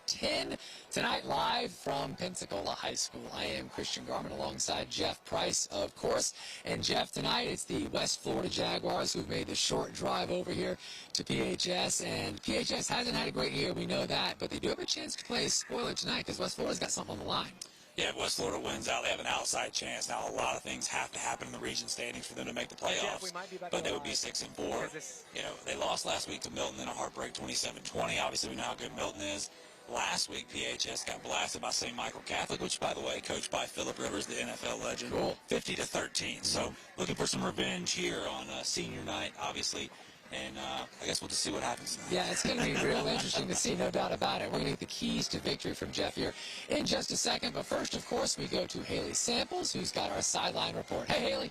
10 tonight, live from Pensacola High School. I am Christian Garman alongside Jeff Price, of course. And Jeff, tonight it's the West Florida Jaguars who've made the short drive over here to PHS. And PHS hasn't had a great year, we know that, but they do have a chance to play spoiler tonight because West Florida's got something on the line. Yeah, if West Florida wins out, they have an outside chance. Now, a lot of things have to happen in the region standings for them to make the playoffs, but they would be 6-4. You know, they lost last week to Milton in a heartbreak 27-20. Obviously, we know how good Milton is. Last week, PHS got blasted by St. Michael Catholic, which, by the way, coached by Phillip Rivers, the NFL legend, 50-13. So, looking for some revenge here on senior night, obviously. And I guess we'll just see what happens tonight. Yeah, it's going to be real interesting to see, no doubt about it. We're going to get the keys to victory from Jeff here in just a second. But first, of course, we go to Haley Samples, who's got our sideline report. Hey, Haley.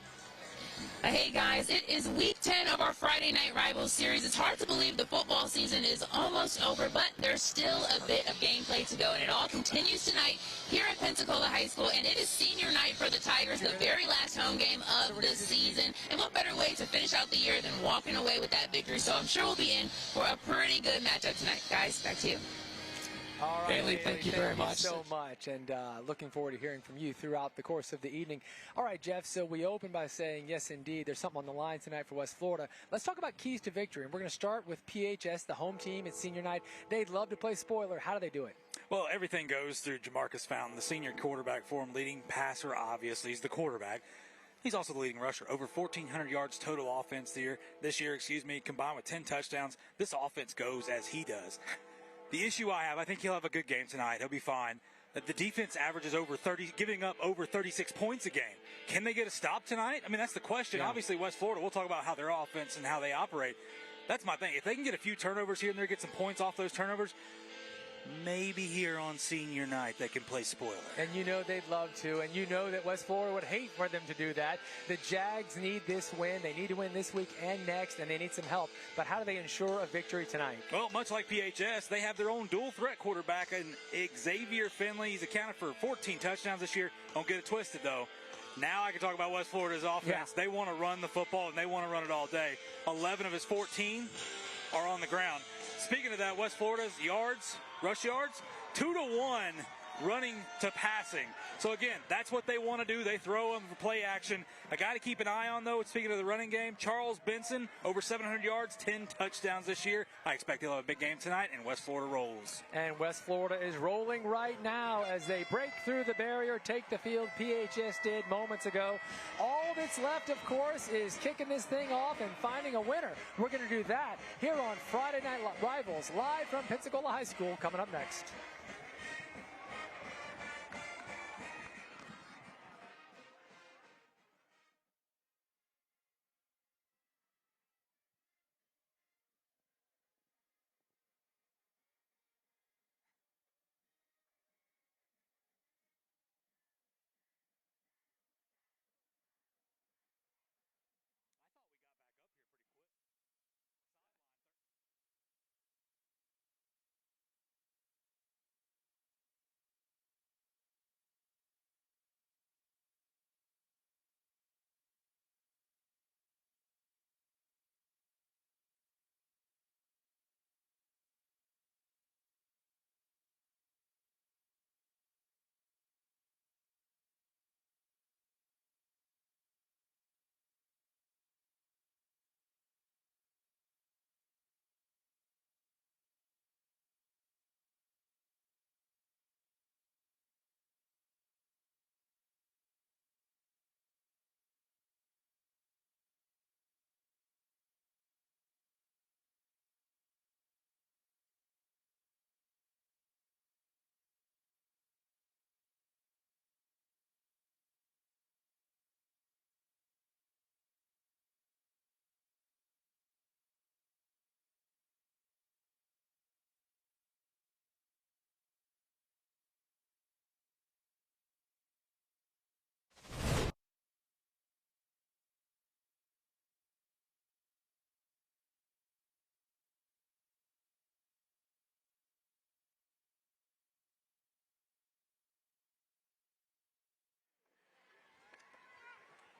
Hey guys, it is week 10 of our Friday Night Rivals series. It's hard to believe the football season is almost over, but there's still a bit of gameplay to go, and it all continues tonight here at Pensacola High School, and it is senior night for the Tigers, the very last home game of the season. And what better way to finish out the year than walking away with that victory? So I'm sure we'll be in for a pretty good matchup tonight. Guys, back to you. All right, Haley, thank you very much. So much, and looking forward to hearing from you throughout the course of the evening. All right, Jeff, so we open by saying, yes, indeed, there's something on the line tonight for West Florida. Let's talk about keys to victory, and we're going to start with PHS, the home team. It's senior night. They'd love to play spoiler. How do they do it? Well, everything goes through Jamarcus Fountain, the senior quarterback for him, leading passer, obviously. He's the quarterback. He's also the leading rusher. Over 1,400 yards total offense this year, combined with 10 touchdowns. This offense goes as he does. The issue I think he'll have a good game tonight. He'll be fine. The defense averages over 30, giving up over 36 points a game. Can they get a stop tonight? I mean, that's the question. Yeah. Obviously, West Florida, we'll talk about how their offense and how they operate. That's my thing. If they can get a few turnovers here and there, get some points off those turnovers, maybe here on senior night they can play spoiler. And you know they'd love to, and you know that West Florida would hate for them to do that. The Jags need this win. They need to win this week and next, and they need some help. But how do they ensure a victory tonight? Well, much like PHS, they have their own dual-threat quarterback, and Xavier Finley. He's accounted for 14 touchdowns this year. Don't get it twisted, though. Now I can talk about West Florida's offense. Yeah. They want to run the football, and they want to run it all day. 11 of his 14 are on the ground. Speaking of that, West Florida's rush yards, 2-to-1 running to passing. So, again, that's what they want to do. They throw them for play action. A guy to keep an eye on, though, speaking of the running game, Charles Benson, over 700 yards, 10 touchdowns this year. I expect he'll have a big game tonight, and West Florida rolls. And West Florida is rolling right now as they break through the barrier, take the field. PHS did moments ago. All that's left, of course, is kicking this thing off and finding a winner. We're going to do that here on Friday Night Rivals, live from Pensacola High School, coming up next. I thought we got back up here pretty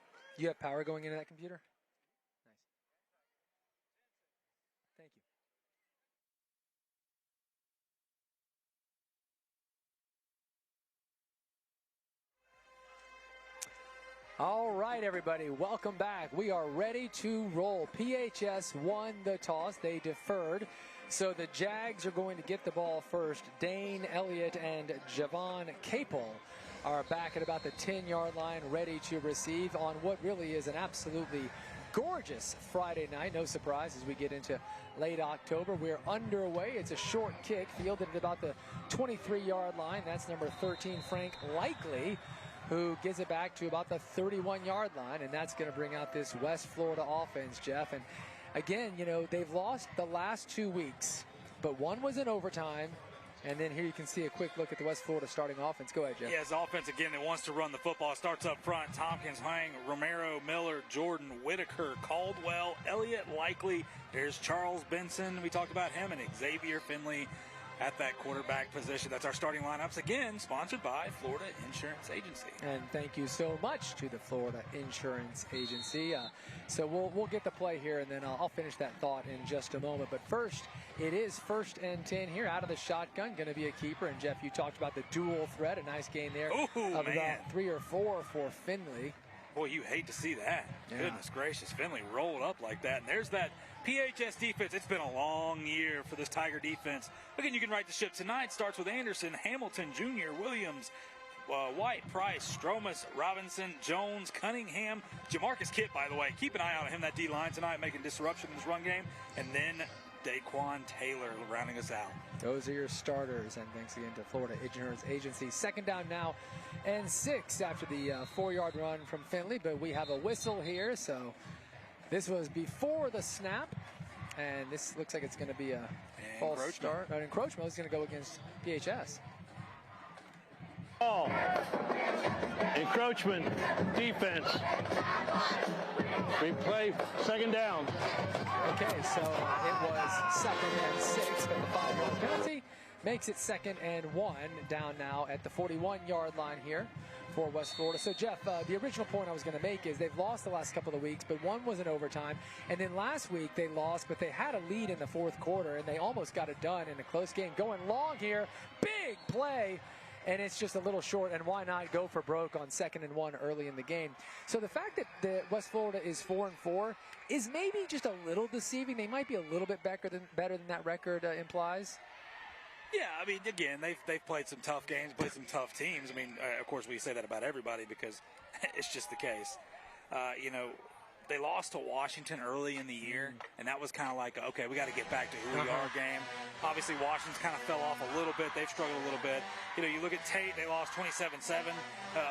quick. You have power going into that computer? Nice. Thank you. All right, everybody, welcome back. We are ready to roll. PHS won the toss. They deferred. So the Jags are going to get the ball first. Dane Elliott and Javon Capel are back at about the 10-yard line, ready to receive on what really is an absolutely gorgeous Friday night. No surprise as we get into late October. We're underway. It's a short kick fielded at about the 23-yard line. That's number 13, Frank Likely, who gives it back to about the 31-yard line, and that's going to bring out this West Florida offense, Jeff. And again, you know, they've lost the last 2 weeks, but one was in overtime. And then here you can see a quick look at the West Florida starting offense. Go ahead, Jeff. Yeah, it's offense again that wants to run the football. Starts up front. Tompkins, Hang, Romero, Miller, Jordan, Whitaker, Caldwell, Elliott, Likely. There's Charles Benson. We talked about him, and Xavier Finley at that quarterback position. That's our starting lineups. Again, sponsored by Florida Insurance Agency. And thank you so much to the Florida Insurance Agency. So we'll get the play here, and then I'll finish that thought in just a moment. But first, it is 1st and 10 here out of the shotgun. Going to be a keeper. And, Jeff, you talked about the dual threat. A nice gain there of about 3 or 4 for Finley. Boy, you hate to see that. Yeah. Goodness gracious, Finley rolled up like that. And there's that PHS defense. It's been a long year for this Tiger defense. Again, you can right the ship tonight. Starts with Anderson, Hamilton, Jr., Williams, White, Price, Stromas, Robinson, Jones, Cunningham, Jamarcus Kitt, by the way. Keep an eye on him, that D-line tonight, making disruption in his run game. And then Daquan Taylor rounding us out. Those are your starters, and thanks again to Florida Insurance Agency. Second down now and 6 after the 4-yard run from Finley, but we have a whistle here, so this was before the snap, and this looks like it's going to be a false start. An encroachment is going to go against PHS. Ball. Encroachment. Defense. Replay. Second down. Okay, so it was 2nd and 6, but the 5-yard penalty makes it 2nd and 1 down now at the 41-yard line here for West Florida. So, Jeff, the original point I was going to make is they've lost the last couple of weeks, but one was in overtime. And then last week they lost, but they had a lead in the 4th quarter, and they almost got it done in a close game. Going long here, big play. And it's just a little short, and why not go for broke on 2nd and 1 early in the game? So the fact that West Florida is 4-4 is maybe just a little deceiving. They might be a little bit better than that record implies. Yeah, I mean, again, they've played some tough games, played some tough teams. I mean, of course, we say that about everybody because it's just the case. You know, they lost to Washington early in the year, and that was kind of like, okay, we got to get back to who we are game. Obviously, Washington's kind of fell off a little bit. They've struggled a little bit. You know, you look at Tate, they lost 27-7.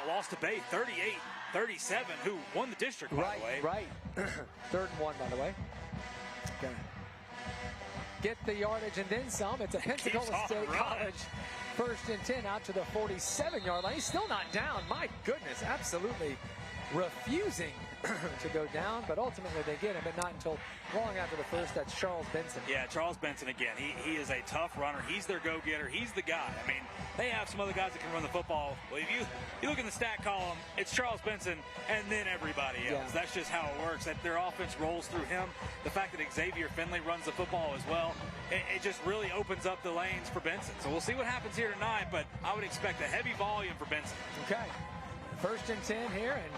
Lost to Bay 38-37, who won the district, by the way. Right. 3rd and 1, by the way. Okay. Get the yardage and then some. It's a Pensacola State College 1st and 10 out to the 47-yard line. He's still not down. My goodness, absolutely refusing to go down, but ultimately they get him, but not until long after the first. That's Charles Benson. Yeah, Charles Benson again. He is a tough runner. He's their go-getter. He's the guy. I mean, they have some other guys that can run the football. Well, if you look in the stat column, it's Charles Benson and then everybody else. Yeah. That's just how it works. That their offense rolls through him. The fact that Xavier Finley runs the football as well, it just really opens up the lanes for Benson. So we'll see what happens here tonight, but I would expect a heavy volume for Benson. Okay. 1st and 10 here, and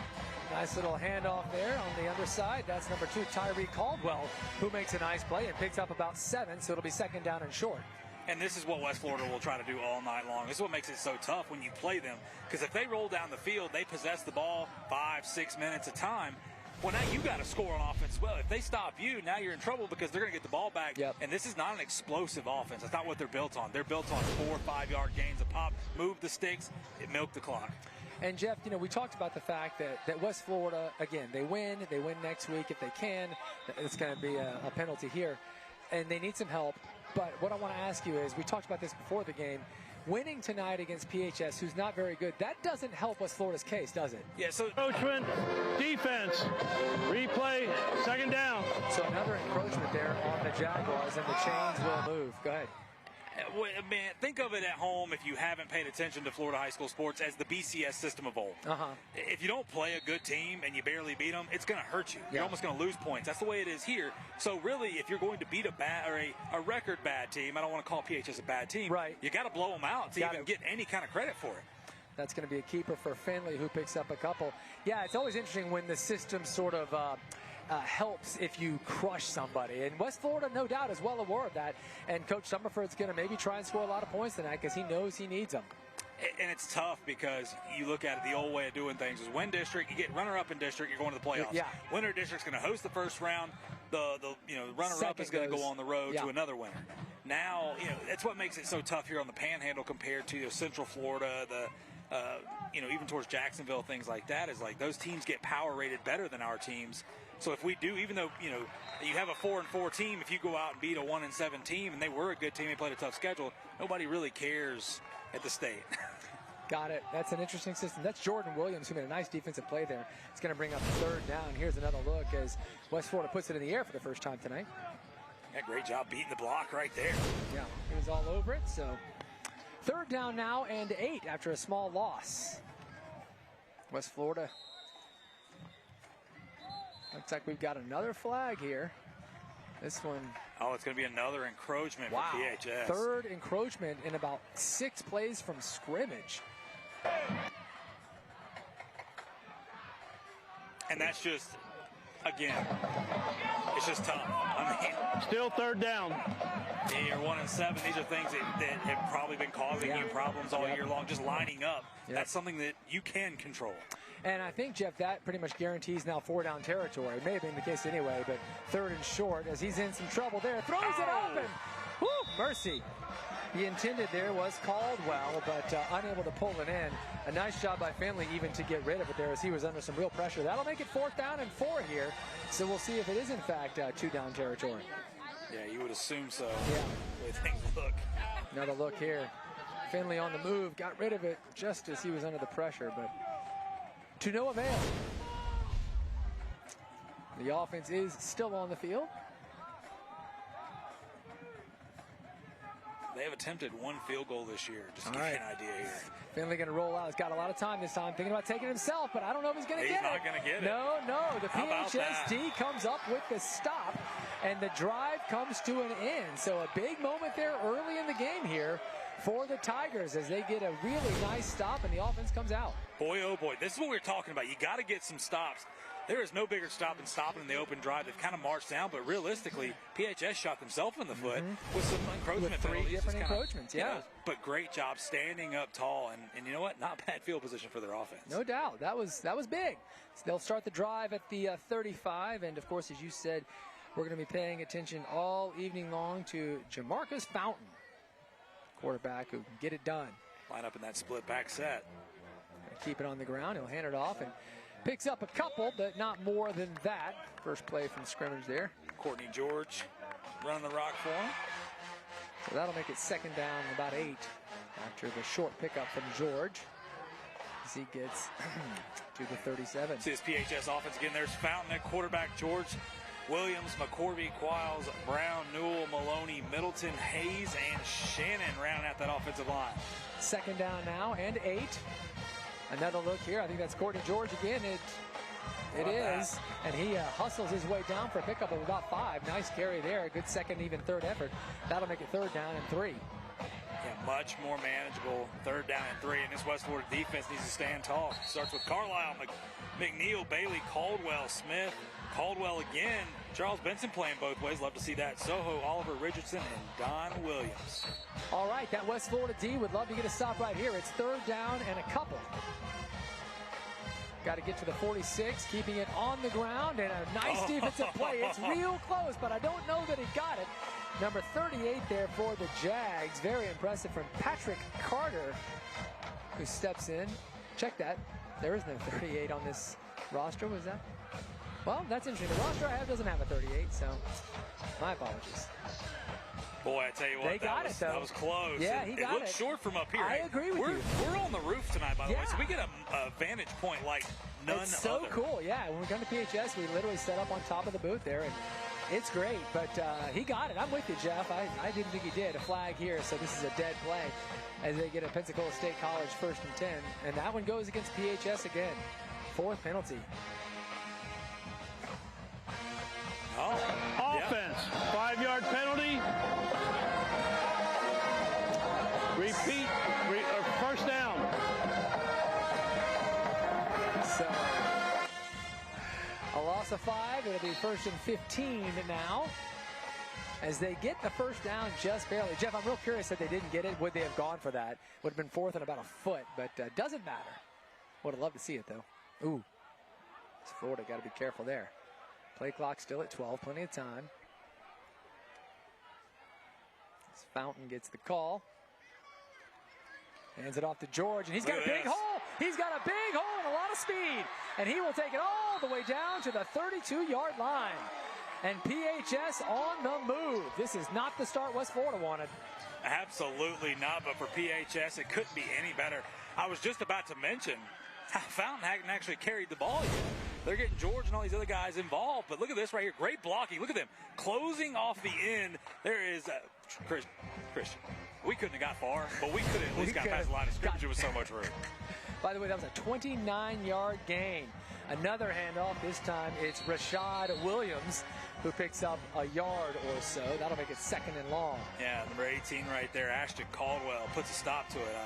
nice little handoff there on the other side. That's number 2, Tyree Caldwell, who makes a nice play and picks up about 7, so it'll be 2nd down and short. And this is what West Florida will try to do all night long. This is what makes it so tough when you play them, because if they roll down the field, they possess the ball 5-6 minutes at a time. Well, now you got to score on offense as well. If they stop you, now you're in trouble because they're going to get the ball back. Yep. And this is not an explosive offense. That's not what they're built on. They're built on 4 or 5-yard gains, a pop, move the sticks, milk the clock. And, Jeff, you know, we talked about the fact that West Florida, again, they win next week if they can. It's going to be a penalty here, and they need some help. But what I want to ask you is, we talked about this before the game, winning tonight against PHS, who's not very good, that doesn't help West Florida's case, does it? Yeah, so Encroachment, defense, replay, 2nd down. So another encroachment there on the Jaguars, and the chains will move. Go ahead. Man, think of it at home if you haven't paid attention to Florida high school sports as the BCS system of old. If you don't play a good team and you barely beat them, it's going to hurt you. You're almost going to lose points. That's the way it is here. So really, if you're going to beat a record bad team, I don't want to call PHS a bad team. Right. You got to blow them out to even get any kind of credit for it. That's going to be a keeper for Finley, who picks up a couple. Yeah, it's always interesting when the system sort of helps if you crush somebody. And West Florida, no doubt, is well aware of that. And Coach Summerford's going to maybe try and score a lot of points tonight because he knows he needs them. And it's tough because you look at it, the old way of doing things is win district, you get runner-up in district, you're going to the playoffs. Yeah. Winner district's going to host the first round. The runner-up is going to go on the road to another winner. Now, that's what makes it so tough here on the Panhandle compared to Central Florida, even towards Jacksonville, things like that. Is like those teams get power rated better than our teams. So if we do, even though you have a 4-4 team, if you go out and beat a 1-7 team, and they were a good team, they played a tough schedule, nobody really cares at the state. Got it. That's an interesting system. That's Jordan Williams, who made a nice defensive play there. It's going to bring up third down. Here's another look as West Florida puts it in the air for the first time tonight. Yeah, great job beating the block right there. Yeah, he was all over it. So third down now and 8 after a small loss. West Florida. Looks like we've got another flag here. This one. Oh, it's going to be another encroachment for PHS. Third encroachment in about 6 plays from scrimmage. And that's just, again, it's just tough. I mean, still third down. You're 1-7. These are things that have probably been causing you problems all year long, just lining up. That's something that you can control. And I think, Jeff, that pretty much guarantees now 4-down territory. It may have been the case anyway, but third and short as he's in some trouble there. Throws it open. Woo, mercy. The intended there was Caldwell, but unable to pull it in. A nice job by Finley even to get rid of it there as he was under some real pressure. That'll make it 4th down and 4 here. So we'll see if it is, in fact, 2-down territory. Yeah, you would assume so. Yeah. The way things look. Another look here. Finley on the move, got rid of it just as he was under the pressure, but to no avail. The offense is still on the field. They have attempted 1 field goal this year, just to give you an idea here. Finley going to roll out. He's got a lot of time this time. Thinking about taking it himself, but I don't know if he's going to get it. He's not going to get it. No. The PHSD comes up with the stop, and the drive comes to an end. So a big moment there early in the game here for the Tigers as they get a really nice stop, and the offense comes out. Boy, oh boy, this is what we're talking about. You got to get some stops. There is no bigger stop than stopping in the open drive. They've kind of marched down, but realistically, PHS shot themselves in the foot with some encroachment with 3 penalties. different encroachments, But great job standing up tall, and you know what? Not bad field position for their offense. No doubt. That was big. So they'll start the drive at the 35, and of course, as you said, we're going to be paying attention all evening long to Jamarcus Fountain, quarterback who can get it done. Line up in that split back set. Keep it on the ground. He'll hand it off and picks up a couple, but not more than that. First play from scrimmage there. Courtney George running the rock for him. So that'll make it 2nd down and about 8 after the short pickup from George as he gets to the 37. See this PHS offense again. There's Fountain at quarterback. George, Williams, McCorvey, Quiles, Brown, Newell, Maloney, Middleton, Hayes, and Shannon rounding out that offensive line. 2nd down now and 8. Another look here. I think that's Courtney George again. It is. And he hustles his way down for a pickup of about 5. Nice carry there. Good 2nd, even 3rd effort. That'll make it 3rd down and 3. Yeah, much more manageable 3rd down and 3. And this West Florida defense needs to stand tall. Starts with Carlisle, McNeil, Bailey, Caldwell, Smith, Caldwell again. Charles Benson playing both ways. Love to see that. Soho, Oliver Richardson, and Don Williams. All right, that West Florida D would love to get a stop right here. It's 3rd down and a couple. Got to get to the 46, keeping it on the ground, and a nice defensive play. It's real close, but I don't know that he got it. Number 38 there for the Jags. Very impressive from Patrick Carter, who steps in. Check that. There is no 38 on this roster. Was that? Well, that's interesting. The roster I have doesn't have a 38, so my apologies. Boy, I tell you what, that was close. Yeah, he got it. It looked short from up here. I agree with you. We're on the roof tonight, by the way, so we get a vantage point like none other. It's so cool, yeah. When we come to PHS, we literally set up on top of the booth there, and it's great. But he got it. I'm with you, Jeff. I didn't think he did. A flag here, so this is a dead play as they get a Pensacola State College 1st and 10. And that one goes against PHS again. 4th penalty. Offense, 5-yard penalty. Repeat, 1st down. loss of 5. It'll be 1st and 15 now, as they get the first down just barely. Jeff, I'm real curious that they didn't get it. Would they have gone for that? Would have been 4th and about a foot, but doesn't matter. Would have loved to see it, though. Ooh, it's Florida. Got to be careful there. Play clock still at 12. Plenty of time. As Fountain gets the call. Hands it off to George, and he's got a big hole. He's got a big hole and a lot of speed. And he will take it all the way down to the 32-yard line. And PHS on the move. This is not the start West Florida wanted. Absolutely not, but for PHS, it couldn't be any better. I was just about to mention how Fountain hadn't actually carried the ball yet. They're getting George and all these other guys involved, but look at this right here. Great blocking. Look at them closing off the end. There is Christian. We couldn't have got far, but we could have at least got past the line of scrimmage with so much room. By the way, that was a 29-yard gain. Another handoff. This time it's Rashad Williams who picks up a yard or so. That'll make it 2nd and long. Yeah, number 18 right there, Ashton Caldwell, puts a stop to it.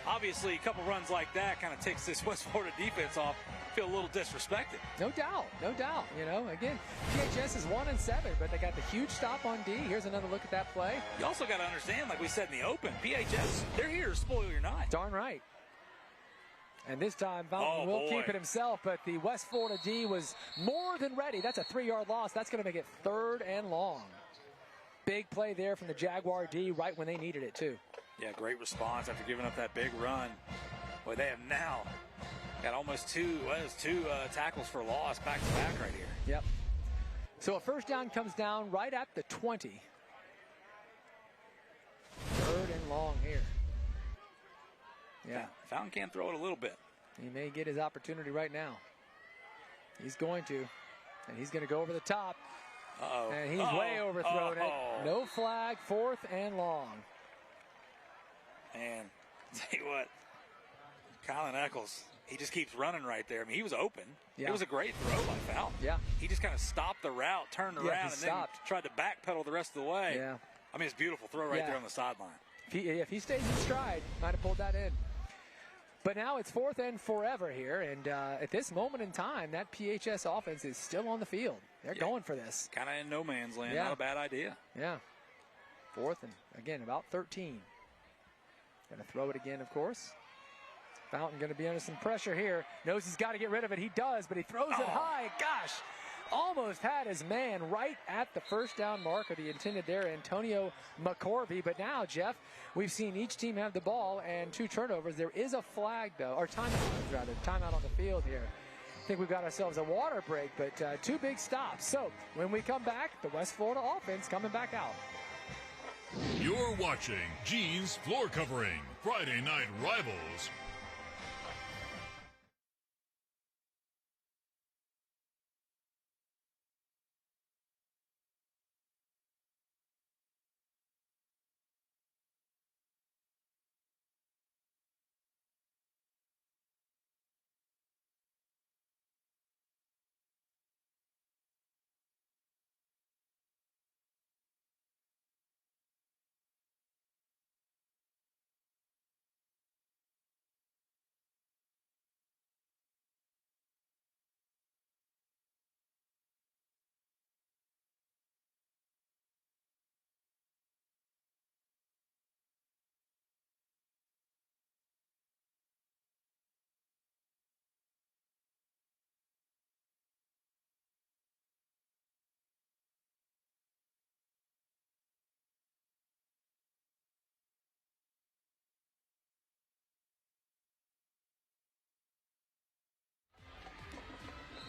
Obviously, a couple runs like that kind of takes this West Florida defense off. Feel a little disrespected. No doubt, no doubt. You know, again, PHS is 1-7, but they got the huge stop on D. Here's another look at that play. You also got to understand, like we said in the open, PHS, they're here to spoil your night. Darn right. And this time, Fountain will keep it himself, but the West Florida D was more than ready. That's a 3-yard loss. That's going to make it 3rd and long. Big play there from the Jaguar D right when they needed it, too. Yeah, great response after giving up that big run. Boy, they have now got almost two tackles for loss back-to-back right here. Yep. So a first down comes down right at the 20. 3rd and long here. Yeah. Fountain can throw it a little bit. He may get his opportunity right now. He's going to. And he's going to go over the top. Uh-oh. And he's way overthrown it. No flag, 4th and long. And tell you what, Colin Eccles, he just keeps running right there. I mean, he was open. Yeah. It was a great throw by Fountain. Yeah. He just kind of stopped the route, turned around, and then tried to backpedal the rest of the way. Yeah. I mean, it's a beautiful throw right there on the sideline. If he stays in stride, might have pulled that in. But now it's 4th and forever here, and at this moment in time, that PHS offense is still on the field. They're going for this. Kind of in no man's land. Not a bad idea. Yeah. 4th and, again, about 13. Going to throw it again, of course. Fountain going to be under some pressure here. Knows he's got to get rid of it. He does, but he throws it high. Gosh, almost had his man right at the first down marker. The intended there, Antonio McCorvey. But now, Jeff, we've seen each team have the ball and 2 turnovers. There is a flag, though, or timeout on the field here. I think we've got ourselves a water break, but 2 big stops. So when we come back, the West Florida offense coming back out. You're watching Gene's Floor Covering, Friday Night Rivals.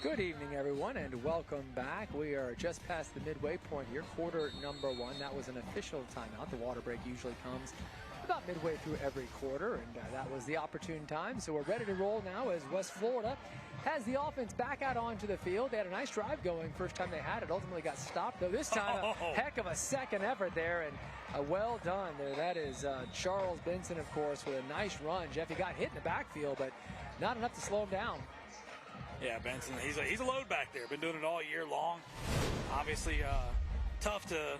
Good evening, everyone, and welcome back. We are just past the midway point here, quarter number 1. That was an official timeout. The water break usually comes about midway through every quarter, and that was the opportune time. So we're ready to roll now as West Florida has the offense back out onto the field. They had a nice drive going first time they had it. Ultimately got stopped, though. This time, a heck of a second effort there, and well done there. That is Charles Benson, of course, with a nice run. Jeff, he got hit in the backfield, but not enough to slow him down. Yeah, Benson, he's a load back there. Been doing it all year long. Obviously, tough to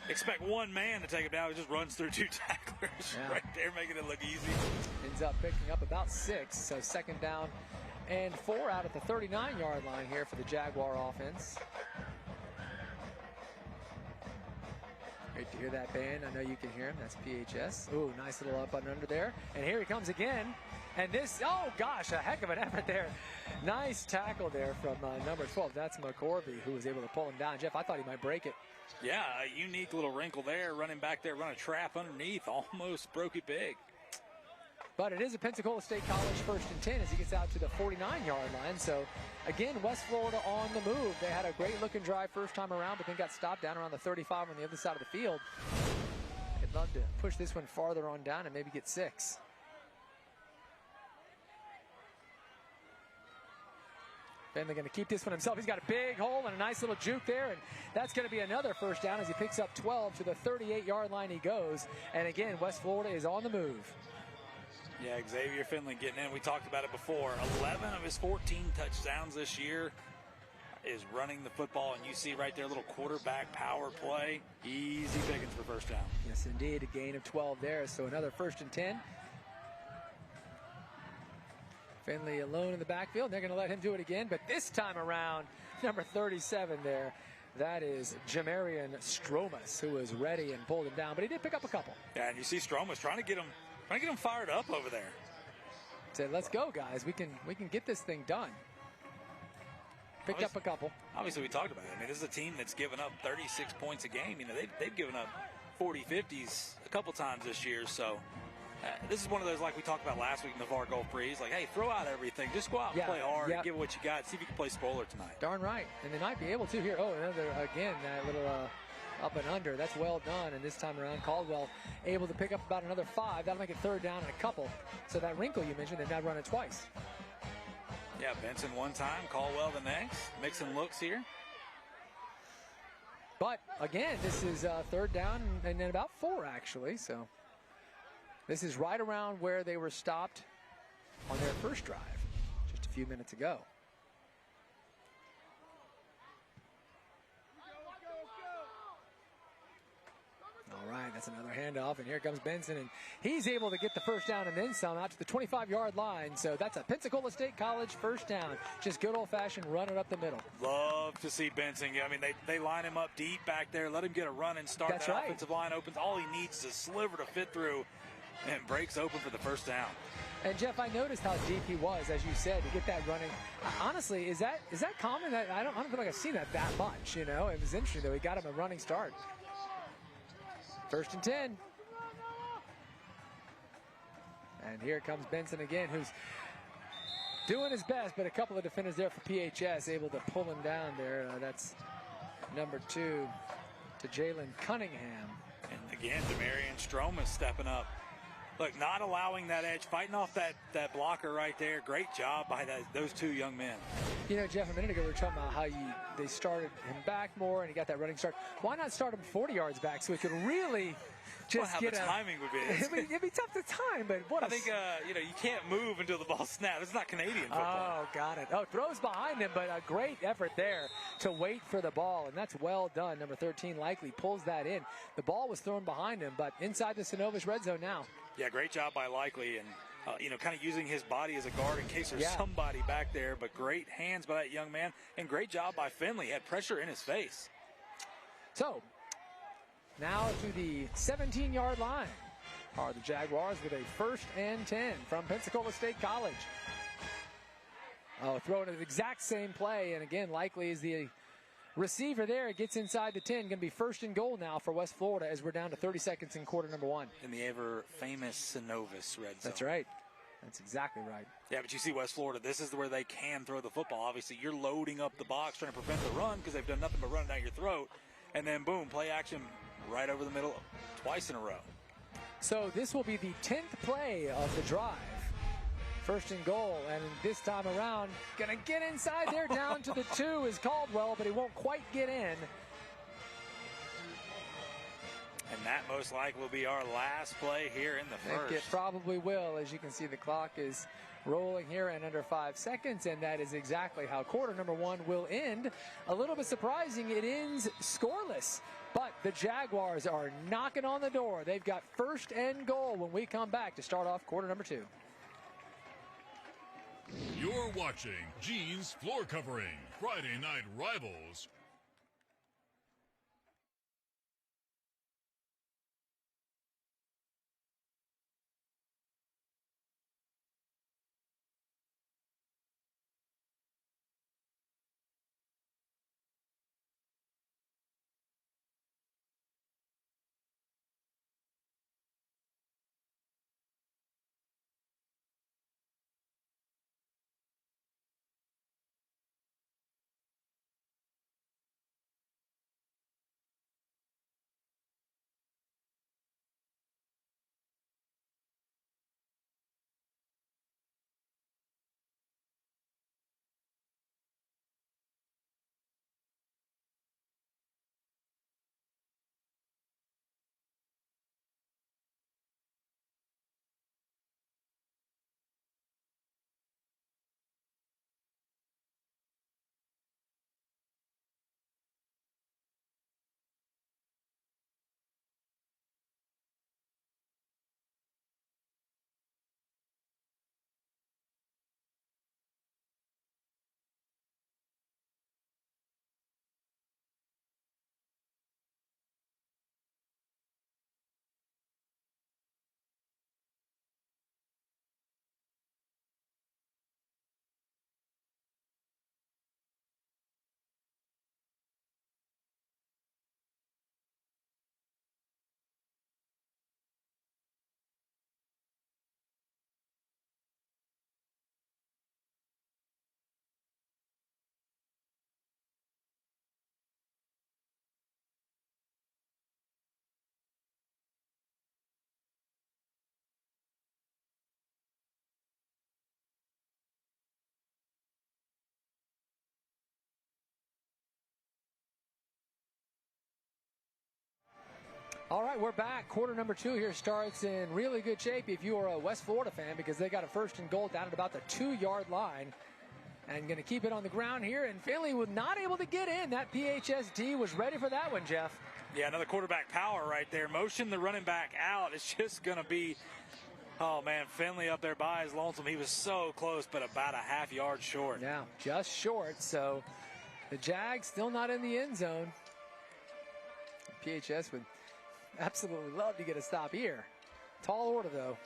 expect one man to take him down. He just runs through 2 tacklers right there, making it look easy. Ends up picking up about 6, so second down and 4 out at the 39-yard line here for the Jaguar offense. Great to hear that band. I know you can hear him. That's PHS. Ooh, nice little up and under there. And here he comes again. And this, oh gosh, a heck of an effort there. Nice tackle there from number 12. That's McCorvey, who was able to pull him down. Jeff, I thought he might break it. Yeah, a unique little wrinkle there. Running back there, run a trap underneath. Almost broke it big. But it is a Pensacola State College 1st and 10 as he gets out to the 49-yard line. So, again, West Florida on the move. They had a great-looking drive first time around, but then got stopped down around the 35 on the other side of the field. I'd love to push this one farther on down and maybe get 6. Finley going to keep this one himself. He's got a big hole and a nice little juke there, and that's going to be another first down as he picks up 12 to the 38-yard line he goes. And again, West Florida is on the move. Yeah, Xavier Finley getting in. We talked about it before. 11 of his 14 touchdowns this year is running the football, and you see right there a little quarterback power play. Easy pickings for first down. Yes, indeed, a gain of 12 there, so another 1st and 10. Finley alone in the backfield. They're going to let him do it again, but this time around, number 37 there, that is Jamarian Stromas, who was ready and pulled him down, but he did pick up a couple. Yeah, and you see Stromas trying to get him fired up over there. Said, let's go, guys. We can get this thing done. Picked up a couple. Obviously, we talked about it. I mean, this is a team that's given up 36 points a game. You know, they've given up 40, 50s a couple times this year, so this is one of those, like we talked about last week in the VAR Gulf Breeze, like, hey, throw out everything. Just go out and play hard and give it what you got. See if you can play spoiler tonight. Darn right. And they might be able to here. Oh, another, again, that little up and under. That's well done. And this time around, Caldwell able to pick up about another 5. That'll make it 3rd down and a couple. So that wrinkle you mentioned, they've now run it twice. Yeah, Benson one time, Caldwell the next. Mixing looks here. But, again, this is 3rd down and then about 4, actually. So this is right around where they were stopped on their first drive just a few minutes ago. All right, that's another handoff, and here comes Benson, and he's able to get the first down and then some out to the 25-yard line. So that's a Pensacola State College first down. Just good old-fashioned run it up the middle. Love to see Benson. I mean, they line him up deep back there, let him get a run and start. That's that right. Offensive line opens. All he needs is a sliver to fit through, and breaks open for the first down. And Jeff, I noticed how deep he was, as you said, to get that running. Honestly, is that common? I don't feel like I've seen that much. You know, it was interesting though. He got him a running start. 1st and 10. And here comes Benson again, who's doing his best, but a couple of defenders there for PHS able to pull him down there. That's number 2 to Jalen Cunningham. And again, Demarion Stromas stepping up. Look, not allowing that edge, fighting off that blocker right there. Great job by those 2 young men. You know, Jeff, a minute ago we were talking about how they started him back more and he got that running start. Why not start him 40 yards back so he could really just get the timing would be. It'd be tough to time, but I think you can't move until the ball snaps. It's not Canadian football. Oh, got it. Oh, throws behind him, but a great effort there to wait for the ball, and that's well done. Number 13 likely pulls that in. The ball was thrown behind him, but inside the Synovus red zone now. Yeah, great job by Likely, and kind of using his body as a guard in case there's somebody back there. But great hands by that young man, and great job by Finley. Had pressure in his face. So now to the 17-yard line are the Jaguars with a 1st and 10 from Pensacola State College. Throwing the exact same play, and again, Likely is the receiver there. It gets inside the 10. Going to be 1st and goal now for West Florida as we're down to 30 seconds in quarter number 1. In the ever famous Synovus red zone. That's right. That's exactly right. Yeah, but you see West Florida, this is where they can throw the football. Obviously, you're loading up the box, trying to prevent the run because they've done nothing but run down your throat. And then, boom, play action right over the middle twice in a row. So this will be the 10th play of the drive. 1st and goal, and this time around, gonna get inside there. Down to the 2 is Caldwell, but he won't quite get in. And that most likely will be our last play here in the first. I think it probably will. As you can see, the clock is rolling here in under 5 seconds, and that is exactly how quarter number 1 will end. A little bit surprising, it ends scoreless. But the Jaguars are knocking on the door. They've got 1st and goal when we come back to start off quarter number 2. You're watching Gene's Floor Covering, Friday Night Rivals. All right, we're back. Quarter number 2 here starts in really good shape if you are a West Florida fan, because they got a first and goal down at about the 2-yard line. And going to keep it on the ground here. And Finley was not able to get in. That PHSD was ready for that one, Jeff. Yeah, another quarterback power right there. Motion the running back out. It's just going to be, oh, man, Finley up there by his lonesome. He was so close, but about a half-yard short. Yeah, just short. So the Jags still not in the end zone. PHS would absolutely love to get a stop here. Tall order, though.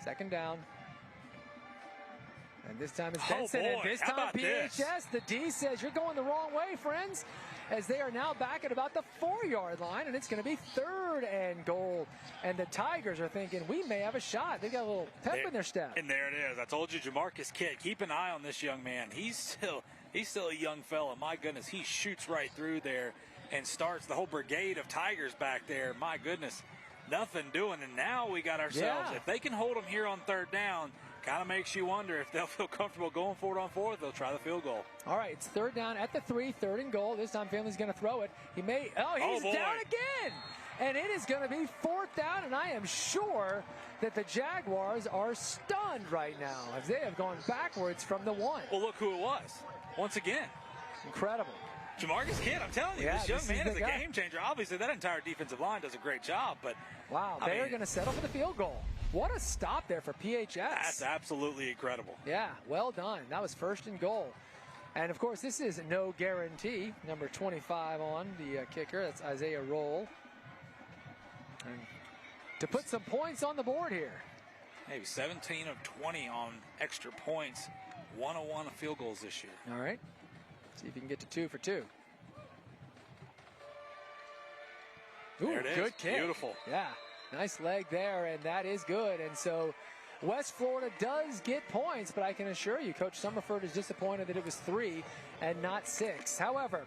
Second down. And this time it's Benson. Oh boy, And this how time about PHS, this? the D says, you're going the wrong way, friends, as they are now back at about the 4-yard line, and it's going to be 3rd and goal. And the Tigers are thinking, we may have a shot. They got a little pep in their step. And there it is. I told you, Jamarcus Kidd, keep an eye on this young man. He's still a young fella. My goodness, he shoots right through there and starts the whole brigade of Tigers back there. My goodness, nothing doing. And now we got ourselves, if they can hold them here on 3rd down, kind of makes you wonder if they'll feel comfortable going for it on 4th. They'll try the field goal. All right, it's 3rd down at the 3, 3rd and goal. This time Finley's going to throw it. He's down again. And it is going to be 4th down, and I am sure that the Jaguars are stunned right now as they have gone backwards from the 1. Well, look who it was. Once again. Incredible. Jamarcus Kidd, I'm telling you, Yeah, this young man is a guy. game changer. Obviously, that entire defensive line does a great job, but wow, they are going to settle for the field goal. What a stop there for PHS. That's absolutely incredible. Yeah, well done. That was 1st and goal. And, of course, this is no guarantee. Number 25 on the kicker. That's Isaiah Roll. And to put some points on the board here. Maybe 17 of 20 on extra points. 101 field goals this year. All right. See if you can get to 2 for 2. Ooh, there it is. Good kick. Beautiful. Yeah, nice leg there, and that is good. And so West Florida does get points, but I can assure you, Coach Summerford is disappointed that it was 3 and not 6. However,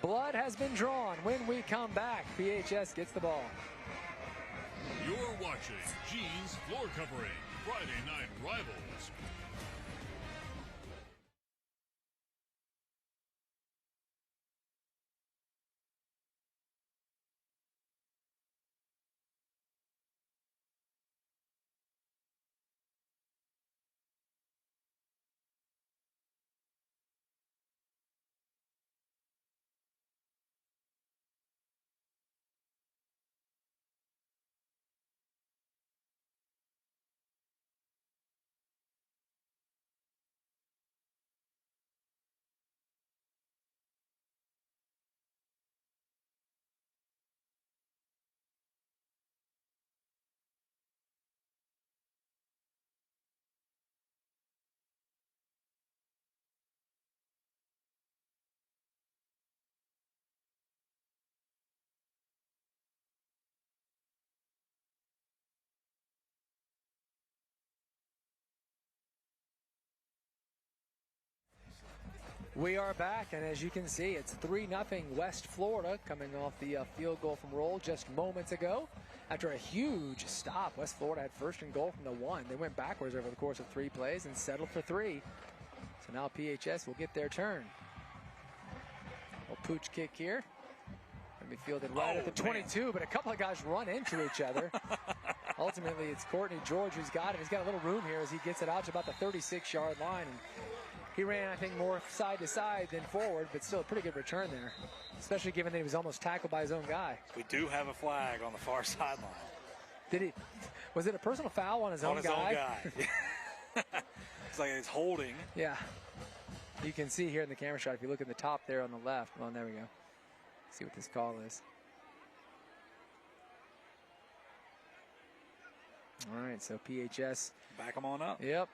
blood has been drawn. When we come back, PHS gets the ball. You're watching Gene's Floor Covering, Friday Night Rivals. We are back, and as you can see, it's 3-0 West Florida coming off the field goal from Roll just moments ago. After a huge stop, West Florida had first and goal from the 1. They went backwards over the course of 3 plays and settled for 3. So now PHS will get their turn. A pooch kick here. Going to be fielded right at the 22, man. But a couple of guys run into each other. Ultimately, it's Courtney George who's got it. He's got a little room here as he gets it out to about the 36-yard line. And he ran, I think, more side to side than forward, but still a pretty good return there, especially given that he was almost tackled by his own guy. We do have a flag on the far sideline. Did he? Was it a personal foul on his own guy? On his own guy. It's like it's holding. Yeah. You can see here in the camera shot, if you look at the top there on the left. Well, there we go. See what this call is. All right, so PHS. Back them on up. Yep.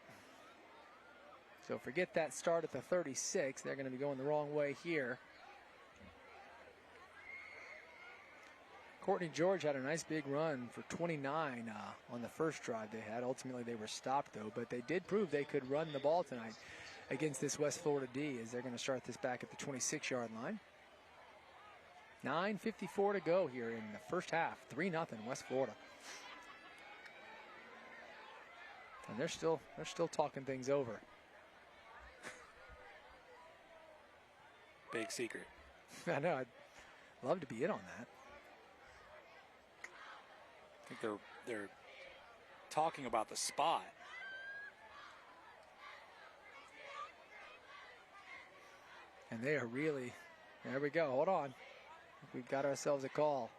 So forget that start at the 36. They're going to be going the wrong way here. Courtney George had a nice big run for 29 on the first drive they had. Ultimately, they were stopped, though. But they did prove they could run the ball tonight against this West Florida D, as they're going to start this back at the 26-yard line. 9:54 to go here in the first half. 3-0 West Florida. And they're still talking things over. Big secret. I know. I'd love to be in on that. I think they're talking about the spot. And they are really, there we go, hold on. We've got ourselves a call.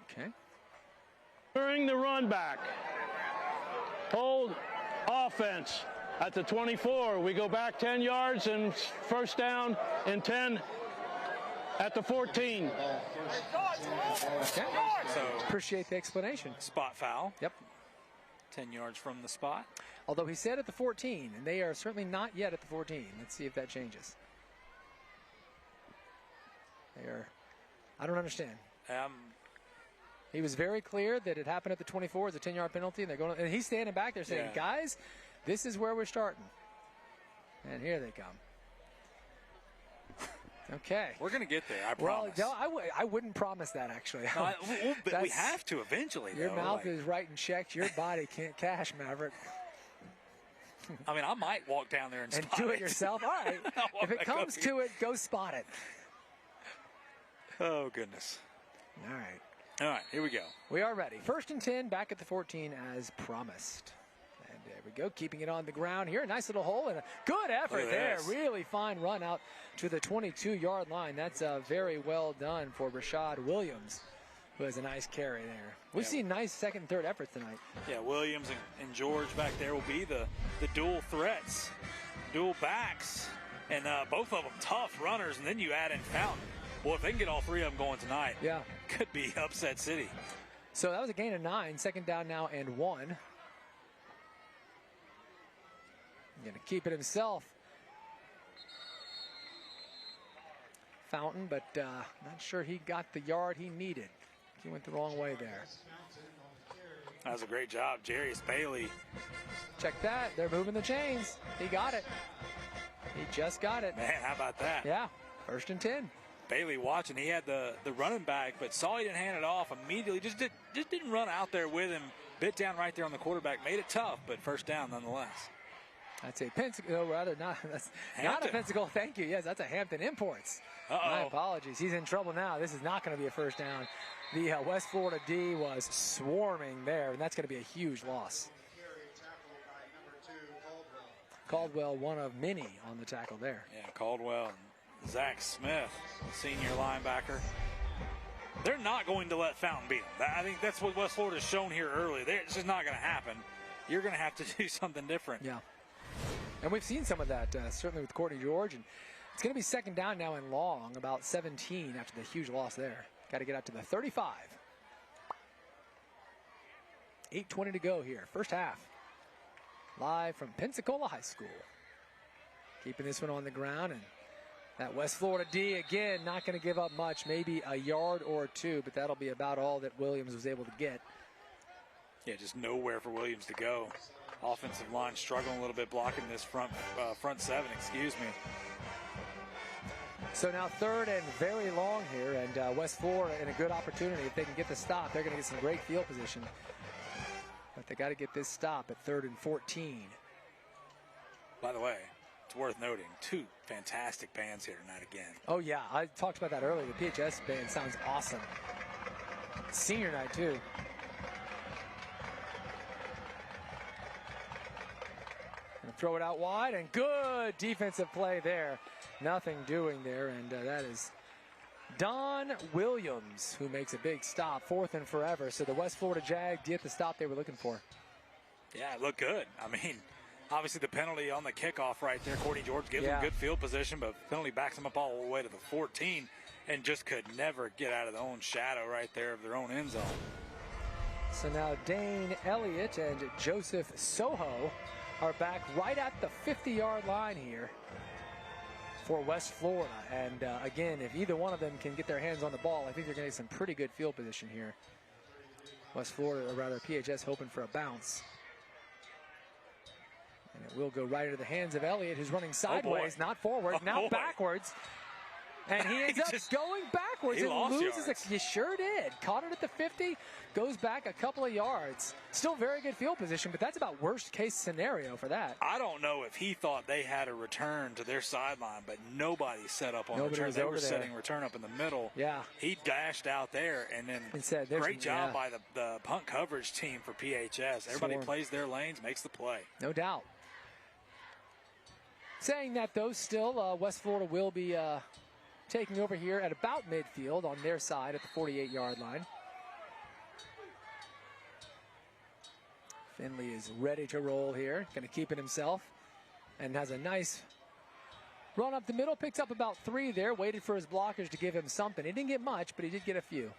Okay. During the run back, hold offense at the 24. We go back 10 yards and first down and 10 at the 14. Okay. So appreciate the explanation. Spot foul. Yep. 10 yards from the spot. Although he said at the 14, and they are certainly not yet at the 14. Let's see if that changes. They are, I don't understand. He was very clear that it happened at the 24 as a 10-yard penalty, and they're going. And he's standing back there saying, "Guys, this is where we're starting." And here they come. Okay. We're going to get there, I promise. Well, no, I wouldn't promise that, actually. No, we have to eventually, though. Your mouth is writing checks. Your body can't cash, Maverick. I mean, I might walk down there and spot do it yourself. All right. If it comes to it, go spot it. Oh, goodness. All right. All right, here we go. We are ready. 1st and 10, back at the 14 as promised. And there we go, keeping it on the ground here. Nice little hole and a good effort there. Really fine run out to the 22-yard line. That's very well done for Rashad Williams, who has a nice carry there. We've seen nice second and third efforts tonight. Yeah, Williams and George back there will be the dual threats, dual backs, and both of them tough runners, and then you add in Fountain. Well, if they can get all three of them going tonight, could be upset city. So that was a gain of 9. Second down now and 1. Going to keep it himself. Fountain, but not sure he got the yard he needed. He went the wrong way there. That was a great job, Jarius Bailey. Check that. They're moving the chains. He got it. He just got it. Man, how about that? Yeah, 1st and 10. Bailey watching. He had the running back, but saw he didn't hand it off immediately. Just didn't run out there with him. Bit down right there on the quarterback. Made it tough, but first down nonetheless. That's a Pensacola, rather not. That's not a Pensacola. Thank you. Yes, that's a Hampton Imports. My apologies. He's in trouble now. This is not going to be a first down. The West Florida D was swarming there, and that's going to be a huge loss. Caldwell, one of many on the tackle there. Yeah, Caldwell and Zach Smith, senior linebacker. They're not going to let Fountain beat them. I think that's what West Florida's shown here earlier. It's just not going to happen. You're going to have to do something different. Yeah. And we've seen some of that, certainly with Courtney George. And it's going to be second down now and long, about 17 after the huge loss there. Got to get out to the 35. 8:20 to go here, first half. Live from Pensacola High School. Keeping this one on the ground, and that West Florida D, again, not going to give up much, maybe a yard or two, but that'll be about all that Williams was able to get. Yeah, just nowhere for Williams to go. Offensive line struggling a little bit blocking this front seven, excuse me. So now 3rd and very long here, and West Florida in a good opportunity. If they can get the stop, they're going to get some great field position. But they got to get this stop at 3rd and 14. By the way, it's worth noting, 2 fantastic bands here tonight again. Oh yeah, I talked about that earlier. The PHS band sounds awesome. Senior night too. And throw it out wide, and good defensive play there. Nothing doing there, and that is Don Williams who makes a big stop, 4th and forever. So the West Florida Jag get the stop they were looking for. Yeah, it looked good. I mean, obviously the penalty on the kickoff right there, Courtney George gives them good field position, but penalty backs them up all the way to the 14 and just could never get out of their own shadow right there of their own end zone. So now Dane Elliott and Joseph Soho are back right at the 50-yard line here for West Florida. And again, if either one of them can get their hands on the ball, I think they're going to get some pretty good field position here. West Florida, or rather PHS, hoping for a bounce. And it will go right into the hands of Elliott, who's running sideways, not forward, now backwards. And he ends up going backwards and loses it. You sure did. Caught it at the 50, goes back a couple of yards. Still very good field position, but that's about worst case scenario for that. I don't know if he thought they had a return to their sideline, but nobody set up on return. They were setting return up in the middle. Yeah. He dashed out there, and then great job by the punt coverage team for PHS. Everybody plays their lanes, makes the play. No doubt. Saying that, though, still West Florida will be taking over here at about midfield on their side at the 48-yard line. Finley is ready to roll here, going to keep it himself, and has a nice run up the middle, picks up about 3 there, waited for his blockers to give him something. He didn't get much, but he did get a few.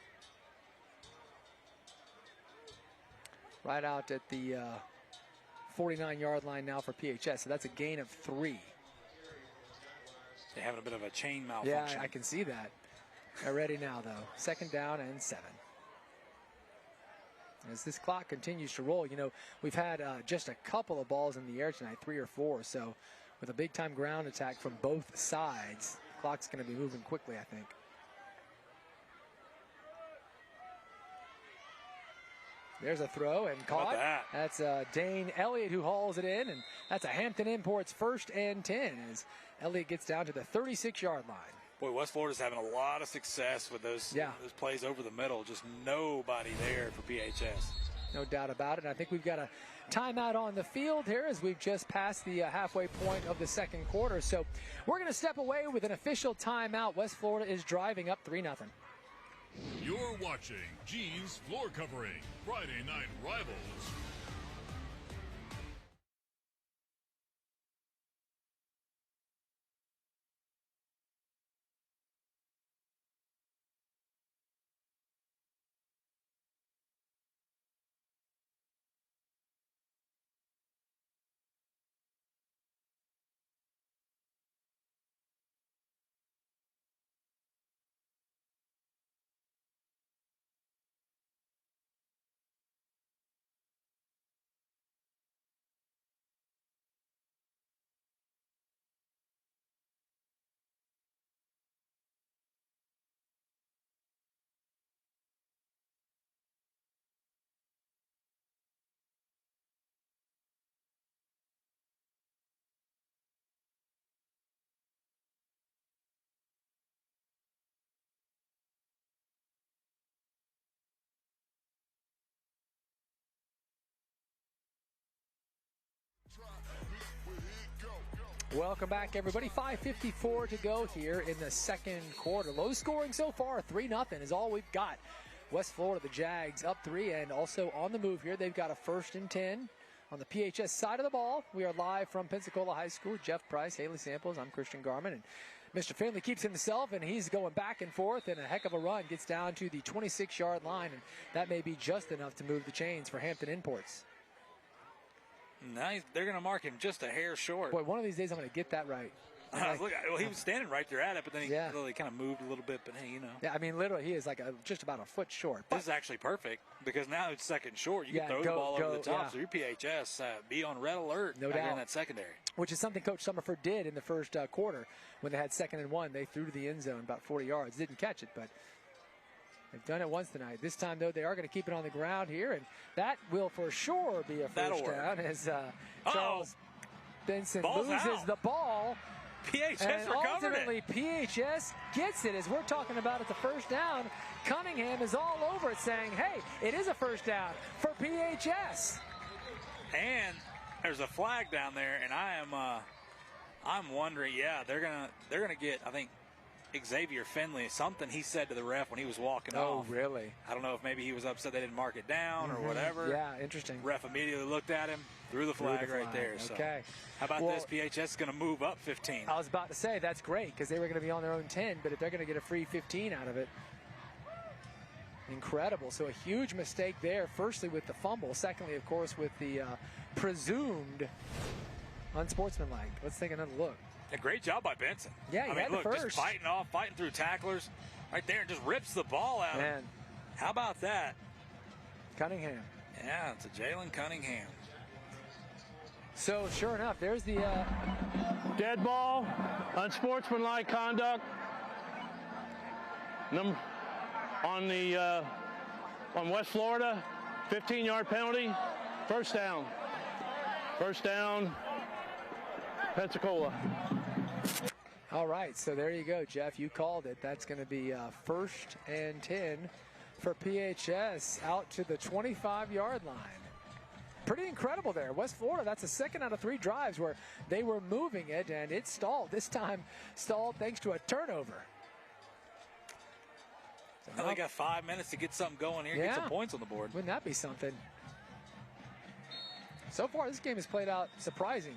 Right out at the 49-yard line now for PHS, so that's a gain of 3. They're having a bit of a chain malfunction. Yeah, I can see that. They're ready now, though. 2nd down and 7. As this clock continues to roll, you know, we've had just a couple of balls in the air tonight, 3 or 4. So with a big-time ground attack from both sides, the clock's going to be moving quickly, I think. There's a throw and caught. That's Dane Elliott who hauls it in, and that's a Hampton Imports 1st and 10 as Elliott gets down to the 36-yard line. Boy, West Florida's having a lot of success with those plays over the middle. Just nobody there for PHS. No doubt about it. And I think we've got a timeout on the field here as we've just passed the halfway point of the 2nd quarter. So we're going to step away with an official timeout. West Florida is driving up 3-0. You're watching G's Floor Covering, Friday Night Rivals. Welcome back, everybody. 5:54 to go here in the 2nd quarter. Low scoring so far, 3-0 is all we've got. West Florida, the Jags, up 3 and also on the move here. They've got a 1st and 10 on the PHS side of the ball. We are live from Pensacola High School. Jeff Price, Haley Samples, I'm Christian Garman, and Mr. Finley keeps himself, and he's going back and forth, and a heck of a run. Gets down to the 26-yard line, and that may be just enough to move the chains for Hampton Imports. Nice. They're going to mark him just a hair short. Boy, one of these days I'm going to get that right. Well, he was standing right there at it, but then he really kind of moved a little bit. But hey, you know. Yeah, I mean, literally, he is like just about a foot short. This is actually perfect because now it's second short. You can throw the ball over the top. So your PHS be on red alert. No doubt. In that secondary. Which is something Coach Summerford did in the first quarter when they had 2nd and 1. They threw to the end zone about 40 yards. Didn't catch it, but they've done it once tonight. This time, though, they are going to keep it on the ground here, and that will for sure be a first down as Charles Benson loses the ball. PHS and recovered ultimately, PHS gets it. As we're talking about at the first down, Cunningham is all over it saying, hey, it is a first down for PHS. And there's a flag down there, and I'm wondering, they're gonna get, I think, Xavier Finley, something he said to the ref when he was walking off. Oh, really? I don't know if maybe he was upset they didn't mark it down or whatever. Yeah, interesting. Ref immediately looked at him, threw the flag right there. Okay. So how about this? PHS is going to move up 15. I was about to say that's great because they were going to be on their own 10, but if they're going to get a free 15 out of it, incredible. So a huge mistake there, firstly with the fumble, secondly, of course, with the presumed unsportsmanlike. Let's take another look. A great job by Benson. Yeah, he had the first. Just fighting through tacklers right there and just rips the ball out. Man. How about that? Cunningham. Yeah, it's a Jalen Cunningham. So, sure enough, there's the... Dead ball, unsportsmanlike conduct. On West Florida, 15-yard penalty, first down. First down, Pensacola. All right, so there you go, Jeff. You called it. That's going to be 1st and 10 for PHS out to the 25-yard line. Pretty incredible there. West Florida, that's a 2nd out of 3 drives where they were moving it, and it stalled. This time stalled thanks to a turnover. So they got 5 minutes to get something going here, get some points on the board. Wouldn't that be something? So far, this game has played out surprising.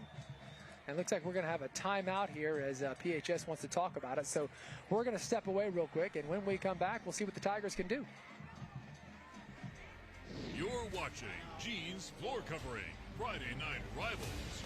And it looks like we're going to have a timeout here as PHS wants to talk about it. So we're going to step away real quick, and when we come back, we'll see what the Tigers can do. You're watching Gene's Floor Covering, Friday Night Rivals.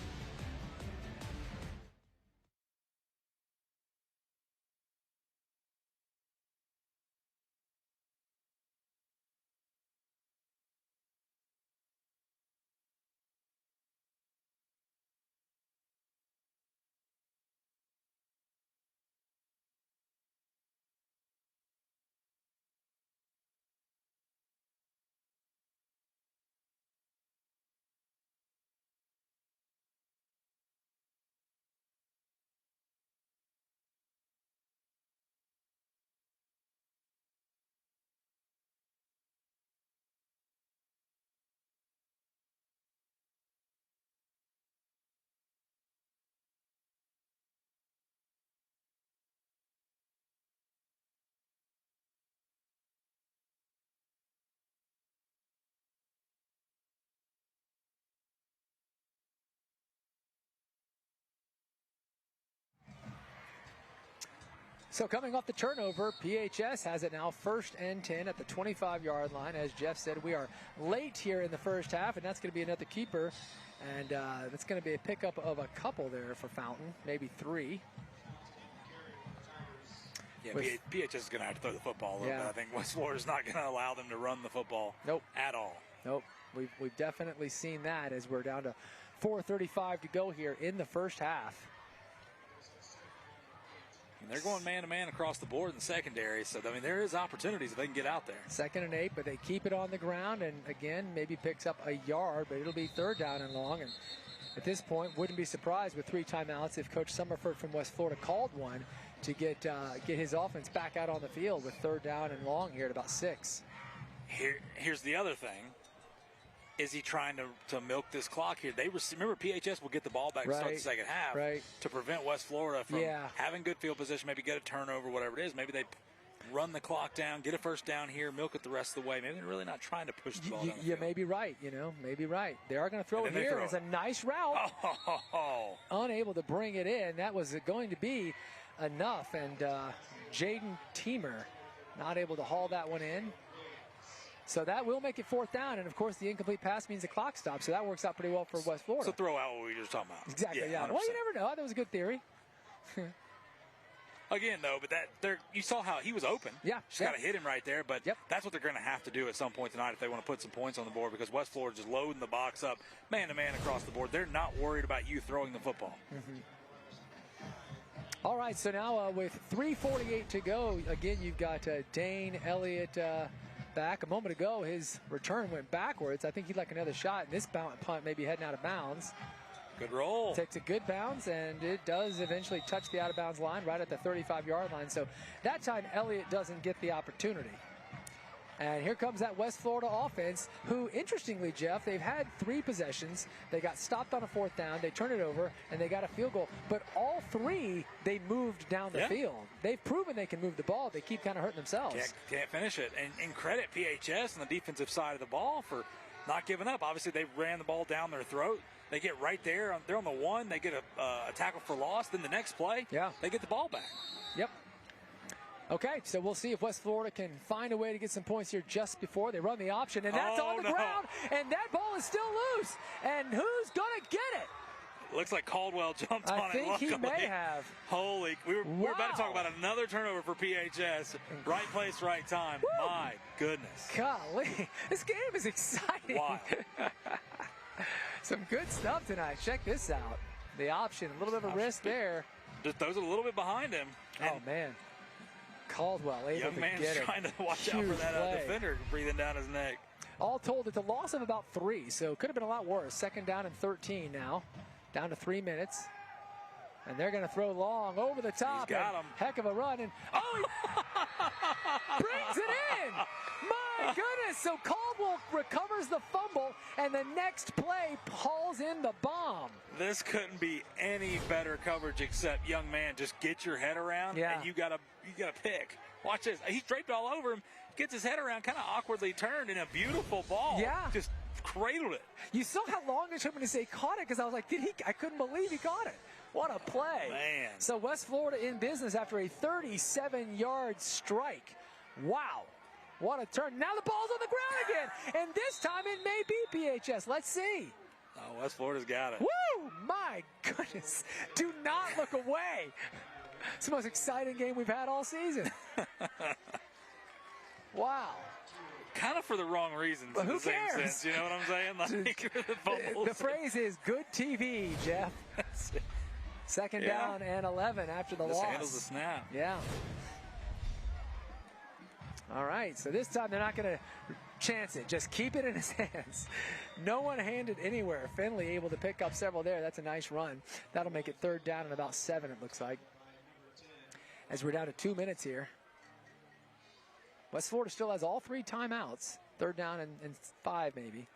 So coming off the turnover, PHS has it now 1st and 10 at the 25-yard line. As Jeff said, we are late here in the first half, and that's going to be another keeper. And that's going to be a pickup of a couple there for Fountain, maybe 3. Yeah, PHS is going to have to throw the football a little bit. I think West Florida's not going to allow them to run the football at all. Nope. We've definitely seen that as we're down to 4:35 to go here in the first half. And they're going man-to-man across the board in the secondary, so, I mean, there is opportunities if they can get out there. 2nd and 8, but they keep it on the ground, and, again, maybe picks up a yard, but it'll be 3rd down and long. And at this point, wouldn't be surprised with 3 timeouts if Coach Summerford from West Florida called one to get his offense back out on the field with 3rd down and long here at about 6. Here's the other thing. Is he trying to milk this clock here? Remember, PHS will get the ball back to start the second half to prevent West Florida from having good field position, maybe get a turnover, whatever it is. Maybe they run the clock down, get a first down here, milk it the rest of the way. Maybe they're really not trying to push the ball down the field. may be right, maybe right. They are going to throw it here. It's a nice route. Unable to bring it in. That was going to be enough, and Jaden Teemer not able to haul that one in. So that will make it 4th down, and of course the incomplete pass means the clock stops, so that works out pretty well for West Florida. So throw out what we were just talking about. Exactly, yeah. 100%. Well, you never know. That was a good theory. Again, though, but you saw how he was open. Yeah. Just got to hit him right there. But Yep. that's what they're going to have to do at some point tonight if they want to put some points on the board, because West Florida just loading the box up man-to-man across the board. They're not worried about you throwing the football. Mm-hmm. All right, so now with 3:48 to go, again, you've got Dane Elliott back. A moment ago, his return went backwards. I think he'd like another shot, and this punt may be heading out of bounds. Good roll. Takes a good bounce, and it does eventually touch the out-of-bounds line right at the 35-yard line. So that time, Elliott doesn't get the opportunity. And here comes that West Florida offense, who, interestingly, Jeff, they've had 3 possessions. They got stopped on a 4th down. They turned it over, and they got a field goal. But all 3, they moved down the field. They've proven they can move the ball. They keep kind of hurting themselves. Can't finish it. And credit PHS on the defensive side of the ball for not giving up. Obviously, they ran the ball down their throat. They get right there. They're on the 1. They get a tackle for loss. Then the next play, they get the ball back. Yep. Okay, so we'll see if West Florida can find a way to get some points here just before they run the option. And that's on the ground. And that ball is still loose. And who's going to get it? Looks like Caldwell jumped on it. I think he may have. Holy, we're about to talk about another turnover for PHS. Right place, right time. Woo. My goodness. Golly, this game is exciting. Wow. Some good stuff tonight. Check this out. The option, a little bit of a risk there. Just throws it a little bit behind him. Oh, man. Caldwell able to get it. Young man's trying to watch out for that defender breathing down his neck. All told, it's a loss of about 3, so it could have been a lot worse. 2nd down and 13 now. Down to 3 minutes. And they're going to throw long over the top. He's got him. Heck of a run. And he brings it in. My goodness. So Caldwell recovers the fumble, and the next play hauls in the bomb. This couldn't be any better coverage except, young man, just get your head around, and you gotta pick. Watch this. He's draped all over him, gets his head around, kind of awkwardly turned, and a beautiful ball. Yeah. Just cradled it. You saw how long it took me to say caught it, because I was like, I couldn't believe he caught it. What a play. Man. So West Florida in business after a 37-yard strike. Wow. What a turn. Now the ball's on the ground again. And this time it may be PHS. Let's see. Oh, West Florida's got it. Woo! My goodness. Do not look away. It's the most exciting game we've had all season. Wow. Kind of for the wrong reasons. But who in the cares? Same sense, you know what I'm saying? Like, the phrase is good TV, Jeff. 2nd down and 11 after the loss. Handles the snap. Yeah. All right, so this time they're not going to chance it. Just keep it in his hands. No one handed anywhere. Finley able to pick up several there. That's a nice run. That'll make it 3rd down and about 7, it looks like. As we're down to 2 minutes here. West Florida still has all 3 timeouts. 3rd down and 5 maybe.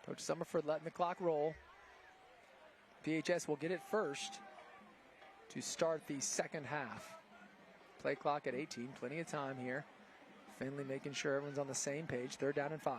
Coach Summerford letting the clock roll. PHS will get it first to start the 2nd half. Play clock at 18, plenty of time here. Finley making sure everyone's on the same page. 3rd down and 5.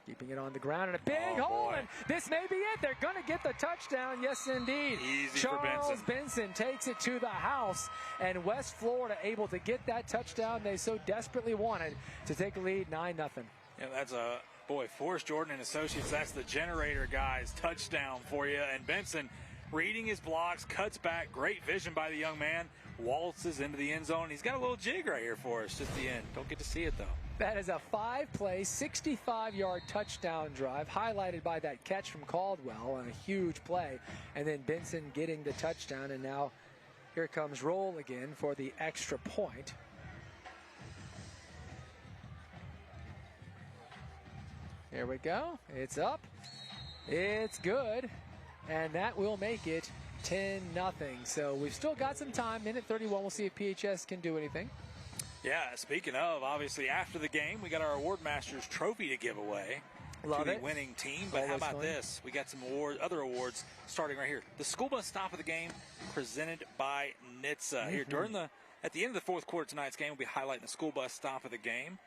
Keeping it on the ground and a big hole, and this may be it. They're going to get the touchdown. Yes, indeed. Easy Charles for Benson takes it to the house, and West Florida able to get that touchdown they so desperately wanted to take a lead 9-0. Yeah, that's a, Forrest Jordan and Associates, that's the generator, guys. Touchdown for you. And Benson reading his blocks, cuts back. Great vision by the young man. Waltzes into the end zone. He's got a little jig right here for us just at the end. Don't get to see it, though. That is a 5-play, 65-yard touchdown drive, highlighted by that catch from Caldwell on a huge play. And then Benson getting the touchdown, and now here comes Roll again for the extra point. Here we go. It's up. It's good. And that will make it 10-0. So we've still got some time. Minute 31. We'll see if PHS can do anything. Yeah, speaking of, obviously, after the game, we got our Award Masters trophy to give away to the winning team. But how about this? We got some other awards starting right here. The school bus stop of the game presented by NHTSA. Here, at the end of the 4th quarter of tonight's game, we'll be highlighting the school bus stop of the game.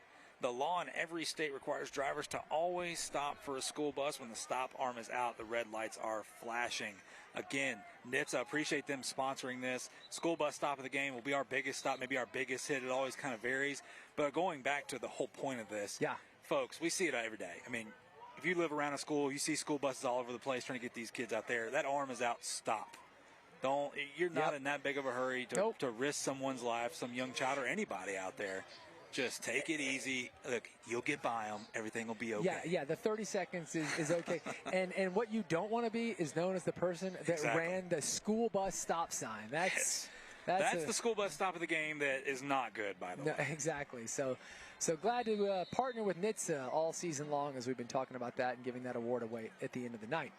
The law in every state requires drivers to always stop for a school bus when the stop arm is out. The red lights are flashing. Again, NHTSA, appreciate them sponsoring this. School bus stop of the game will be our biggest stop, maybe our biggest hit. It always kind of varies. But going back to the whole point of this, folks, we see it every day. I mean, if you live around a school, you see school buses all over the place trying to get these kids out there. That arm is out. Stop. You're not in that big of a hurry to risk someone's life, some young child or anybody out there. Just take it easy. Look, you'll get by them. Everything will be okay. Yeah, the 30 seconds is okay. and what you don't want to be is known as the person that ran the school bus stop sign. That's the school bus stop of the game that is not good, by the way. Exactly. So glad to partner with NHTSA all season long as we've been talking about that and giving that award away at the end of the night.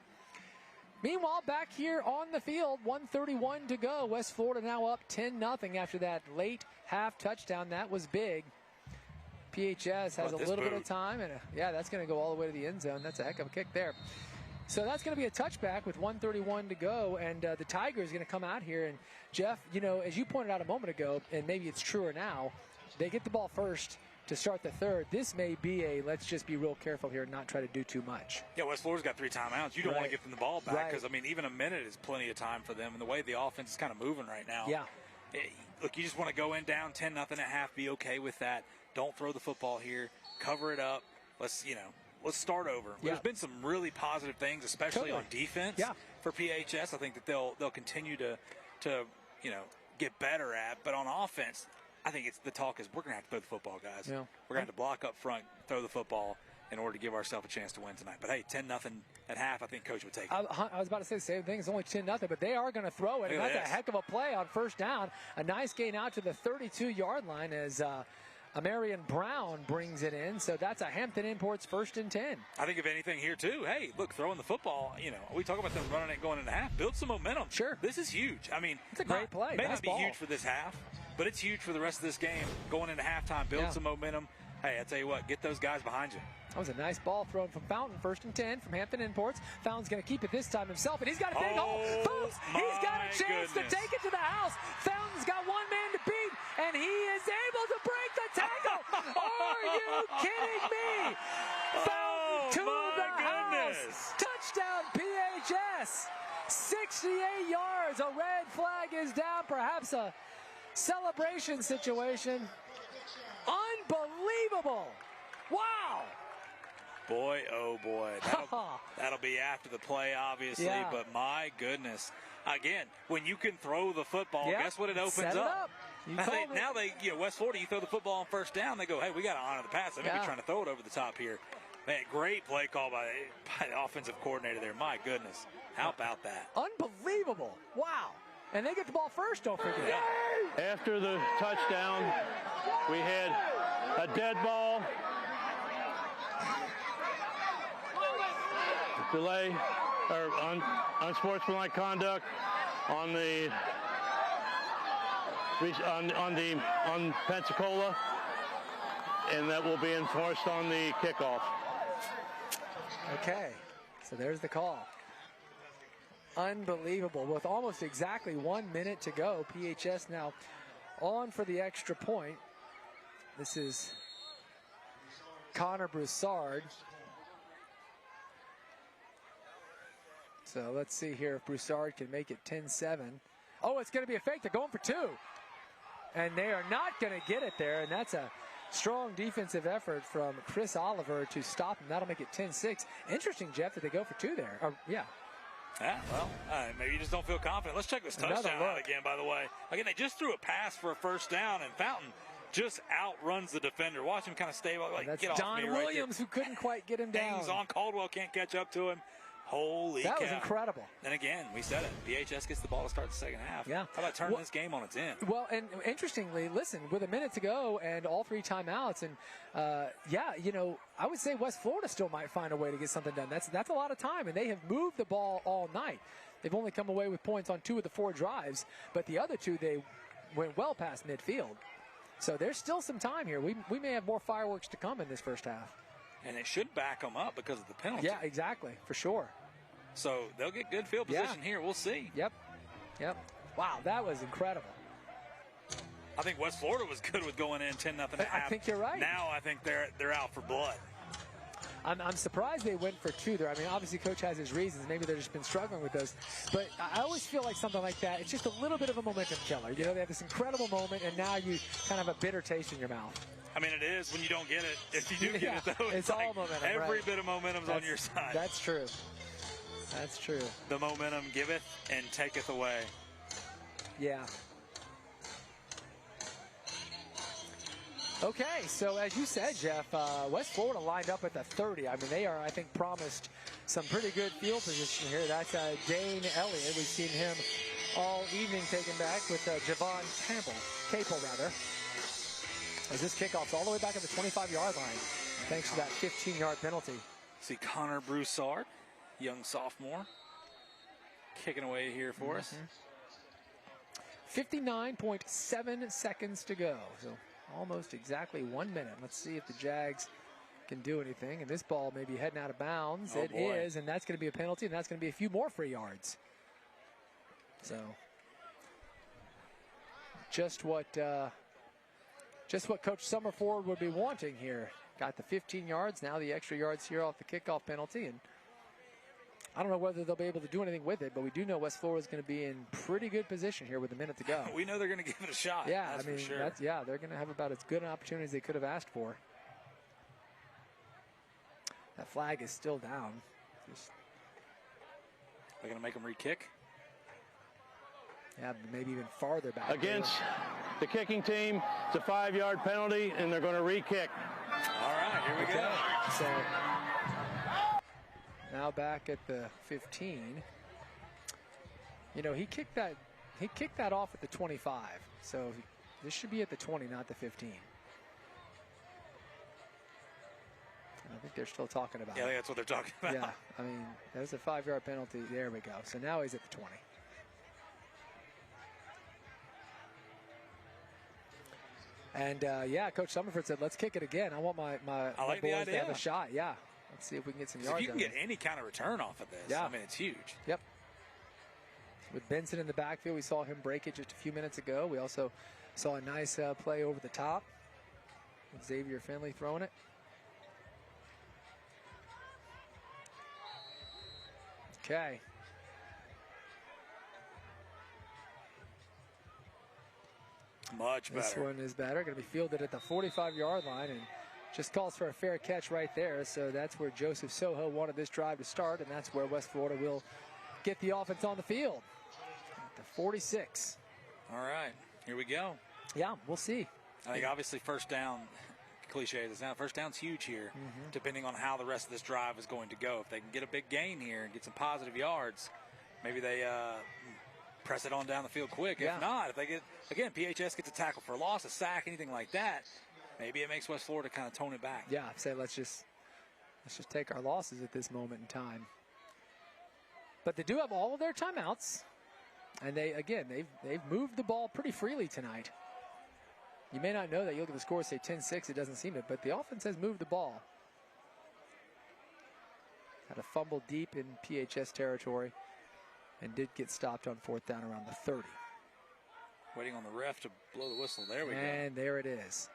Meanwhile, back here on the field, 1:31 to go. West Florida now up 10-0 after that late half touchdown. That was big. PHS has a little bit of time, and that's going to go all the way to the end zone. That's a heck of a kick there. So that's going to be a touchback with 1:31 to go, and the Tigers are going to come out here. And Jeff, as you pointed out a moment ago, and maybe it's truer now, they get the ball first to start the third. This may be let's just be real careful here and not try to do too much. Yeah, West Florida's got 3 timeouts. You don't want to give them the ball back because, even a minute is plenty of time for them. And the way the offense is kind of moving right now. Yeah. Look, you just want to go in down 10-0 at half, be okay with that. Don't throw the football here. Cover it up. Let's start over. Yeah. There's been some really positive things, especially on defense for PHS. I think that they'll continue to get better at. But on offense, I think the talk is we're going to have to throw the football, guys. Yeah. We're going to have to block up front, throw the football in order to give ourselves a chance to win tonight. But, hey, 10-0 at half, I think Coach would take it. I was about to say the same thing. It's only 10-0, but they are going to throw it. And that's a heck of a play on first down. A nice gain out to the 32-yard line as Amarian Brown brings it in. So that's a Hampton Imports 1st and 10. I think if anything here, too, hey, look, throwing the football, we talk about them running it going into half. Build some momentum. Sure. This is huge. It's a great play. May nice not be ball. huge for this half, but it's huge for the rest of this game. Going into halftime, build some momentum. Hey, I tell you what, get those guys behind you. That was a nice ball thrown from Fountain, 1st and 10 from Hampton Imports. Fountain's going to keep it this time himself, and he's got a big hole. Folks, he's got a chance to take it to the house. Fountain's got one man to beat, and he is able to break the tackle. Are you kidding me? Fountain to the house. Touchdown PHS. 68 yards. A red flag is down. Perhaps a celebration situation. Unbelievable. Wow. Boy, oh boy. That'll be after the play, obviously, but my goodness. Again, when you can throw the football, guess what it opens up? Now West Florida, you throw the football on first down, they go, hey, we got to honor the pass. They may be trying to throw it over the top here. Man, great play call by the offensive coordinator there. My goodness. How about that? Unbelievable. Wow. And they get the ball first, don't forget. Yeah. After the touchdown, we had a dead ball, delay, or unsportsmanlike conduct on Pensacola, and that will be enforced on the kickoff. Okay, so there's the call. Unbelievable. With almost exactly 1 minute to go, PHS now on for the extra point. This is Connor Broussard. So let's see here if Broussard can make it 10-7. Oh, it's going to be a fake. They're going for 2. And they are not going to get it there. And that's a strong defensive effort from Chris Oliver to stop him. That'll make it 10-6. Interesting, Jeff, that they go for 2 there. Yeah, well, maybe you just don't feel confident. Let's check this touchdown out again, by the way. Again, they just threw a pass for a first down, and Fountain just outruns the defender. Watch him kind of stay that's get off Don me Williams, right who couldn't quite get him down. Hangs on. Caldwell can't catch up to him. Holy cow. That was incredible. And again, we said it. PHS gets the ball to start the second half. Yeah. How about turning this game on its end? Well, and interestingly, listen, with a minute to go and all 3 timeouts, and I would say West Florida still might find a way to get something done. That's a lot of time, and they have moved the ball all night. They've only come away with points on 2 of the 4 drives, but the other 2, they went well past midfield. So there's still some time here. We may have more fireworks to come in this first half. And it should back them up because of the penalty. Yeah, exactly, for sure. So they'll get good field position here. We'll see. Yep. Wow, that was incredible. I think West Florida was good with going in 10-0 at half. I think you're right. Now I think they're out for blood. I'm surprised they went for 2 there. I mean, obviously, Coach has his reasons. Maybe they've just been struggling with those. But I always feel like something like that, it's just a little bit of a momentum killer. They have this incredible moment, and now you kind of have a bitter taste in your mouth. I mean, it is when you don't get it. If you do get it, though, it's all momentum. Every bit of momentum's on your side. That's true. That's true. The momentum giveth and taketh away. Yeah. Okay, so as you said, Jeff, West Florida lined up at the 30. I mean, they are, I think, promised some pretty good field position here. That's Dane Elliott. We've seen him all evening taken back with Javon Capel, as this kickoff's all the way back at the 25-yard line, thanks to that 15-yard penalty. See Connor Broussard, young sophomore, kicking away here for us. 59.7 seconds to go, so almost exactly 1 minute. Let's see if the Jags can do anything. And this ball may be heading out of bounds. It is, and that's going to be a penalty, and that's going to be a few more free yards. So just what Coach Summerford would be wanting here. Got the 15 yards, now the extra yards here off the kickoff penalty, and I don't know whether they'll be able to do anything with it, but we do know West Florida is going to be in pretty good position here with a minute to go. We know they're going to give it a shot. Yeah, that's I mean, for sure. They're going to have about as good an opportunity as they could have asked for. That flag is still down. They're going to make them re-kick. Yeah, maybe even farther back. Against the kicking team, it's a 5-yard penalty, and they're going to re-kick. All right, here we go. So now back at the 15. You know, he kicked that off at the 25. So this should be at the 20, not the 15. I think they're still talking about it. Yeah, I think that's what they're talking about. Yeah, I mean, there's a 5-yard penalty. There we go. So now he's at the 20. And, yeah, Coach Summerford said, let's kick it again. I want my like boys the to have a idea. shot. Yeah, let's see if we can get some yards. If you can get any kind of return off of this, yeah. I mean, it's huge. Yep. With Benson in the backfield, we saw him break it just a few minutes ago. We also saw a nice play over the top with Xavier Finley throwing it. Okay. Much better. This one is better. Going to be fielded at the 45-yard line and just calls for a fair catch right there. So that's where Joseph Soho wanted this drive to start, and that's where West Florida will get the offense on the field at the 46. All right, here we go. Yeah, we'll see. I think obviously first down, cliche as it sounds, first down's huge here, depending on how the rest of this drive is going to go. If they can get a big gain here and get some positive yards, maybe they press it on down the field quick. Yeah. If not, if they get, again, PHS gets a tackle for a loss, a sack, anything like that, maybe it makes West Florida kind of tone it back. Yeah, say let's just take our losses at this moment in time. But they do have all of their timeouts, and they've moved the ball pretty freely tonight. You may not know that. You look at the score, say 10-6, it doesn't seem it, but the offense has moved the ball. Had a fumble deep in PHS territory and did get stopped on fourth down around the 30. Waiting on the ref to blow the whistle. There we go. And there it is.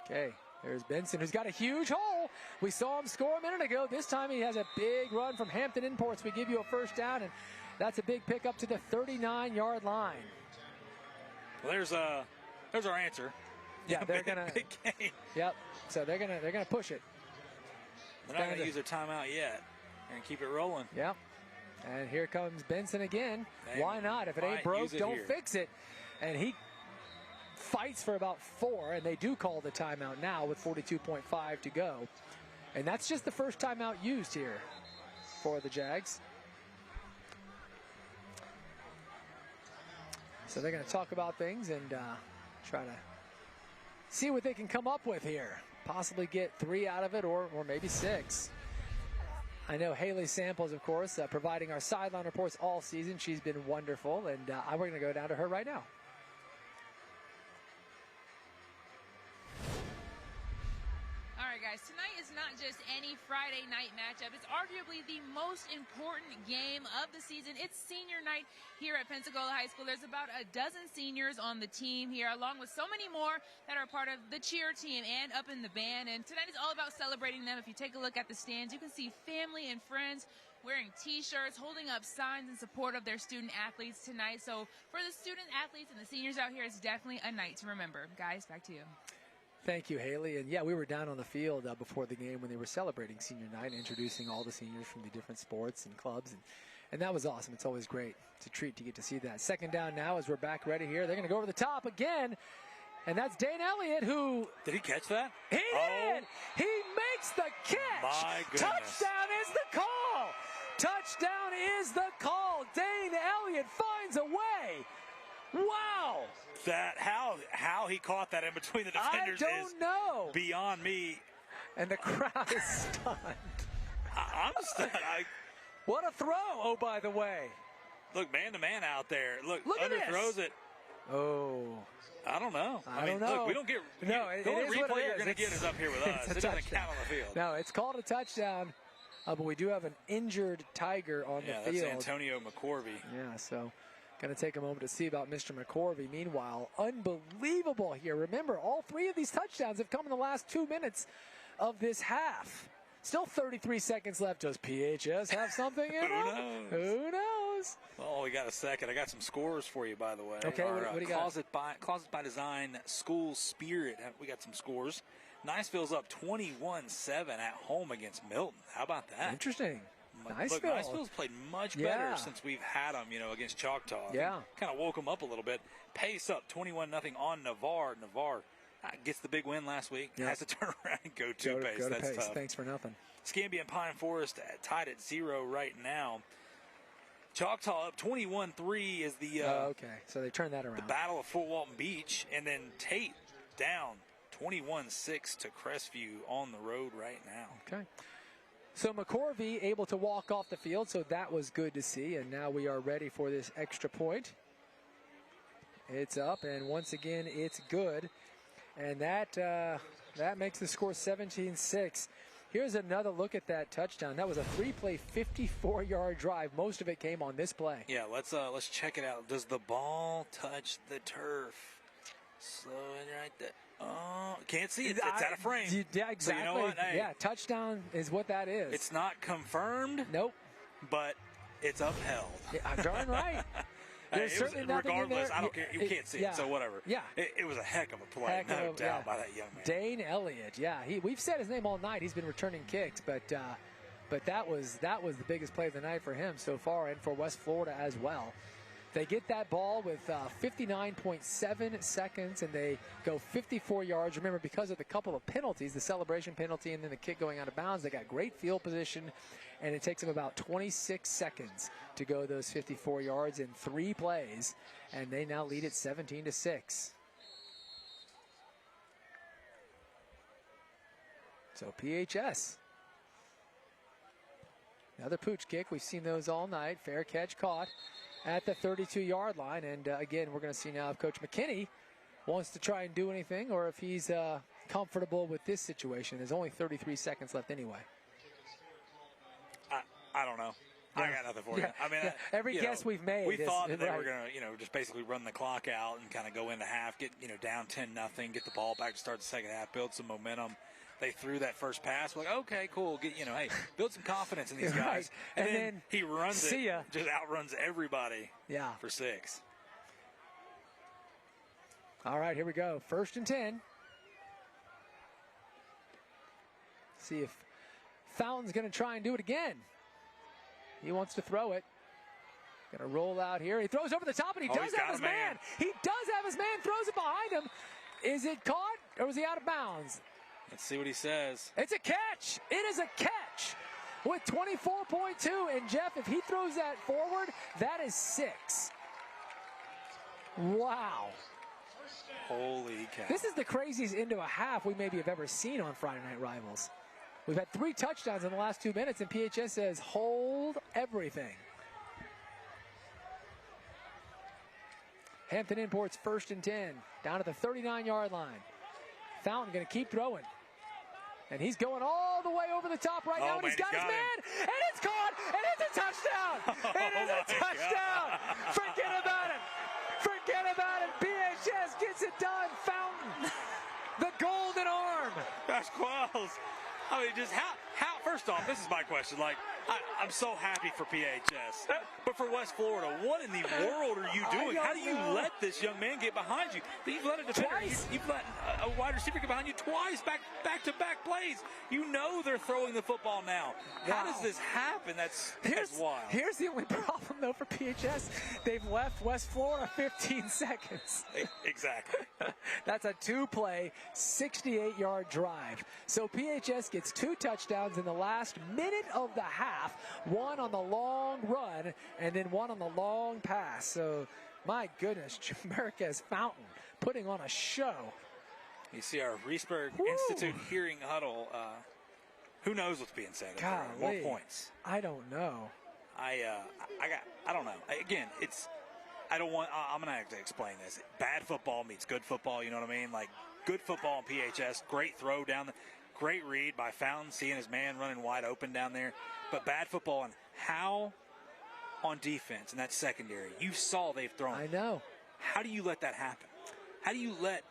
Okay, there's Benson, who's got a huge hole. We saw him score a minute ago. This time he has a big run from Hampton Imports. We give you a first down, and that's a big pickup to the 39-yard line. Well, there's our answer. Yeah, they're gonna. Big game. Yep. So they're gonna push it. They're not gonna use their timeout yet. They're gonna keep it rolling. Yep. And here comes Benson again. Hey, why not? If it ain't broke, don't here. fix it. And he fights for about 4, and they do call the timeout now with 42.5 to go. And that's just the first timeout used here for the Jags. So they're going to talk about things and try to see what they can come up with here. Possibly get 3 out of it or maybe 6. I know Haley Samples, of course, providing our sideline reports all season. She's been wonderful, and we're going to go down to her right now. All right, guys, tonight is not just any Friday night matchup. It's arguably the most important game of the season. It's senior night here at Pensacola High School. There's about a dozen seniors on the team here, along with so many more that are part of the cheer team and up in the band. And tonight is all about celebrating them. If you take a look at the stands, you can see family and friends wearing T-shirts, holding up signs in support of their student athletes tonight. So for the student athletes and the seniors out here, it's definitely a night to remember. Guys, back to you. Thank you, Haley. And yeah, we were down on the field before the game when they were celebrating senior night, introducing all the seniors from the different sports and clubs. And that was awesome. It's always great. It's a treat to get to see that. Second down now as we're back ready here. They're going to go over the top again. And that's Dane Elliott who... Did he catch that? He did! He makes the catch! My goodness. Touchdown is the call! Touchdown is the call! Dane Elliott finds a way! Wow! That how he caught that in between the defenders I don't know. Beyond me. And the crowd is stunned. I'm stunned. What a throw, oh, by the way. Look, man-to-man out there. Look at this. underthrows it. Oh. I don't know. I don't know. Look, we don't get. No, the only it is what replay it you're is. going to get is up here with us. It doesn't count on the field. No, it's called a touchdown, but we do have an injured Tiger on the field. That's Antonio McCorvey. Yeah, so going to take a moment to see about Mr. McCorvey. Meanwhile, unbelievable here. Remember, all three of these touchdowns have come in the last 2 minutes of this half. Still 33 seconds left. Does PHS have something in them? Who knows? Oh, we got a second. I got some scores for you, by the way. Okay, what do you got? Closet by Design, School Spirit. We got some scores. Niceville's up 21-7 at home against Milton. How about that? Interesting. Look, Niceville's played much better since we've had them, against Choctaw. Yeah. Kind of woke them up a little bit. Pace up 21-0 on Navarre. Navarre gets the big win last week. Yep. Has to turn around and go to Pace. That's Pace. tough. Thanks for nothing. Scambia and Pine Forest tied at 0 right now. Choctaw up 21-3 is the okay, so they turned that around. The Battle of Fort Walton Beach, and then Tate down 21-6 to Crestview on the road right now. Okay. So McCorvey able to walk off the field, so that was good to see, and now we are ready for this extra point. It's up, and once again, it's good. And that makes the score 17-6. Here's another look at that touchdown. That was a 3-play, 54-yard drive. Most of it came on this play. Yeah, let's check it out. Does the ball touch the turf? Slow it right there. Oh, can't see it. It's out of frame. Yeah, exactly. So you know what? Hey, yeah, touchdown is what that is. It's not confirmed. Nope. But it's upheld. Yeah, darn right. There's certainly nothing regardless, in there. I don't care. You can't see it, so whatever. Yeah. It was a heck of a play, no doubt, by that young man. Dane Elliott, yeah. We've said his name all night. He's been returning kicks, but that was the biggest play of the night for him so far, and for West Florida as well. They get that ball with 59.7 seconds, and they go 54 yards. Remember, because of the couple of penalties, the celebration penalty and then the kick going out of bounds, they got great field position, and it takes them about 26 seconds to go those 54 yards in 3 plays, and they now lead it 17-6. So PHS. Another pooch kick. We've seen those all night. Fair catch caught at the 32-yard line. And again, we're going to see now if Coach McKinney wants to try and do anything or if he's comfortable with this situation. There's only 33 seconds left anyway. I don't know. Yeah. I got nothing for you. I mean, every guess we've made. We thought that they were going to, just basically run the clock out and kind of go into half, get, down 10-0, get the ball back to start the second half, build some momentum. They threw that first pass. We're like, okay, cool. Get, hey, build some confidence in these guys. Right. And then he runs it. Ya. Just outruns everybody. Yeah. For 6. All right, here we go. 1st and 10. See if Fountain's going to try and do it again. He wants to throw it. Going to roll out here. He throws over the top, and he does have his man. He does have his man. Throws it behind him. Is it caught, or was he out of bounds? Let's see what he says. It's a catch. It is a catch with 24.2. And, Jeff, if he throws that forward, that is 6. Wow. Holy cow. This is the craziest into a half we maybe have ever seen on Friday Night Rivals. We've had 3 touchdowns in the last 2 minutes, and PHS says, hold everything. Hampton Imports 1st and 10, down at the 39-yard line. Fountain going to keep throwing. And he's going all the way over the top right now, and he's got his man, and it's caught, and it's a touchdown. It is a touchdown. Forget about it. Forget about it. PHS gets it done. Fountain, the golden arm. Gosh, Qualls. I mean, just how, first off, this is my question. Like, I'm so happy for PHS. But for West Florida, what in the world are you doing? How do you let this young man get behind you? You've let a defender, you've let a wide receiver get behind you twice, back-to-back plays. You know they're throwing the football now. How does this happen? That's wild. Here's the only problem, though, for PHS. They've left West Florida 15 seconds. Exactly. That's a 2-play, 68-yard drive. So PHS gets 2 touchdowns in the last minute of the half, 1 on the long run and then 1 on the long pass. So, my goodness, Jamarcus Fountain putting on a show. You see our Reesburg Institute hearing huddle. Who knows what's being said? More points. I don't know. I don't know. Again, I'm gonna have to explain this. Bad football meets good football. You know what I mean? Like good football in PHS, great throw down the, great read by Fountain, seeing his man running wide open down there. But bad football and how on defense in that secondary, you saw they've thrown. I know. How do you let that happen? How do you let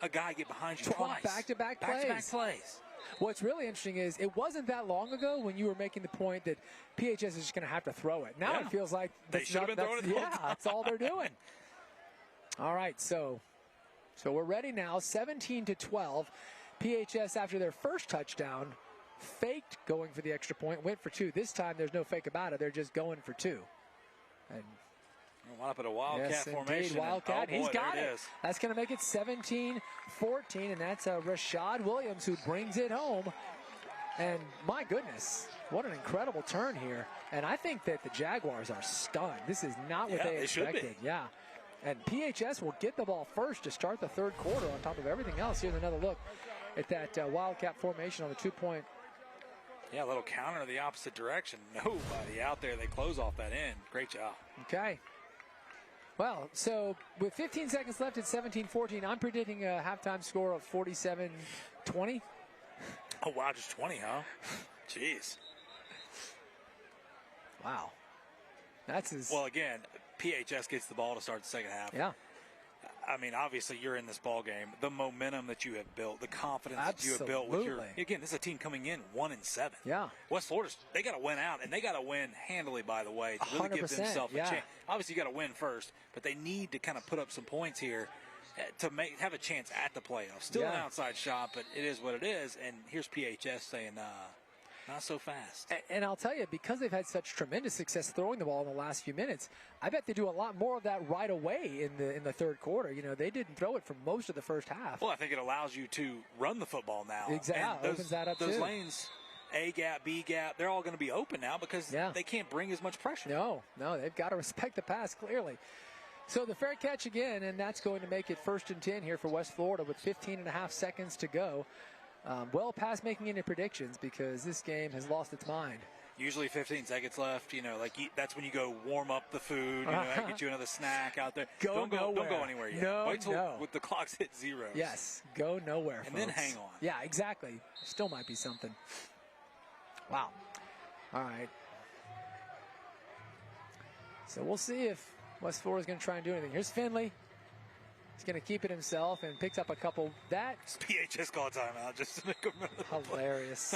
a guy get behind you twice? Back-to-back plays. What's really interesting is it wasn't that long ago when you were making the point that PHS is just going to have to throw it. Now it feels like they should have been throwing it the whole time. That's all they're doing. All right, so we're ready now. 17-12. PHS, after their first touchdown, faked going for the extra point, went for 2. This time there's no fake about it. They're just going for 2. And line up at a Wildcat formation. Indeed, Wildcat. He's got it. Is. That's going to make it 17-14, and that's Rashad Williams who brings it home. And my goodness, what an incredible turn here. And I think that the Jaguars are stunned. This is not what they expected. Should be. Yeah. And PHS will get the ball first to start the third quarter on top of everything else. Here's another look at that Wildcat formation on the 2-point. Yeah, a little counter the opposite direction. Nobody out there. They close off that end. Great job. Okay. Well, so with 15 seconds left at 17-14, I'm predicting a halftime score of 47-20. Oh, wow, just 20, huh? Jeez. Wow. That's his... Well, again, PHS gets the ball to start the second half. Yeah. I mean, obviously, you're in this ball game. The momentum that you have built, the confidence that you have built with your. Again, this is a team coming in 1-7. Yeah. West Florida's, they got to win out, and they got to win handily, by the way, to really give themselves a chance. Obviously, you got to win first, but they need to kind of put up some points here to have a chance at the playoffs. Still an outside shot, but it is what it is. And here's PHS saying, not so fast. And I'll tell you, because they've had such tremendous success throwing the ball in the last few minutes, I bet they do a lot more of that right away in the third quarter. You know, they didn't throw it for most of the first half. Well, I think it allows you to run the football now. Exactly. Opens that up those lanes, A gap, B gap, they're all going to be open now because they can't bring as much pressure. No, they've got to respect the pass clearly. So the fair catch again, and that's going to make it 1st and 10 here for West Florida with 15.5 seconds to go. Well past making any predictions because this game has lost its mind. Usually 15 seconds left, that's when you go warm up the food, get you another snack out there. Don't go anywhere yet. Wait till with the clocks hit 0. Yes, go nowhere, and then hang on. Yeah, exactly. Still might be something. Wow. All right. So we'll see if West Florida is going to try and do anything. Here's Finley. He's going to keep it himself and picks up a couple. That's PHS call timeout just to make him hilarious.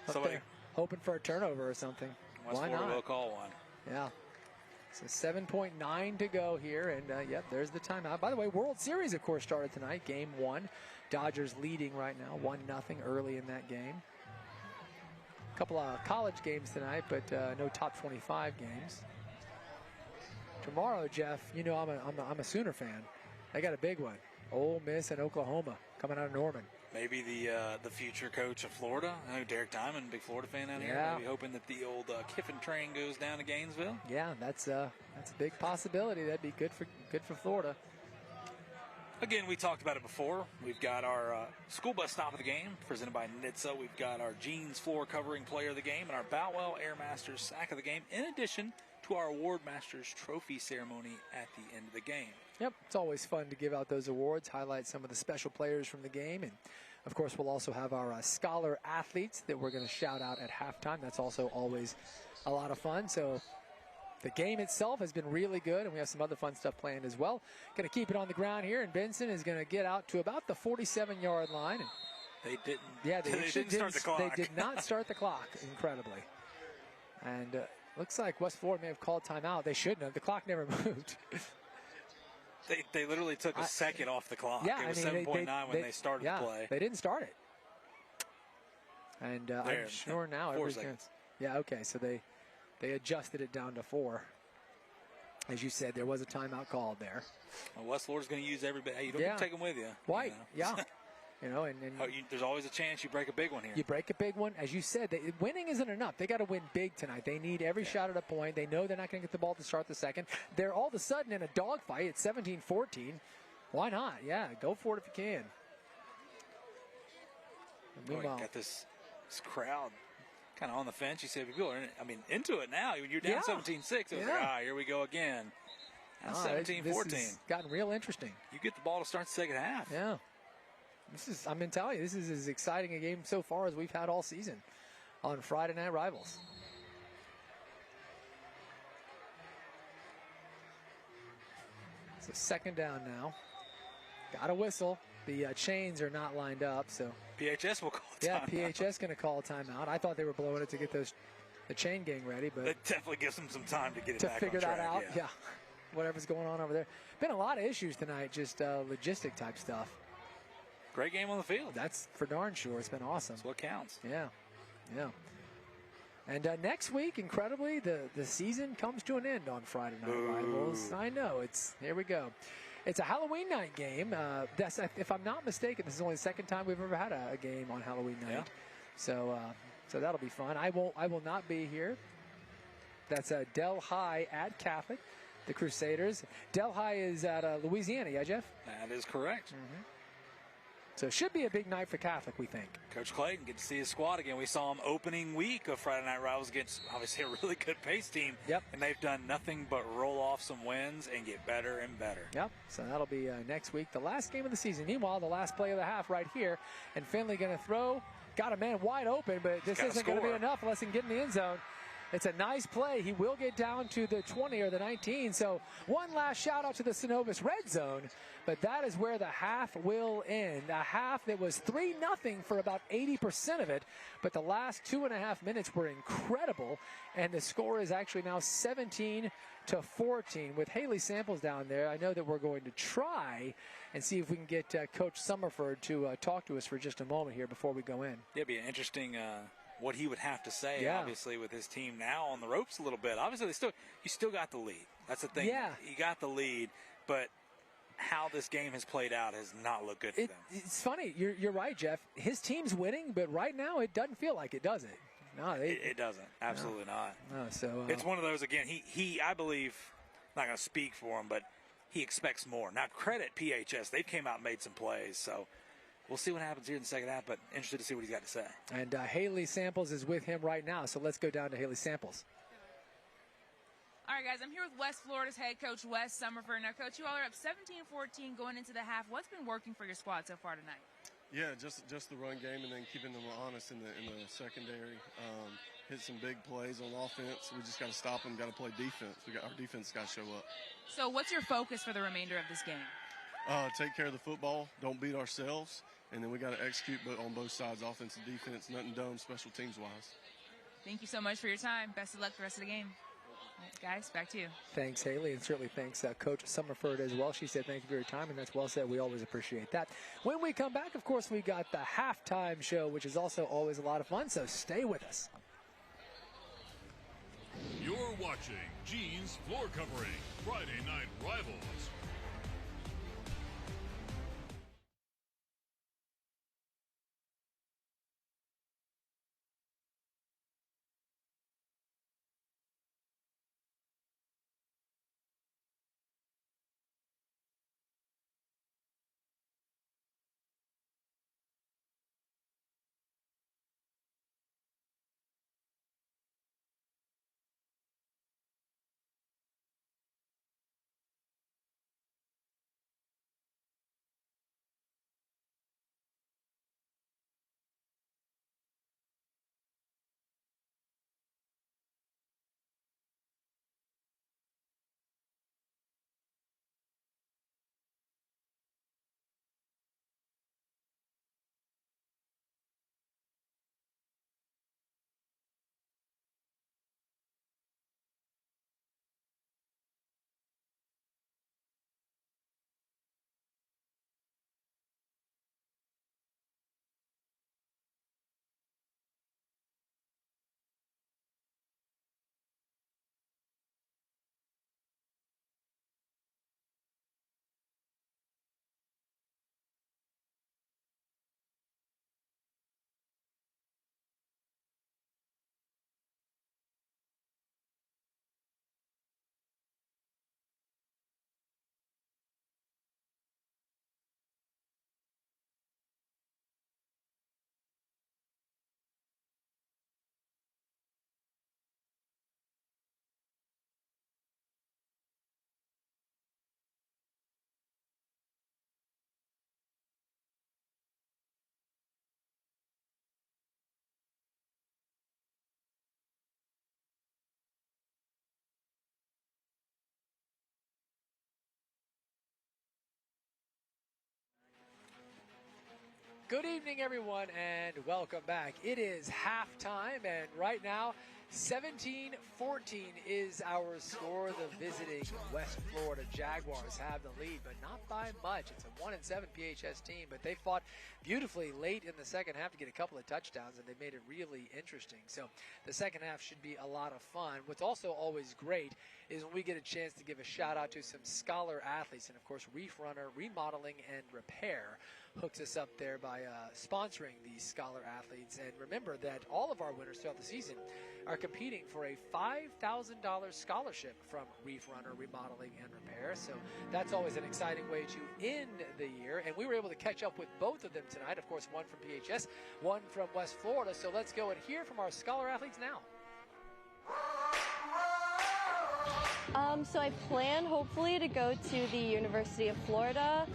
Somebody hoping for a turnover or something. West Why Florida not? will call one. Yeah. So 7.9 to go here, and there's the timeout. By the way, World Series, of course, started tonight. Game 1. Dodgers leading right now, 1-0 early in that game. A couple of college games tonight, but no top 25 games. Tomorrow, Jeff, I'm a Sooner fan. They got a big one. Ole Miss and Oklahoma coming out of Norman. Maybe the future coach of Florida. I know Derek Diamond, big Florida fan out here. Maybe hoping that the old Kiffin train goes down to Gainesville. Yeah, that's a big possibility. That'd be good for Florida. Again, we talked about it before. We've got our school bus stop of the game presented by NHTSA. We've got our jeans floor covering player of the game and our Boutwell Air Masters sack of the game, in addition to our Award Masters trophy ceremony at the end of the game. Yep, it's always fun to give out those awards, highlight some of the special players from the game, and of course we'll also have our scholar athletes that we're going to shout out at halftime. That's also always a lot of fun. So the game itself has been really good, and we have some other fun stuff planned as well. Going to keep it on the ground here, and Benson is going to get out to about the 47-yard line. And They didn't. Yeah, they didn't start the clock. They did not start the clock, incredibly. And looks like West Florida may have called timeout. They shouldn't have. The clock never moved. They literally took a second off the clock. Yeah, it was 7.9 when they started the play. They didn't start it. And I'm sure now 4 seconds. Yeah, okay, so they adjusted it down to 4. As you said, there was a timeout called there. Well, West Florida's going to use every bit. Hey, you don't get to take them with you. Right, you know? yeah. There's always a chance you break a big one here. You break a big one. As you said, winning isn't enough. They got to win big tonight. They need every shot at a point. They know they're not going to get the ball to start the second. They're all of a sudden in a dogfight. It's 17-14. Why not? Yeah, go for it if you can. You got this crowd kind of on the fence. You say people are, into it now. You're down 17-6. It was like, here we go again. Now 17-14. This has gotten real interesting. You get the ball to start the second half. Yeah. I'm telling you, this is as exciting a game so far as we've had all season on Friday Night Rivals. So second down now. Got a whistle. The chains are not lined up, so PHS will call timeout. Yeah, PHS going to call timeout. I thought they were blowing it to get the chain gang ready, but that definitely gives them some time to get it back on track. To figure that out. Yeah. Whatever's going on over there. Been a lot of issues tonight, just logistic type stuff. Great game on the field. That's for darn sure. It's been awesome. That's what counts. Yeah. And next week, incredibly, the season comes to an end on Friday Night Rivals. I know. Here we go. It's a Halloween night game. If I'm not mistaken, this is only the second time we've ever had a game on Halloween night. Yeah. So that'll be fun. I will not be here. That's Del High at Catholic, the Crusaders. Del High is at Louisiana, yeah, Jeff? That is correct. Mm-hmm. So it should be a big night for Catholic, we think. Coach Clayton, get to see his squad again. We saw him opening week of Friday Night Rivals against, obviously, a really good pace team. Yep. And they've done nothing but roll off some wins and get better and better. Yep. So that'll be next week, the last game of the season. Meanwhile, the last play of the half right here. And Finley going to throw. Got a man wide open, but this isn't going to be enough unless he can get in the end zone. It's a nice play. He will get down to the 20 or the 19. So one last shout out to the Synovus red zone. But that is where the half will end. A half that was 3-0 for about 80% of it. But the last 2.5 minutes were incredible. And the score is actually now 17-14. With Haley Samples down there, I know that we're going to try and see if we can get Coach Summerford to talk to us for just a moment here before we go in. Yeah, it'd be interesting what he would have to say, obviously, with his team now on the ropes a little bit. Obviously, you still got the lead. That's the thing. Yeah. You got the lead, but how this game has played out has not looked good for them. It's funny. You're right, Jeff. His team's winning, but right now it doesn't feel like it, does it? No, it doesn't. Absolutely not. No, so it's one of those, again, he I believe, I'm not going to speak for him, but he expects more. Now, credit PHS. They've came out and made some plays, so we'll see what happens here in the second half, but interested to see what he's got to say. And Haley Samples is with him right now, so let's go down to Haley Samples. All right, guys, I'm here with West Florida's head coach, Wes Summerford. Now, Coach, you all are up 17-14 going into the half. What's been working for your squad so far tonight? Yeah, just the run game and then keeping them honest in the secondary. Hit some big plays on offense. We just got to stop them. Got to play defense. Our defense got to show up. So, what's your focus for the remainder of this game? Take care of the football. Don't beat ourselves, and then we got to execute on both sides, offense and defense. Nothing dumb, special teams wise. Thank you so much for your time. Best of luck the rest of the game. Guys, back to you. Thanks, Haley, and certainly thanks, Coach Summerford as well. She said thank you for your time, and that's well said. We always appreciate that. When we come back, of course, we got the halftime show, which is also always a lot of fun, so stay with us. You're watching Gene's Floor Covering Friday Night Rivals. Good evening, everyone, and welcome back. It is halftime, and right now, 17-14 is our score. The visiting West Florida Jaguars have the lead, but not by much. It's a 1-7 PHS team, but they fought beautifully late in the second half to get a couple of touchdowns, and they made it really interesting. So the second half should be a lot of fun. What's also always great is when we get a chance to give a shout out to some scholar athletes, and of course Reef Runner Remodeling and Repair hooks us up there by sponsoring these scholar athletes. And remember that all of our winners throughout the season are competing for a $5,000 scholarship from Reef Runner Remodeling and Repair. So that's always an exciting way to end the year. And we were able to catch up with both of them tonight. Of course, one from PHS, one from West Florida. So let's go and hear from our scholar athletes now. So I plan hopefully to go to the University of Florida.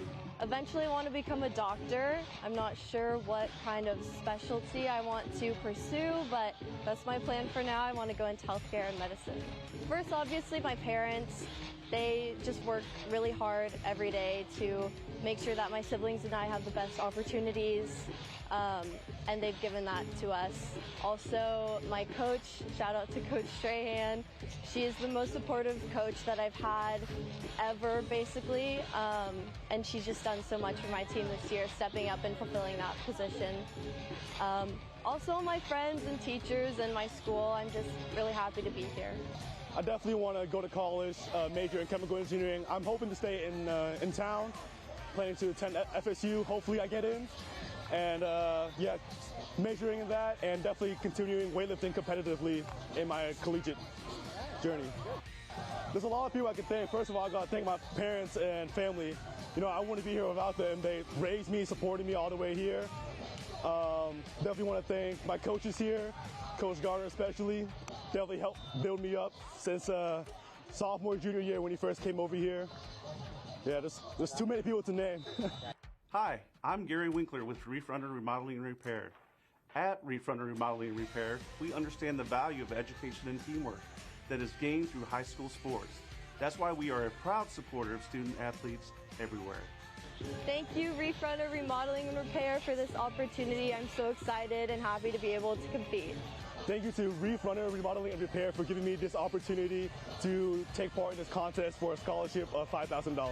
Eventually I want to become a doctor. I'm not sure what kind of specialty I want to pursue, but that's my plan for now. I want to go into healthcare and medicine. First, obviously, my parents, they just work really hard every day to make sure that my siblings and I have the best opportunities, and they've given that to us. Also, my coach, shout out to Coach Strahan. She is the most supportive coach that I've had ever, basically, and she's just done so much for my team this year, stepping up and fulfilling that position. Also, my friends and teachers and my school, I'm just really happy to be here. I definitely want to go to college, major in chemical engineering. I'm hoping to stay in town, planning to attend FSU. Hopefully I get in. And yeah, majoring in that and definitely continuing weightlifting competitively in my collegiate journey. There's a lot of people I can thank. First of all, I got to thank my parents and family. You know, I wouldn't be here without them. They raised me, supported me all the way here. Definitely want to thank my coaches here, Coach Garner especially. Definitely helped build me up since sophomore, junior year when he first came over here. Yeah, there's too many people to name. Hi, I'm Gary Winkler with Reef Runner Remodeling and Repair. At Reef Runner Remodeling and Repair, we understand the value of education and teamwork that is gained through high school sports. That's why we are a proud supporter of student athletes everywhere. Thank you, Reef Runner Remodeling and Repair, for this opportunity. I'm so excited and happy to be able to compete. Thank you to Reef Runner Remodeling and Repair for giving me this opportunity to take part in this contest for a scholarship of $5,000.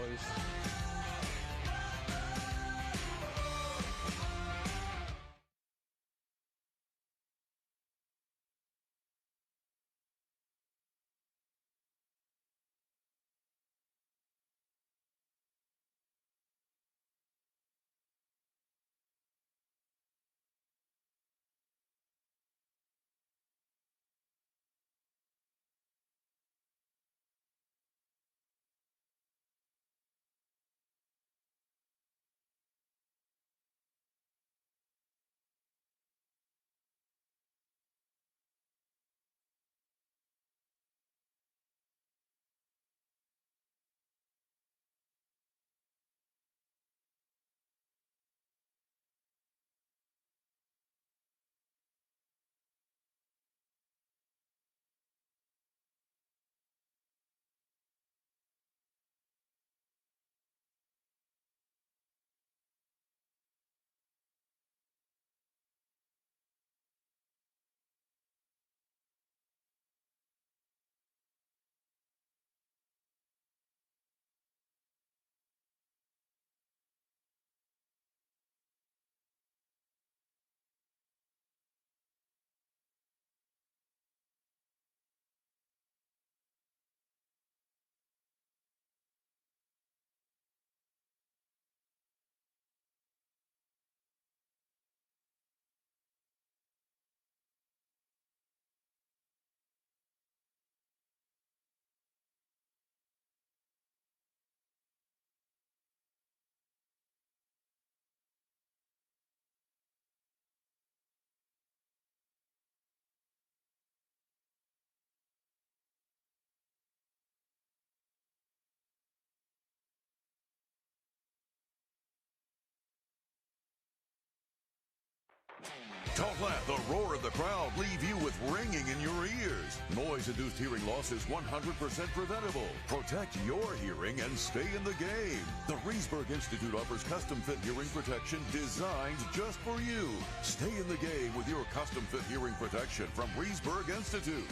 Don't let the roar of the crowd leave you with ringing in your ears. Noise-induced hearing loss is 100% preventable. Protect your hearing and stay in the game. The Reesburg Institute offers custom-fit hearing protection designed just for you. Stay in the game with your custom-fit hearing protection from Reesburg Institute.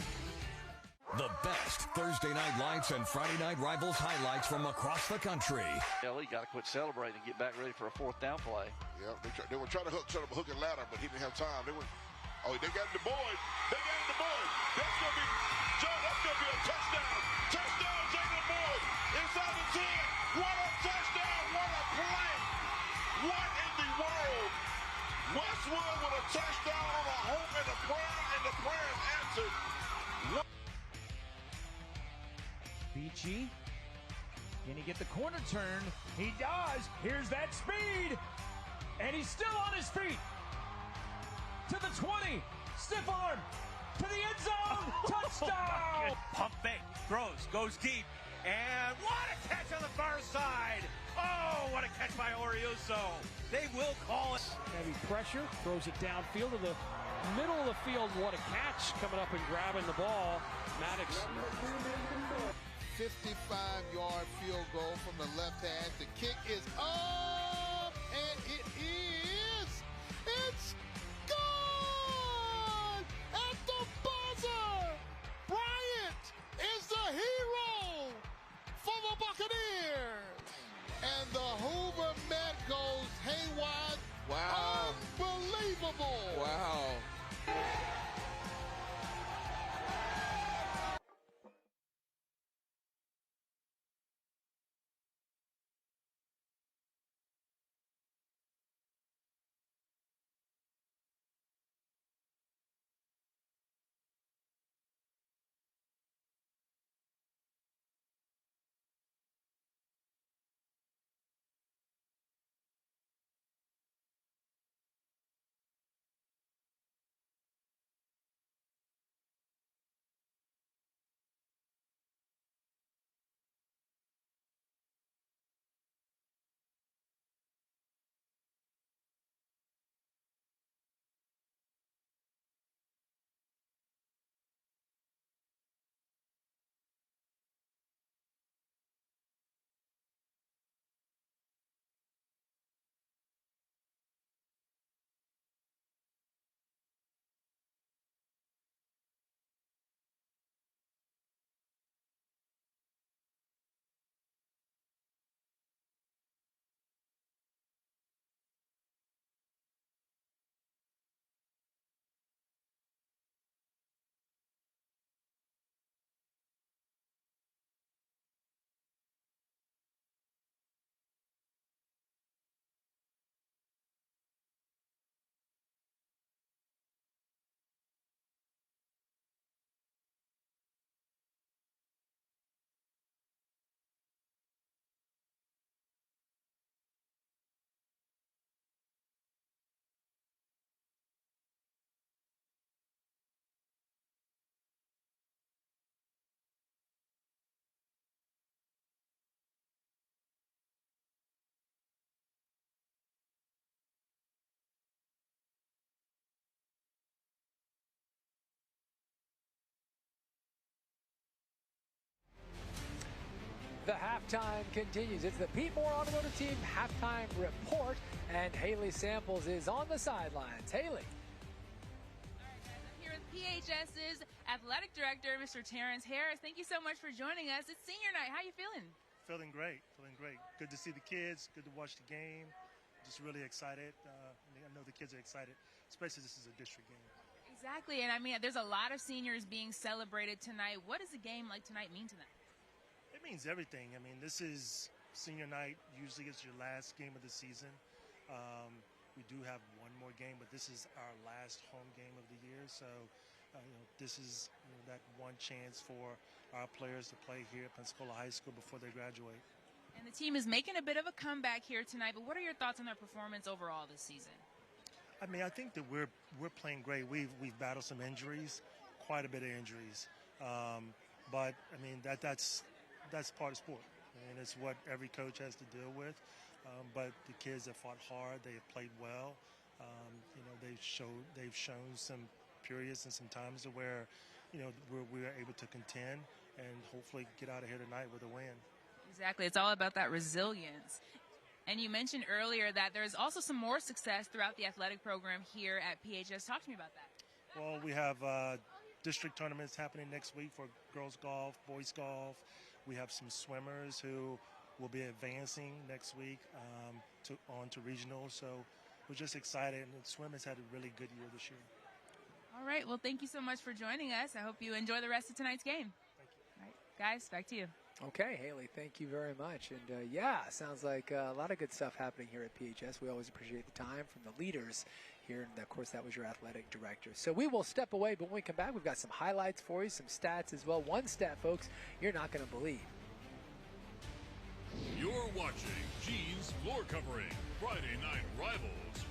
The best Thursday night lights and Friday night rivals highlights from across the country. Ellie got to quit celebrating and get back ready for a fourth down play. Yeah, they were trying to hook and ladder, but he didn't have time. They got the board. They got the board. That's going to be, Joe, that's going to be a touchdown. Touchdown, Jalen Boyd. Inside the 10. What a touchdown. What a play. What in the world? Westwood with a touchdown on a hope and a prayer, and the prayer is answered. Beachy, can he get the corner turn? He does. Here's that speed. And he's still on his feet. To the 20. Stiff arm. To the end zone. Touchdown. Pump fake. Throws. Goes deep. And what a catch on the far side. Oh, what a catch by Oriuso. They will call it. Heavy pressure. Throws it downfield to the middle of the field. What a catch coming up and grabbing the ball. Maddox. 55-yard field goal from the left hand. The kick is up, and it's good at the buzzer. Bryant is the hero for the Buccaneers, and the Hoover Met goes haywire. Wow! Unbelievable! Wow! The halftime continues. It's the Pete Moore Automotive Team halftime report, and Haley Samples is on the sidelines. Haley. All right, guys, I'm here with PHS's athletic director, Mr. Terrence Harris. Thank you so much for joining us. It's senior night. How you feeling? Feeling great. Good to see the kids. Good to watch the game. Just really excited. I know the kids are excited, especially this is a district game. Exactly, and I mean, there's a lot of seniors being celebrated tonight. What does a game like tonight mean to them? It means everything. I mean, this is senior night. Usually it's your last game of the season. We do have one more game, but this is our last home game of the year. So, this is that one chance for our players to play here at Pensacola High School before they graduate. And the team is making a bit of a comeback here tonight, but what are your thoughts on their performance overall this season? I mean, I think that we're playing great. We've battled some injuries, quite a bit of injuries. But I mean, that's part of sport, and it's what every coach has to deal with. But the kids have fought hard. They have played well. They've shown some periods and some times to where, we're able to contend and hopefully get out of here tonight with a win. Exactly. It's all about that resilience. And you mentioned earlier that there's also some more success throughout the athletic program here at PHS. Talk to me about that. Well, we have district tournaments happening next week for girls golf, boys golf. We have some swimmers who will be advancing next week on to regionals. So we're just excited, and swim has had a really good year this year. All right. Well, thank you so much for joining us. I hope you enjoy the rest of tonight's game. Thank you. All right, guys, back to you. Okay, Haley, thank you very much. And sounds like a lot of good stuff happening here at PHS. We always appreciate the time from the leaders here. And, of course, that was your athletic director. So we will step away, but when we come back, we've got some highlights for you, some stats as well. One stat, folks, you're not going to believe. You're watching Gene's Floor Covering, Friday Night Rivals.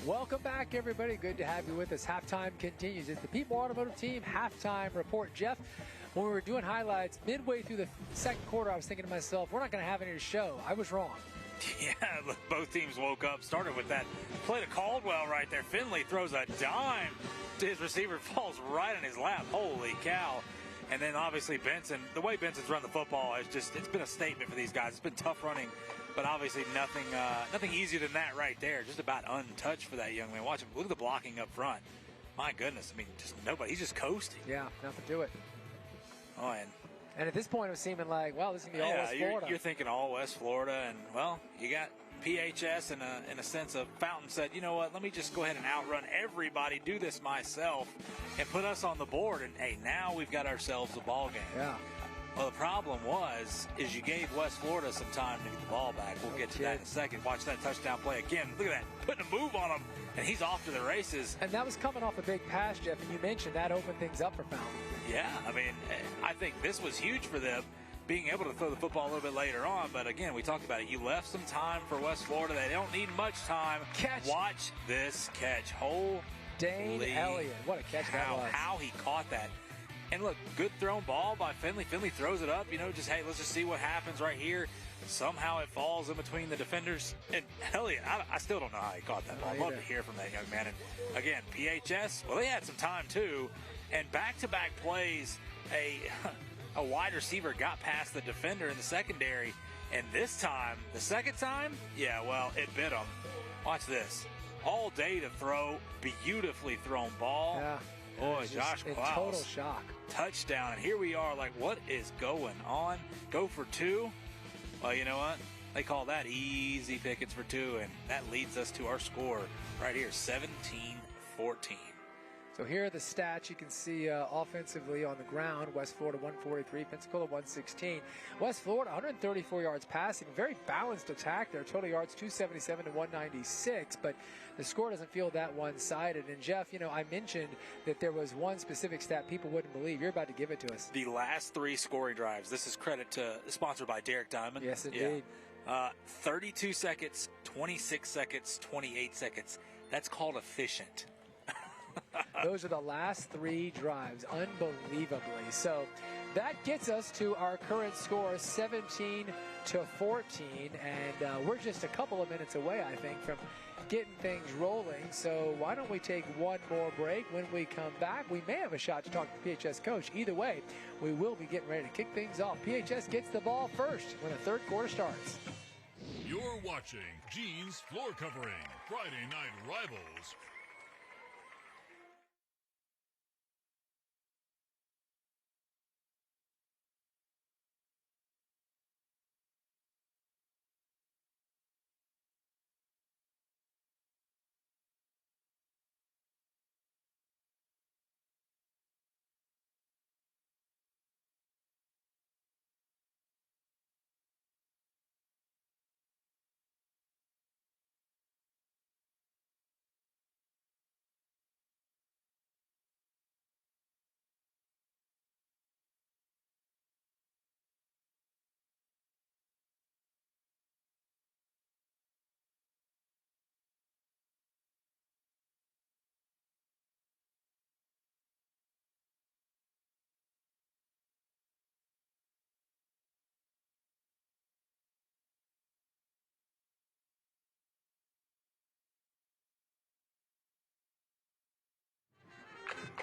Welcome back, everybody. Good to have you with us. Halftime continues. It's the People Automotive Team halftime report. Jeff, when we were doing highlights, midway through the second quarter, I was thinking to myself, we're not going to have any to show. I was wrong. Yeah, look, both teams woke up, started with that play to Caldwell right there. Finley throws a dime to his receiver, falls right in his lap. Holy cow. And then obviously Benson, the way Benson's run the football, it's been a statement for these guys. It's been tough running, but obviously nothing easier than that right there. Just about untouched for that young man. Watch him. Look at the blocking up front. My goodness. I mean, just nobody. He's just coasting. Yeah, nothing to it. Oh, and at this point, it was seeming like, wow, this is going to be all West Florida. You're thinking all West Florida, and, well, you got PHS in a sense of Fountain said, you know what, let me just go ahead and outrun everybody, do this myself, and put us on the board. And, hey, now we've got ourselves a ball game. Yeah. Well, the problem is you gave West Florida some time to get the ball back. We'll get to that in a second. Watch that touchdown play again. Look at that, putting a move on him, and he's off to the races. And that was coming off a big pass, Jeff, and you mentioned that opened things up for Fountain. Yeah, I mean, I think this was huge for them, being able to throw the football a little bit later on. But, again, we talked about it. You left some time for West Florida. They don't need much time. Catch. Watch this catch. Holy Dane Elliott. What a catch that was. How he caught that. And, look, good thrown ball by Finley. Finley throws it up, just, hey, let's just see what happens right here. Somehow it falls in between the defenders. And Elliott, I still don't know how he caught that ball. I'd love to hear from that young man. And, again, PHS, well, they had some time, too. And back-to-back plays, a wide receiver got past the defender in the secondary. And this time, the second time, yeah, well, it bit him. Watch this. All day to throw, beautifully thrown ball. Yeah. Boy, Josh in Klaus. total shock. Touchdown. And here we are, like, what is going on? Go for two. Well, you know what? They call that easy pickets for 2, and that leads us to our score right here, 17-14. So here are the stats you can see offensively on the ground. West Florida 143, Pensacola 116. West Florida 134 yards passing, very balanced attack there. Total yards 277 to 196, but the score doesn't feel that one-sided. And Jeff, I mentioned that there was one specific stat people wouldn't believe. You're about to give it to us. The last 3 scoring drives. This is sponsored by Derek Diamond. Yes, indeed. 32 seconds, 26 seconds, 28 seconds. That's called efficient. Those are the last 3 drives, unbelievably. So that gets us to our current score, 17-14, and we're just a couple of minutes away, I think, from getting things rolling. So why don't we take one more break? When we come back, we may have a shot to talk to the PHS coach. Either way, we will be getting ready to kick things off. PHS gets the ball first when the third quarter starts. You're watching Gene's Floor Covering, Friday Night Rivals.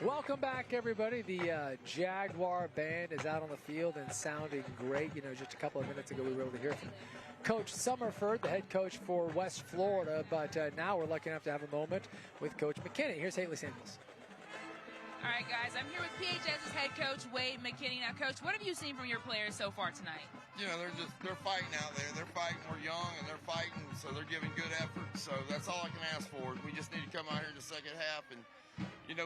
Welcome back, everybody. The Jaguar band is out on the field and sounding great. Just a couple of minutes ago, we were able to hear from Coach Summerford, the head coach for West Florida. But now we're lucky enough to have a moment with Coach McKinney. Here's Haley Samuels. All right, guys, I'm here with PHS's head coach, Wade McKinney. Now, Coach, what have you seen from your players so far tonight? They're fighting out there. They're fighting. We're young, and they're fighting, so they're giving good effort. So that's all I can ask for. We just need to come out here in the second half and,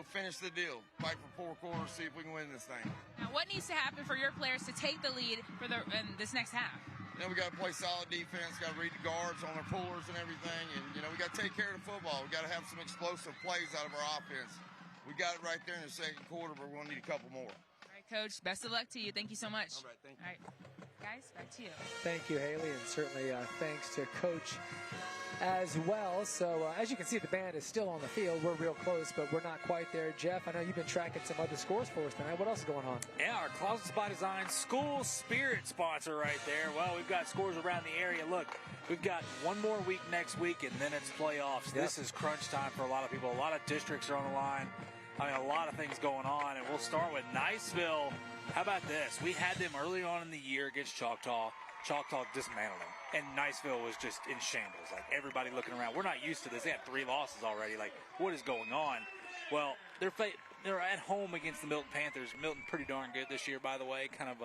finish the deal. Fight for 4 quarters, see if we can win this thing. Now, what needs to happen for your players to take the lead in this next half? We got to play solid defense, got to read the guards on their pullers and everything, and, we got to take care of the football. We got to have some explosive plays out of our offense. We got it right there in the second quarter, but we're going to need a couple more. All right, Coach, best of luck to you. Thank you so much. All right, thank you. All right, guys, back to you. Thank you, Haley, and certainly thanks to Coach as well. So as you can see, the band is still on the field. We're real close, but we're not quite there. Jeff, I know you've been tracking some other scores for us tonight. What else is going on? Yeah, our Closets by Design School Spirit sponsor right there. Well, we've got scores around the area. Look, we've got one more week next week, and then it's playoffs. Yep. This is crunch time for a lot of people. A lot of districts are on the line. A lot of things going on, and we'll start with Niceville. How about this? We had them early on in the year against Choctaw. Choctaw dismantled them, and Niceville was just in shambles. Like, everybody looking around. We're not used to this. They had 3 losses already. Like, what is going on? Well, they're at home against the Milton Panthers. Milton pretty darn good this year, by the way. Kind of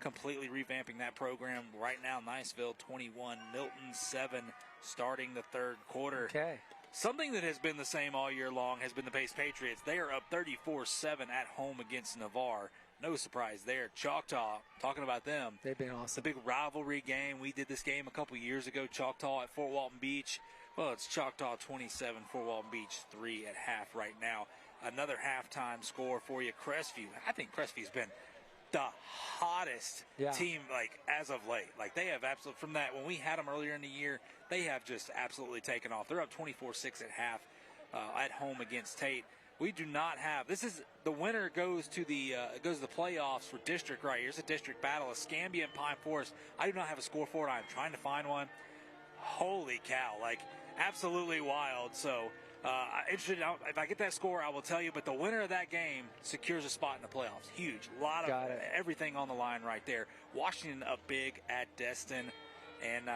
completely revamping that program. Right now, Niceville 21, Milton 7, starting the third quarter. Okay. Something that has been the same all year long has been the Pace Patriots. They are up 34-7 at home against Navarre. No surprise there. Choctaw, talking about them. They've been awesome. It's a big rivalry game. We did this game a couple years ago, Choctaw at Fort Walton Beach. Well, it's Choctaw 27, Fort Walton Beach 3 at half right now. Another halftime score for you, Crestview. I think Crestview's been the hottest team, as of late. They have absolutely, from that, when we had them earlier in the year, they have just absolutely taken off. They're up 24-6 at half at home against Tate. We do not have, this is, the winner goes to the playoffs for district right here. It's a district battle, Escambia and Pine Forest. I do not have a score for it. I'm trying to find one. Holy cow, absolutely wild. So, interested, if I get that score, I will tell you. But the winner of that game secures a spot in the playoffs. Huge. A lot of everything on the line right there. Washington up big at Destin. And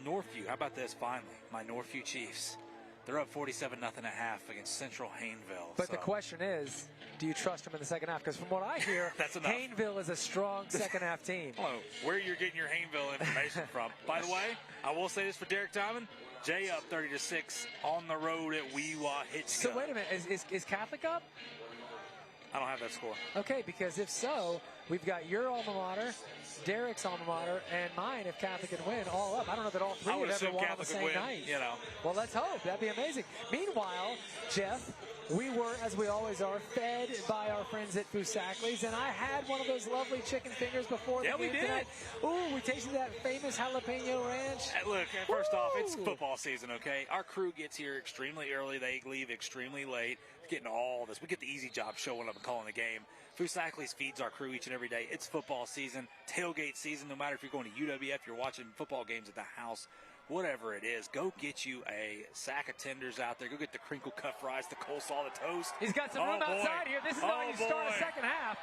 Northview, how about this finally? My Northview Chiefs. They're up 47-0 at half against Central Hayneville. But the question is, do you trust them in the second half? Because from what I hear, That's enough. Hayneville is a strong second-half team. Hello, where you're getting your Hayneville information from. By the way, I will say this for Derek Diamond. Jay up 30-6 on the road at Weehawken. So wait a minute, is Catholic up? I don't have that score. Okay, because if so, we've got your alma mater, Derek's alma mater, and mine, if Catholic can win, all up. I don't know that all three would ever won on the same night. You know. Well, let's hope. That'd be amazing. Meanwhile, Jeff, we were, as we always are, fed by our friends at Fusakli's, and I had one of those lovely chicken fingers before the game tonight. Ooh, we tasted that famous jalapeno ranch. Look, first off, it's football season, okay? Our crew gets here extremely early. They leave extremely late. Getting all this. We get the easy job showing up and calling the game. Fusakli's feeds our crew each and every day. It's football season, tailgate season. No matter if you're going to UWF, you're watching football games at the house, whatever it is, go get you a sack of tenders out there. Go get the crinkle cut fries, the coleslaw, the toast. He's got some room outside here. This is how you start a second half.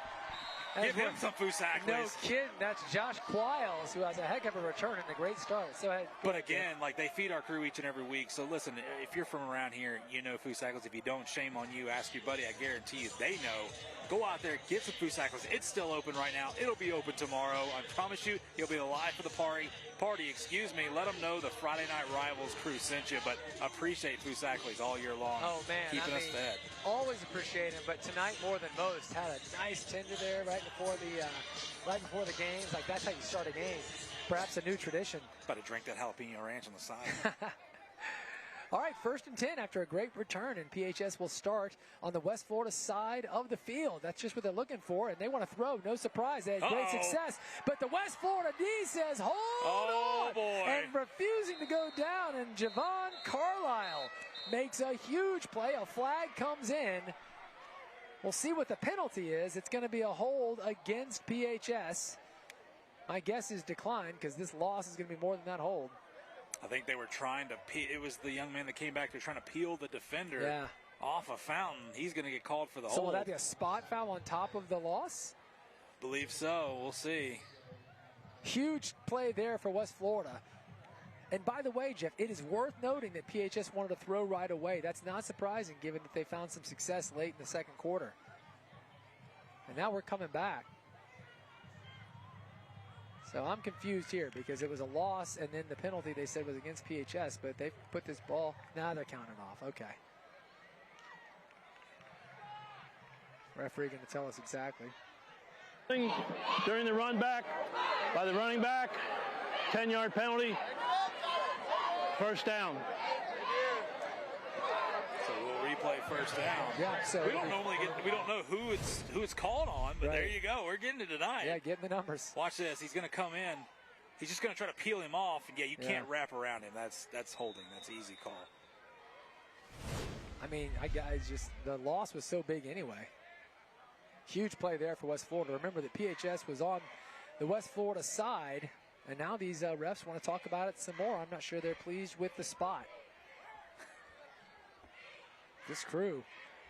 Give him some Fusakli's. No kidding. That's Josh Quiles, who has a heck of a return and a great start. So, but again, like, they feed our crew each and every week. So listen, if you're from around here, you know Fusakli's. If you don't, shame on you. Ask your buddy. I guarantee you they know. Go out there, get some Fusakli's. It's still open right now. It'll be open tomorrow. I promise you, you'll be alive for the party. Let them know the Friday Night Rivals crew sent you. But appreciate Fusakli's all year long. Oh, man. Keeping us fed. Always appreciate him, but tonight more than most. Had a nice tender there right before the games. Like, that's how you start a game. Perhaps a new tradition. Better drink that jalapeno ranch on the side. All right, 1st and 10 after a great return, and PHS will start on the West Florida side of the field. That's just what they're looking for, and they want to throw. No surprise, they had great success. But the West Florida D says, hold on, boy. And refusing to go down, and Javon Carlisle makes a huge play. A flag comes in. We'll see what the penalty is. It's going to be a hold against PHS. My guess is declined because this loss is going to be more than that hold. I think they were trying to it was the young man that came back. They're trying to peel the defender off a fountain. He's going to get called for the hold. So will that be a spot foul on top of the loss? Believe so. We'll see. Huge play there for West Florida. And by the way, Jeff, it is worth noting that PHS wanted to throw right away. That's not surprising given that they found some success late in the second quarter. And now we're coming back. So I'm confused here because it was a loss, and then the penalty they said was against PHS, but they put this ball, now they're counting off. Okay. Referee going to tell us exactly. During the run back by the running back, 10-yard penalty, 1st down. So we'll replay 1st down. Yeah, so we don't know who it's called on, but there you go. We're getting it tonight. Yeah, getting the numbers. Watch this. He's going to come in. He's just going to try to peel him off, and you can't wrap around him. That's holding. That's an easy call. I mean, the loss was so big anyway. Huge play there for West Florida. Remember that PHS was on the West Florida side, and now these refs want to talk about it some more. I'm not sure they're pleased with the spot. This crew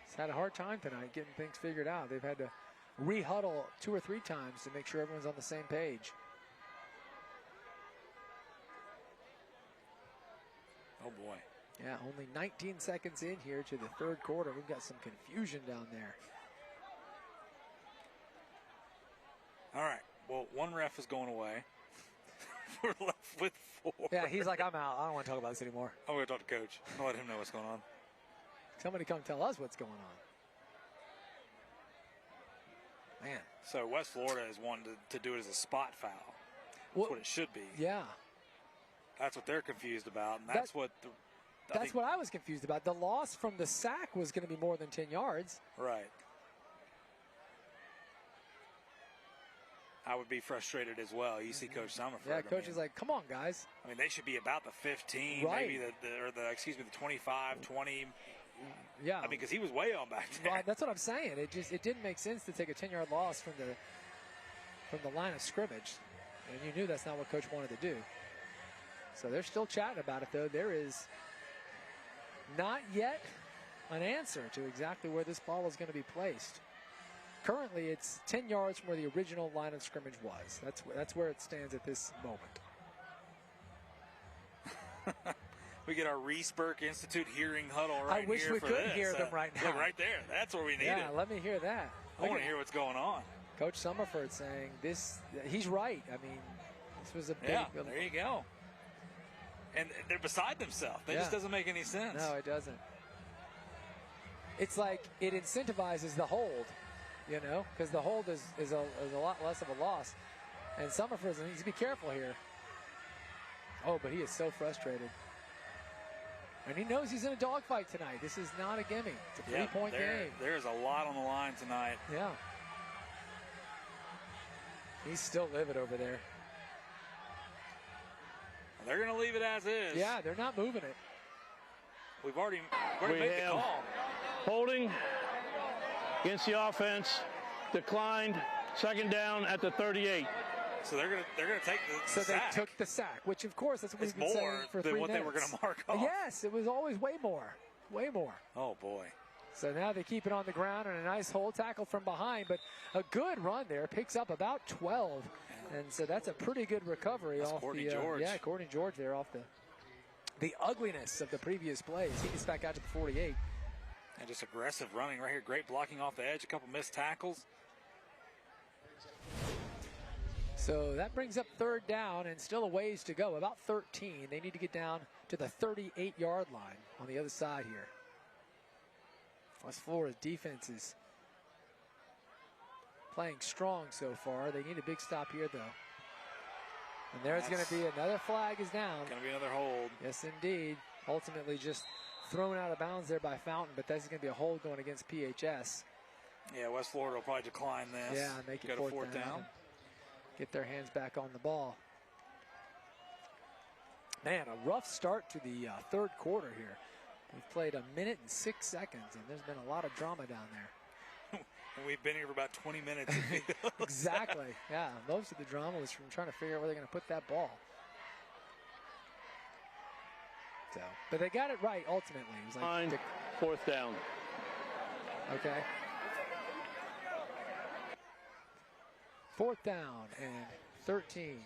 has had a hard time tonight getting things figured out. They've had to re-huddle 2 or 3 times to make sure everyone's on the same page. Oh, boy. Yeah, only 19 seconds in here to the 3rd quarter. We've got some confusion down there. All right. Well, one ref is going away. We're left with 4. Yeah, he's like, I'm out. I don't want to talk about this anymore. I'm going to talk to Coach. I'll let him know what's going on. Somebody come tell us what's going on. Man. So West Florida is wanting to do it as a spot foul. That's what it should be. Yeah. That's what they're confused about, and that's what I was confused about. The loss from the sack was going to be more than 10 yards. Right. I would be frustrated as well. You see Coach Summerford. Yeah, Coach is like, come on, guys. I mean, they should be about the 15, maybe the 25, 20. Yeah. I mean, because he was way on back there. Well, that's what I'm saying. It didn't make sense to take a 10-yard loss from the line of scrimmage, and you knew that's not what Coach wanted to do. So they're still chatting about it, though. There is not yet an answer to exactly where this ball is going to be placed. Currently, it's 10 yards from where the original line of scrimmage was. That's where it stands at this moment. We get our Reesburg Institute hearing huddle right here. I wish we could hear them right now. Look, right there. That's where we need it. Yeah, let me hear that. I want to hear what's going on. Coach Summerford saying this. He's right. I mean, this was a big. Yeah, there you go. And they're beside themselves. That just doesn't make any sense. No, it doesn't. It's like it incentivizes the hold, you know, because the hold is a lot less of a loss. And Summerford needs to be careful here. Oh, but he is so frustrated. And he knows he's in a dogfight tonight. This is not a gimme. It's a three-point game. There's a lot on the line tonight. Yeah. He's still livid over there. They're going to leave it as is. Yeah, they're not moving it. We've already made the call. Holding against the offense, declined, second down at the 38. So they're gonna take the sack. So they took the sack, which of course that's what we've been saying for 3 minutes. Than what they were gonna mark off. Yes, it was always way more. Oh boy. So now they keep it on the ground and a nice hold tackle from behind, but a good run there. Picks up about 12. And so that's a pretty good recovery off Courtney the George. Yeah, Courtney George there off the ugliness of the previous plays. He gets back out to the 48. And just aggressive running right here. Great blocking off the edge. A couple missed tackles. So that brings up third down and still a ways to go. About 13. They need to get down to the 38-yard line on the other side here. West Florida's defense is playing strong so far. They need a big stop here, though. And there's going to be another flag is down. Going to be another hold. Yes, indeed. Ultimately just thrown out of bounds there by Fountain, but that's going to be a hold going against PHS. Yeah, West Florida will probably decline this. Yeah, make it fourth down. Get their hands back on the ball. Man, a rough start to the third quarter here. We've played 1 minute and 6 seconds, and there's been a lot of drama down there. And we've been here for about 20 minutes. Exactly. Yeah, most of the drama was from trying to figure out where they're going to put that ball. So, but they got it right ultimately. It was like fourth down. Okay. Fourth down and 13.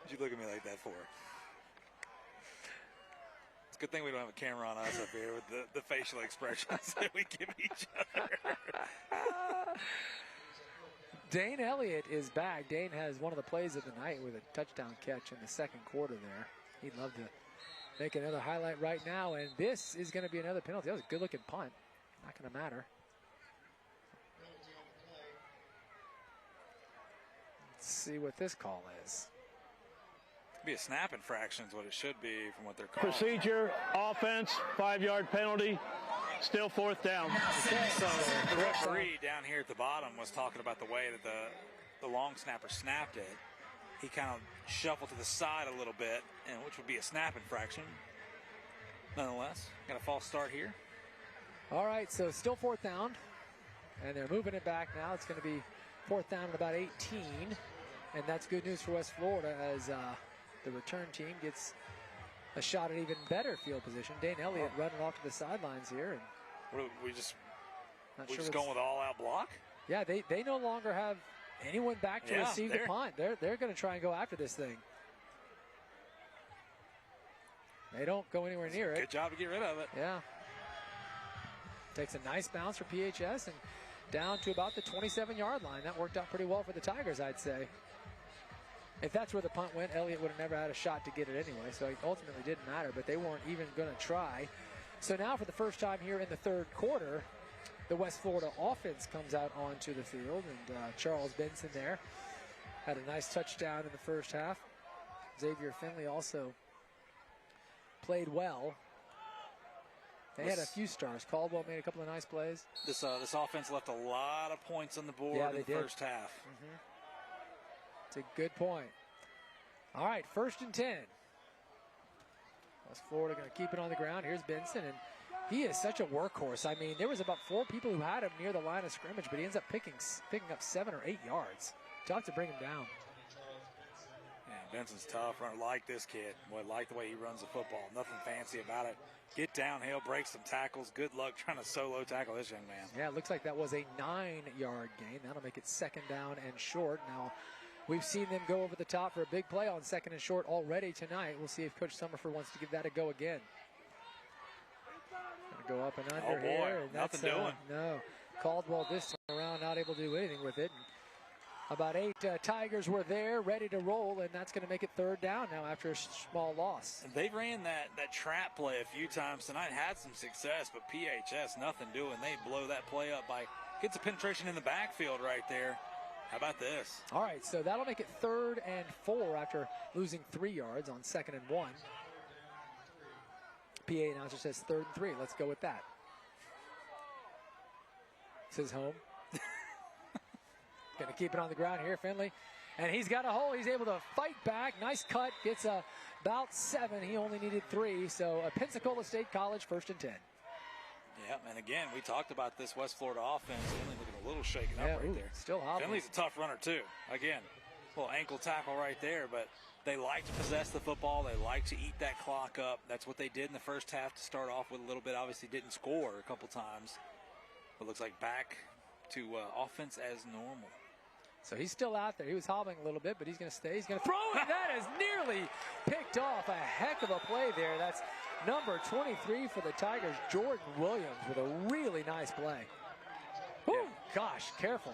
What'd you look at me like that for? It's a good thing we don't have a camera on us up here with the facial expressions that we give each other. Dane Elliott is back. Dane has one of the plays of the night with a touchdown catch in the second quarter there. He'd love to make another highlight right now, and this is going to be another penalty. That was a good-looking punt. Not going to matter. Let's see what this call is. Be a snap infraction is what it should be from what they're calling. Procedure, offense, 5-yard penalty, still fourth down. So the referee down here at the bottom was talking about the way that the long snapper snapped it. He kind of shuffled to the side a little bit, and which would be a snap infraction. Nonetheless, got a false start here. All right, so still fourth down, and they're moving it back now. It's going to be fourth down at about 18, and that's good news for West Florida as the return team gets a shot at even better field position. Dane Elliott running off to the sidelines here. And we just going with all-out block? Yeah, they no longer have anyone back to receive the punt. They're going to try and go after this thing. They don't go anywhere near it. Good job to get rid of it. Yeah. Takes a nice bounce for PHS and down to about the 27-yard line. That worked out pretty well for the Tigers, I'd say. If that's where the punt went, Elliott would have never had a shot to get it anyway, so it ultimately didn't matter, but they weren't even going to try. So now for the first time here in the third quarter, the West Florida offense comes out onto the field, and Charles Benson there had a nice touchdown in the first half. Xavier Finley also played well. They had a few stars. Caldwell made a couple of nice plays. This offense left a lot of points on the board in the first half. Mm-hmm. It's a good point. All right, 1st and 10. West Florida going to keep it on the ground. Here's Benson, and he is such a workhorse. I mean, there was about 4 people who had him near the line of scrimmage, but he ends up picking up 7 or 8 yards. Tough to bring him down. Yeah, Benson's tough. I like this kid. Boy, I like the way he runs the football. Nothing fancy about it. Get downhill, break some tackles. Good luck trying to solo tackle this young man. Yeah, it looks like that was a 9-yard gain. That'll make it 2nd down and short. Now, We've seen them go over the top for a big play on 2nd and short already tonight. We'll see if Coach Summerford wants to give that a go again. Gonna go up and under here. And nothing doing. No. Caldwell this time around not able to do anything with it. About 8 Tigers were there, ready to roll, and that's going to make it 3rd down now after a small loss. And they ran that trap play a few times tonight, had some success, but PHS, nothing doing. They blow that play up by, gets a penetration in the backfield right there. How about this? All right, so that'll make it 3rd and 4 after losing 3 yards on 2nd and 1. PA announcer says 3rd and 3. Let's go with that. Says home. Going to keep it on the ground here, Finley. And he's got a hole. He's able to fight back. Nice cut. Gets about 7. He only needed 3. So a Pensacola State College 1st and 10. Yeah, and again, we talked about this West Florida offense. Finley looking a little shaken up right there. Still hobbling. Finley's a tough runner, too. Again, little ankle tackle right there, but they like to possess the football. They like to eat that clock up. That's what they did in the first half to start off with a little bit. Obviously didn't score a couple times. But looks like back to offense as normal. So he's still out there. He was hobbling a little bit, but he's going to stay. He's going to throw it. That is nearly picked off. A heck of a play there. That's number 23 for the Tigers, Jordan Williams, with a really nice play. Woo, gosh, careful.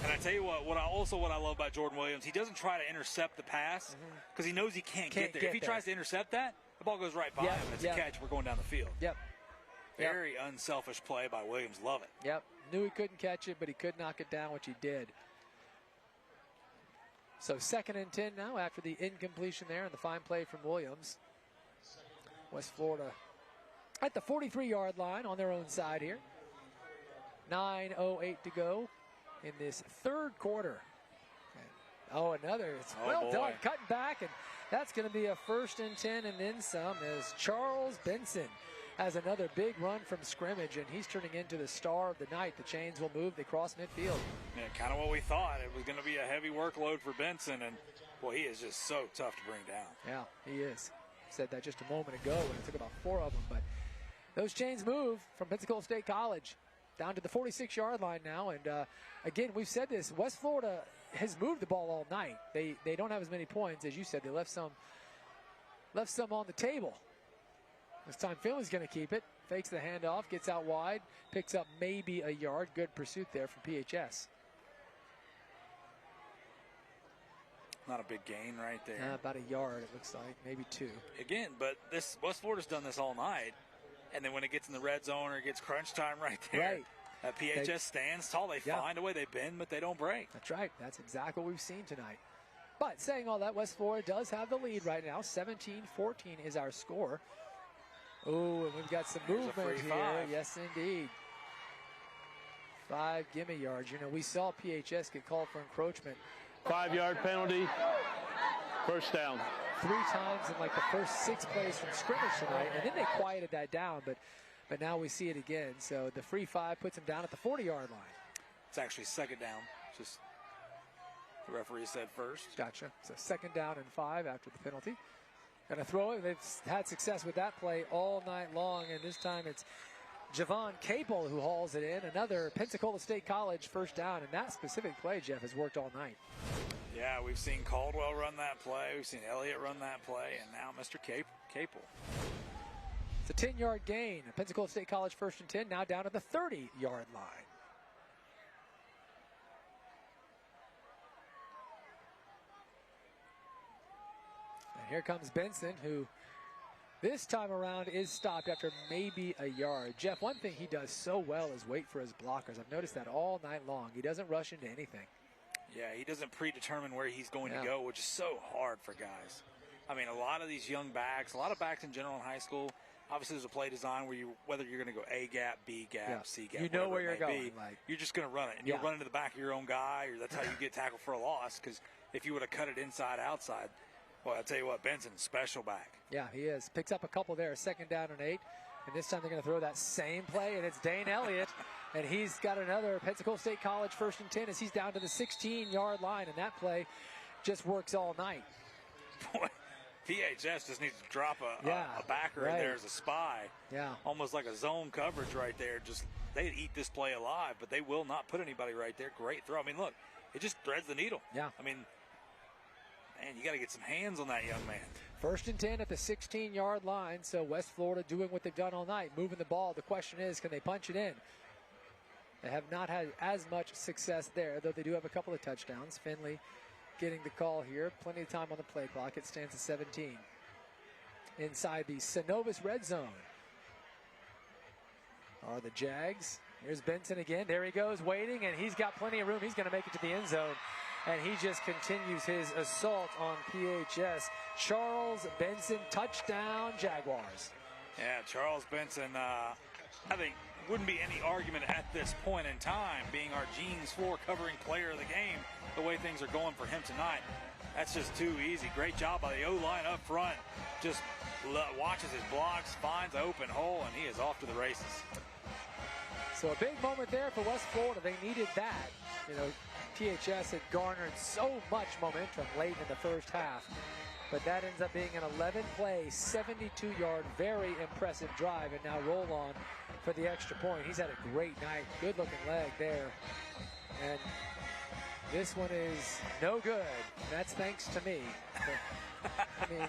And I tell you what I love about Jordan Williams, he doesn't try to intercept the pass because he knows he can't get there. If he tries to intercept that, the ball goes right by him. It's a catch. We're going down the field. Yep. Very unselfish play by Williams. Love it. Yep. Knew he couldn't catch it, but he could knock it down, which he did. So 2nd and 10 now after the incompletion there and the fine play from Williams. West Florida at the 43-yard line on their own side here. 9:08 to go in this 3rd quarter. Another. It's well done. Cutting back, and that's going to be a 1st and 10 and then some as Charles Benson has another big run from scrimmage, and he's turning into the star of the night. The chains will move. They cross midfield. Yeah, kind of what we thought. It was going to be a heavy workload for Benson, and, boy, he is just so tough to bring down. Yeah, he is. Said that just a moment ago, and it took about 4 of them. But those chains move from Pensacola State College down to the 46-yard line now. And, again, we've said this. West Florida has moved the ball all night. They don't have as many points. As you said, they left some on the table. This time Finley's going to keep it. Fakes the handoff, gets out wide, picks up maybe a yard. Good pursuit there from PHS. Not a big gain right there. About a yard, it looks like, maybe 2. Again, but this West Florida's done this all night, and then when it gets in the red zone or it gets crunch time right there, that PHS stands tall. They find a way, they bend, but they don't break. That's right. That's exactly what we've seen tonight. But saying all that, West Florida does have the lead right now. 17-14 is our score. Oh, and we've got some movement here. Yes, indeed. 5 gimme yards. You know, we saw PHS get called for encroachment. 5-yard penalty. 1st down. 3 times in like the first 6 plays from scrimmage tonight, and then they quieted that down, but now we see it again. So the free 5 puts him down at the 40-yard line. It's actually 2nd down. Just the referee said 1st. Gotcha. So 2nd down and 5 after the penalty. Going to throw it. They've had success with that play all night long, and this time it's Javon Capel who hauls it in. Another Pensacola State College 1st down, and that specific play, Jeff, has worked all night. Yeah, we've seen Caldwell run that play. We've seen Elliott run that play, and now Mr. Capel. It's a 10-yard gain. Pensacola State College 1st and 10, now down at the 30-yard line. Here comes Benson, who this time around is stopped after maybe a yard. Jeff, one thing he does so well is wait for his blockers. I've noticed that all night long. He doesn't rush into anything. Yeah, he doesn't predetermine where he's going to go, which is so hard for guys. I mean, a lot of these young backs, a lot of backs in general in high school, obviously there's a play design where whether you're going to go A gap, B gap, C gap, you know where you're going. You're just going to run it, and you'll run into the back of your own guy, or that's how you get tackled for a loss, because if you would have cut it inside, outside, well, I'll tell you what, Benson's special back. Yeah, he is. Picks up a couple there, 2nd down and 8. And this time they're going to throw that same play, and it's Dane Elliott. And he's got another Pensacola State College 1st and 10 as he's down to the 16-yard line. And that play just works all night. Boy, PHS just needs to drop a backer in there as a spy. Yeah. Almost like a zone coverage right there. Just they'd eat this play alive, but they will not put anybody right there. Great throw. I mean, look, it just threads the needle. Yeah. I mean, Man, you got to get some hands on that young man. 1st and 10 at the 16-yard line, so West Florida doing what they've done all night, moving the ball. The question is, can they punch it in? They have not had as much success there, though they do have a couple of touchdowns. Finley getting the call here. Plenty of time on the play clock. It stands at 17. Inside the Synovus red zone are the Jags. Here's Benson again. There he goes, waiting, and he's got plenty of room. He's going to make it to the end zone, and he just continues his assault on PHS. Charles Benson, touchdown, Jaguars. Yeah, Charles Benson, I think wouldn't be any argument at this point in time, being our Jeans floor covering player of the game, the way things are going for him tonight. That's just too easy. Great job by the O-line up front. Just watches his blocks, finds an open hole, and he is off to the races. So a big moment there for West Florida. They needed that. You know, PHS had garnered so much momentum late in the first half. But that ends up being an 11-play, 72-yard, very impressive drive, and now roll on for the extra point. He's had a great night. Good-looking leg there. And this one is no good. That's thanks to me. I mean,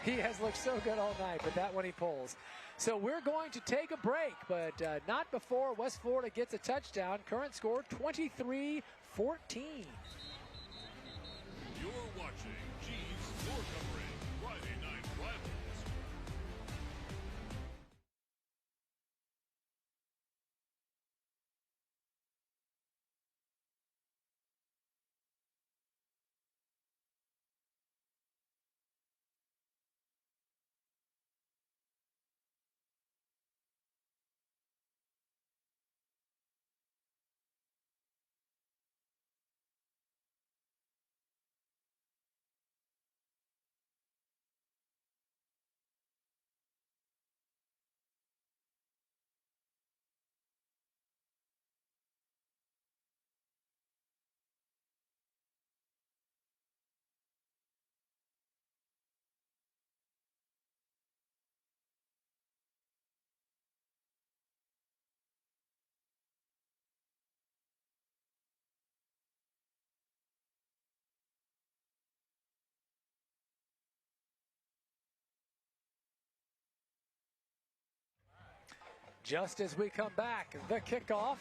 he has looked so good all night, but that one he pulls. So we're going to take a break, but not before West Florida gets a touchdown. Current score, 23-14. You're watching G's Floor Covering Friday Night Rivals. Just as we come back, the kickoff,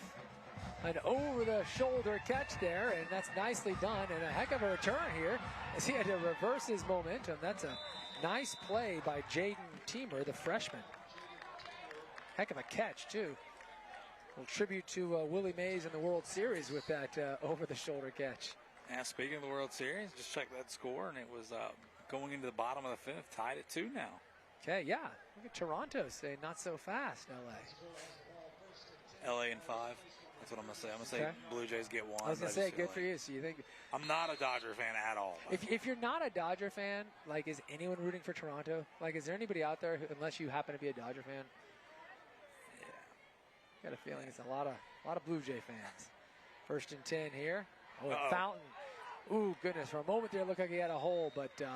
an over-the-shoulder catch there, and that's nicely done, and a heck of a return here as he had to reverse his momentum. That's a nice play by Jaden Teamer, the freshman. Heck of a catch, too. Well, tribute to Willie Mays in the World Series with that over-the-shoulder catch. Yeah, speaking of the World Series, just check that score, and it was going into the bottom of the fifth, tied at 2 now. Okay, yeah. Look at Toronto saying not so fast, LA. LA in 5. That's what I'm going to say. I'm going to say Blue Jays get 1. I was going to say, good for you. So you think I'm not a Dodger fan at all. If you're not a Dodger fan, like, is anyone rooting for Toronto? Like, is there anybody out there, unless you happen to be a Dodger fan? Yeah. Got a feeling it's a lot of Blue Jay fans. 1st and 10 here. Oh, Fountain. Ooh, goodness. For a moment there, it looked like he had a hole, but the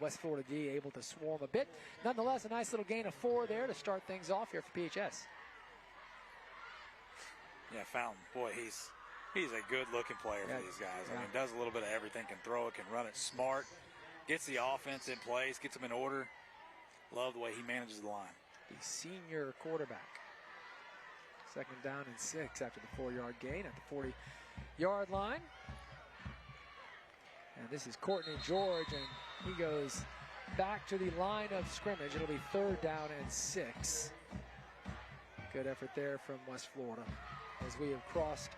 West Florida D able to swarm a bit. Nonetheless, a nice little gain of 4 there to start things off here for PHS. Yeah, Fountain. Boy, he's a good-looking player for these guys. I mean, does a little bit of everything, can throw it, can run it smart, gets the offense in place, gets them in order. Love the way he manages the line. The senior quarterback. 2nd down and 6 after the 4-yard gain at the 40-yard line. And this is Courtney George, and he goes back to the line of scrimmage. It'll be 3rd down and 6. Good effort there from West Florida as we have crossed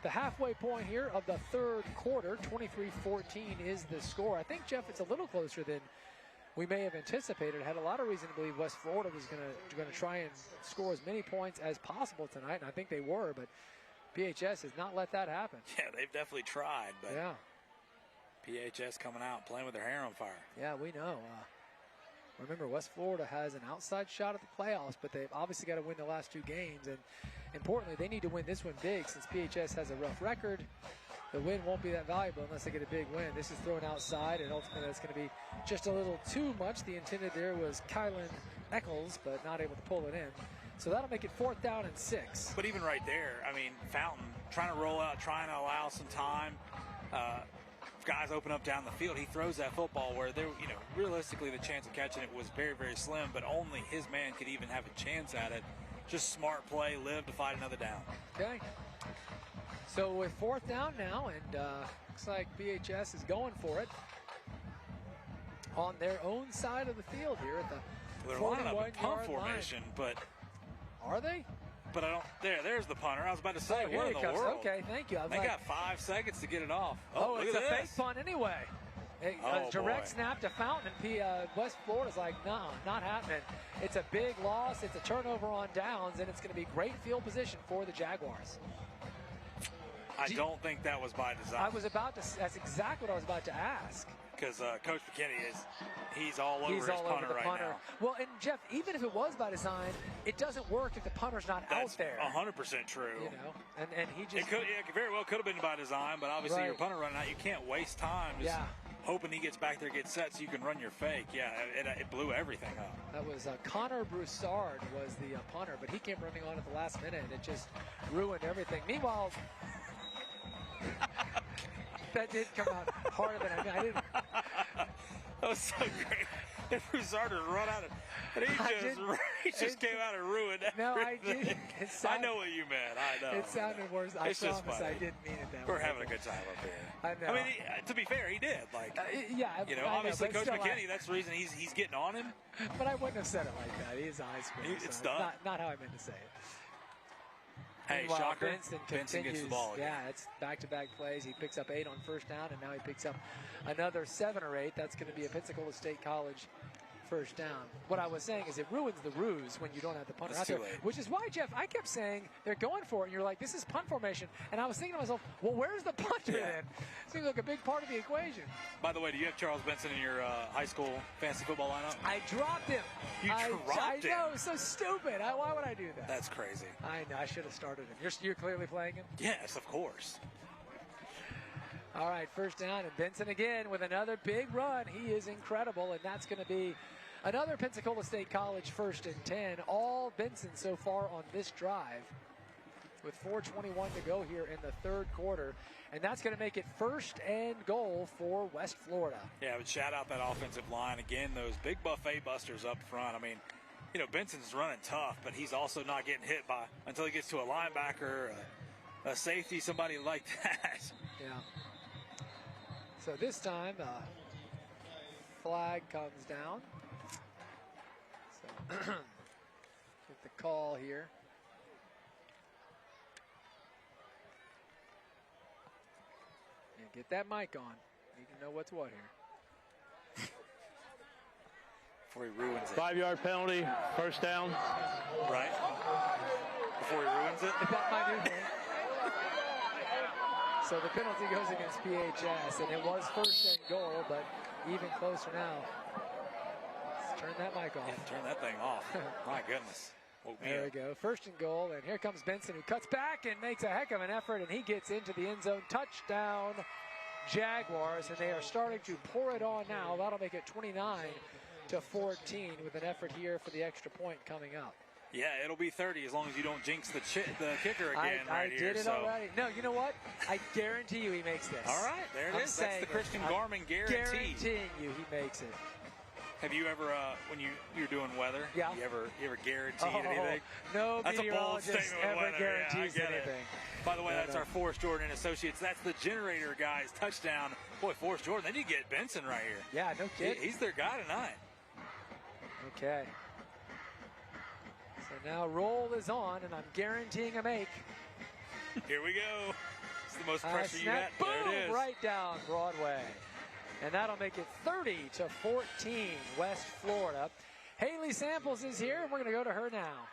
the halfway point here of the 3rd quarter. 23-14 is the score. I think, Jeff, it's a little closer than we may have anticipated. Had a lot of reason to believe West Florida was going to try and score as many points as possible tonight, and I think they were, but PHS has not let that happen. Yeah, they've definitely tried, but yeah. PHS coming out, playing with their hair on fire. Yeah, we know. Remember, West Florida has an outside shot at the playoffs, but they've obviously got to win the last 2 games. And importantly, they need to win this one big since PHS has a rough record. The win won't be that valuable unless they get a big win. This is thrown outside, and ultimately it's going to be just a little too much. The intended there was Kylan Eccles, but not able to pull it in. So that'll make it 4th down and 6. But even right there, I mean, Fountain trying to roll out, trying to allow some time. Guys open up down the field. He throws that football where there, realistically the chance of catching it was very, very slim, but only his man could even have a chance at it. Just smart play, live to fight another down. Okay. So with 4th down now, and looks like PHS is going for it on their own side of the field here at the 41-yard formation, line. but are they? But I don't. There's the punter. I was about to say, here what in it the comes. world? Okay, thank you. They got 5 seconds to get it off. Oh, look it's at a this. fake punt anyway. A direct snap to Fountain. West Florida's like, no, not happening. It's a big loss. It's a turnover on downs, and it's going to be great field position for the Jaguars. I don't think that was by design. That's exactly what I was about to ask. Because Coach McKinney he's all over his punter right now. Well, and Jeff, even if it was by design, it doesn't work if the punter's not out there. 100% true. And he just... It very well could have been by design, but obviously your punter running out, you can't waste time just hoping he gets back there, gets set so you can run your fake. Yeah, it blew everything up. That was Connor Broussard was the punter, but he came running on at the last minute, and it just ruined everything. Meanwhile... that did come out harder than I didn't. That was so great. And Broussard run out and he just came out and ruined everything. No, I did. I know what you meant. I know. It sounded worse. I promise I didn't mean it that way. We're having a good time up here. I know. I mean, to be fair, he did. Obviously, Coach McKinney, that's the reason he's getting on him. But I wouldn't have said it like that. He is a high schooler. It's done. Not how I meant to say it. Hey, meanwhile, shocker, Benson gets the ball again. Yeah, it's back-to-back plays. He picks up 8 on 1st down, and now he picks up another 7 or 8. That's going to be a Pensacola State College 1st down. What I was saying is it ruins the ruse when you don't have the punter out there. Which is why, Jeff, I kept saying they're going for it, and you're like, this is punt formation. And I was thinking to myself, well, where's the punter then? Seems like a big part of the equation. By the way, do you have Charles Benson in your high school fantasy football lineup? I dropped him. You dropped him? I know, it's so stupid. Why would I do that? That's crazy. I know, I should have started him. You're clearly playing him? Yes, of course. All right, 1st down, and Benson again with another big run. He is incredible, and that's going to be another Pensacola State College 1st and 10. All Benson so far on this drive with 4:21 to go here in the 3rd quarter. And that's going to make it 1st and goal for West Florida. Yeah, but shout out that offensive line. Again, those big buffet busters up front. I mean, Benson's running tough, but he's also not getting hit by until he gets to a linebacker, a safety, somebody like that. Yeah. So this time, flag comes down. So get the call here. Yeah, get that mic on. You can know what's what here. Before he ruins it. 5-yard penalty, 1st down. Right. Before he ruins it. That's my new thing. So the penalty goes against PHS, and it was 1st and goal, but even closer now. Let's turn that mic off. Yeah, turn that thing off. My goodness. There we go. 1st and goal, and here comes Benson, who cuts back and makes a heck of an effort, and he gets into the end zone. Touchdown, Jaguars, and they are starting to pour it on now. That'll make it 29-14 with an effort here for the extra point coming up. Yeah, it'll be 30 as long as you don't jinx the kicker again I here. did it already. No, you know what? I guarantee you he makes this. All right, there it is. That's the Christian Garmin guarantee. Guaranteeing you he makes it. Have you ever, when you're doing weather, you ever guaranteed anything? No That's meteorologist a bold statement ever with weather. guarantees Yeah, anything. By the way, that's our Forrest Jordan and Associates. That's the generator guys. Touchdown. Boy, Forrest Jordan. Then you get Benson right here. Yeah, no kidding. He's their guy tonight. Okay. So now roll is on, and I'm guaranteeing a make. Here we go. It's the most pressure you got. Boom, there it is. right down Broadway. And that'll make it 30-14 West Florida. Haley Samples is here, and we're going to go to her now.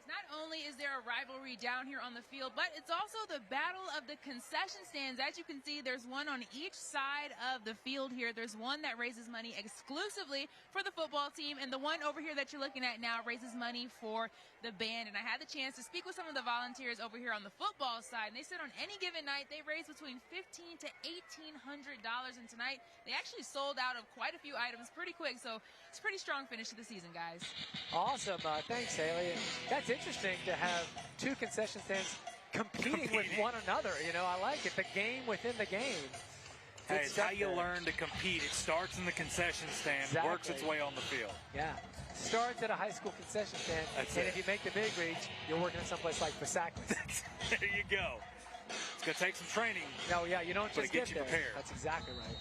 Not only is there a rivalry down here on the field, but it's also the battle of the concession stands. As you can see, there's one on each side of the field here. There's one that raises money exclusively for the football team, and the one over here that you're looking at now raises money for the band. And I had the chance to speak with some of the volunteers over here on the football side, and they said on any given night they raise between $1,500 to $1,800, and tonight they actually sold out of quite a few items pretty quick, so it's a pretty strong finish to the season, guys. Awesome. Thanks, Haley. That's interesting to have two concession stands competing with one another. You know, I like it. The game within the game. Hey, it's how you learn to compete. It starts in the concession stand, works its way on the field. Yeah. Starts at a high school concession stand. And if you make the big reach, you're working at someplace like Pensacola. There you go. It's going to take some training. No, yeah, you don't just get you there. prepared. That's exactly right.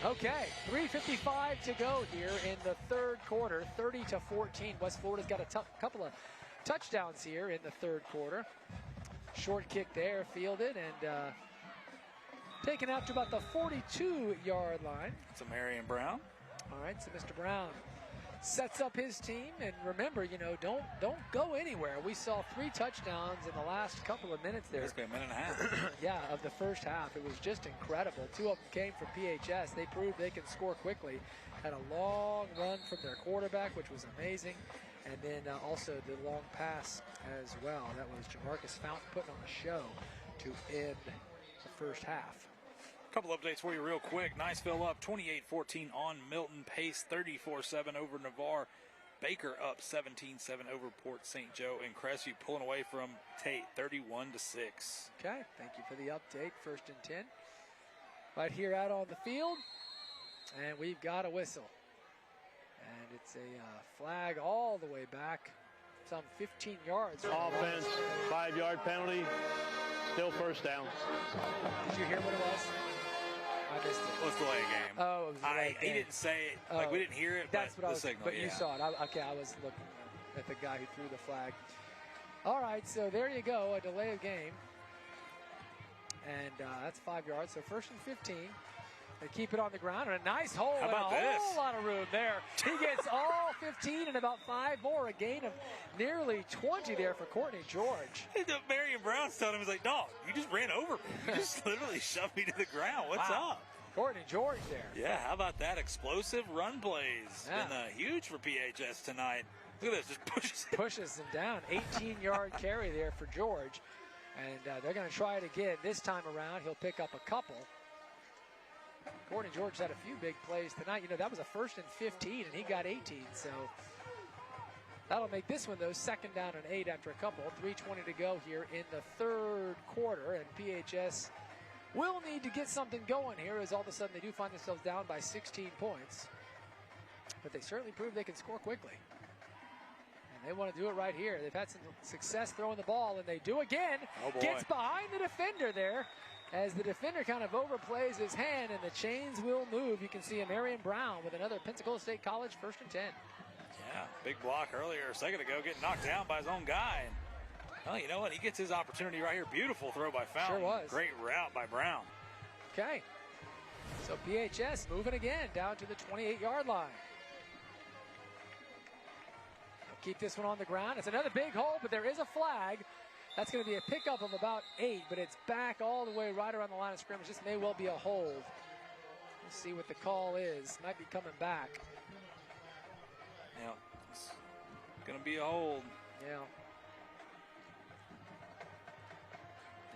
Okay, 3:55 to go here in the third quarter, 30-14. West Florida's got a couple of touchdowns here in the third quarter. Short kick there, fielded, and taken out to about the 42-yard line. It's a Marion Brown. All right, so Mr. Brown sets up his team, and remember, you know, don't go anywhere. We saw 3 touchdowns in the last couple of minutes there. It's been a minute and a half. Yeah, of the first half. It was just incredible. 2 of them came from PHS. They proved they can score quickly. Had a long run from their quarterback, which was amazing. And then also the long pass as well. That was Jamarcus Fountain putting on a show to end the first half. Couple updates for you real quick. Niceville up 28-14 on Milton. Pace 34-7 over Navarre. Baker up 17-7 over Port St. Joe. And Crestview pulling away from Tate 31-6. Okay, thank you for the update. 1st and 10. Right here out on the field. And we've got a whistle. And it's a flag all the way back. Some 15 yards. Offense, 5-yard penalty. Still first down. Did you hear what it was? I missed it. Let's delay a game. Oh, it was a delay He didn't say it. Like, we didn't hear it, that's but what I the was, signal. But you saw it. Okay, I was looking at the guy who threw the flag. All right, so there you go, a delay of game. And that's 5 yards, so 1st and 15. They keep it on the ground, and a nice hole. How about and a this? whole lot of room there. He gets all 15 and about 5 more, a gain of nearly 20 there for Courtney George. Marion Brown's telling him, he's like, dog, you just ran over me. You just literally shoved me to the ground. What's up? Courtney George there. Yeah, how about that? Explosive run plays. Yeah. Been huge for PHS tonight. Look at this, just pushes him down. 18-yard carry there for George. And they're going to try it again. This time around, he'll pick up a couple. Courtney George had a few big plays tonight. You know, that was a 1st and 15, and he got 18. So that'll make this one, though, 2nd down and 8 after a couple. 3:20 to go here in the third quarter, and PHS will need to get something going here as all of a sudden they do find themselves down by 16 points. But they certainly prove they can score quickly. And they want to do it right here. They've had some success throwing the ball, and they do again. Oh, boy. Gets behind the defender there as the defender kind of overplays his hand, and the chains will move. You can see a Marion Brown with another Pensacola State College 1st and 10. Yeah, big block earlier a second ago, getting knocked down by his own guy. Well, you know what? He gets his opportunity right here. Beautiful throw by Fountain. Sure was. Great route by Brown. Okay. So PHS moving again down to the 28-yard line. They'll keep this one on the ground. It's another big hole, but there is a flag. That's going to be a pickup of about 8, but it's back all the way right around the line of scrimmage. This may well be a hold. We'll see what the call is. Might be coming back. Yeah, it's going to be a hold. Yeah.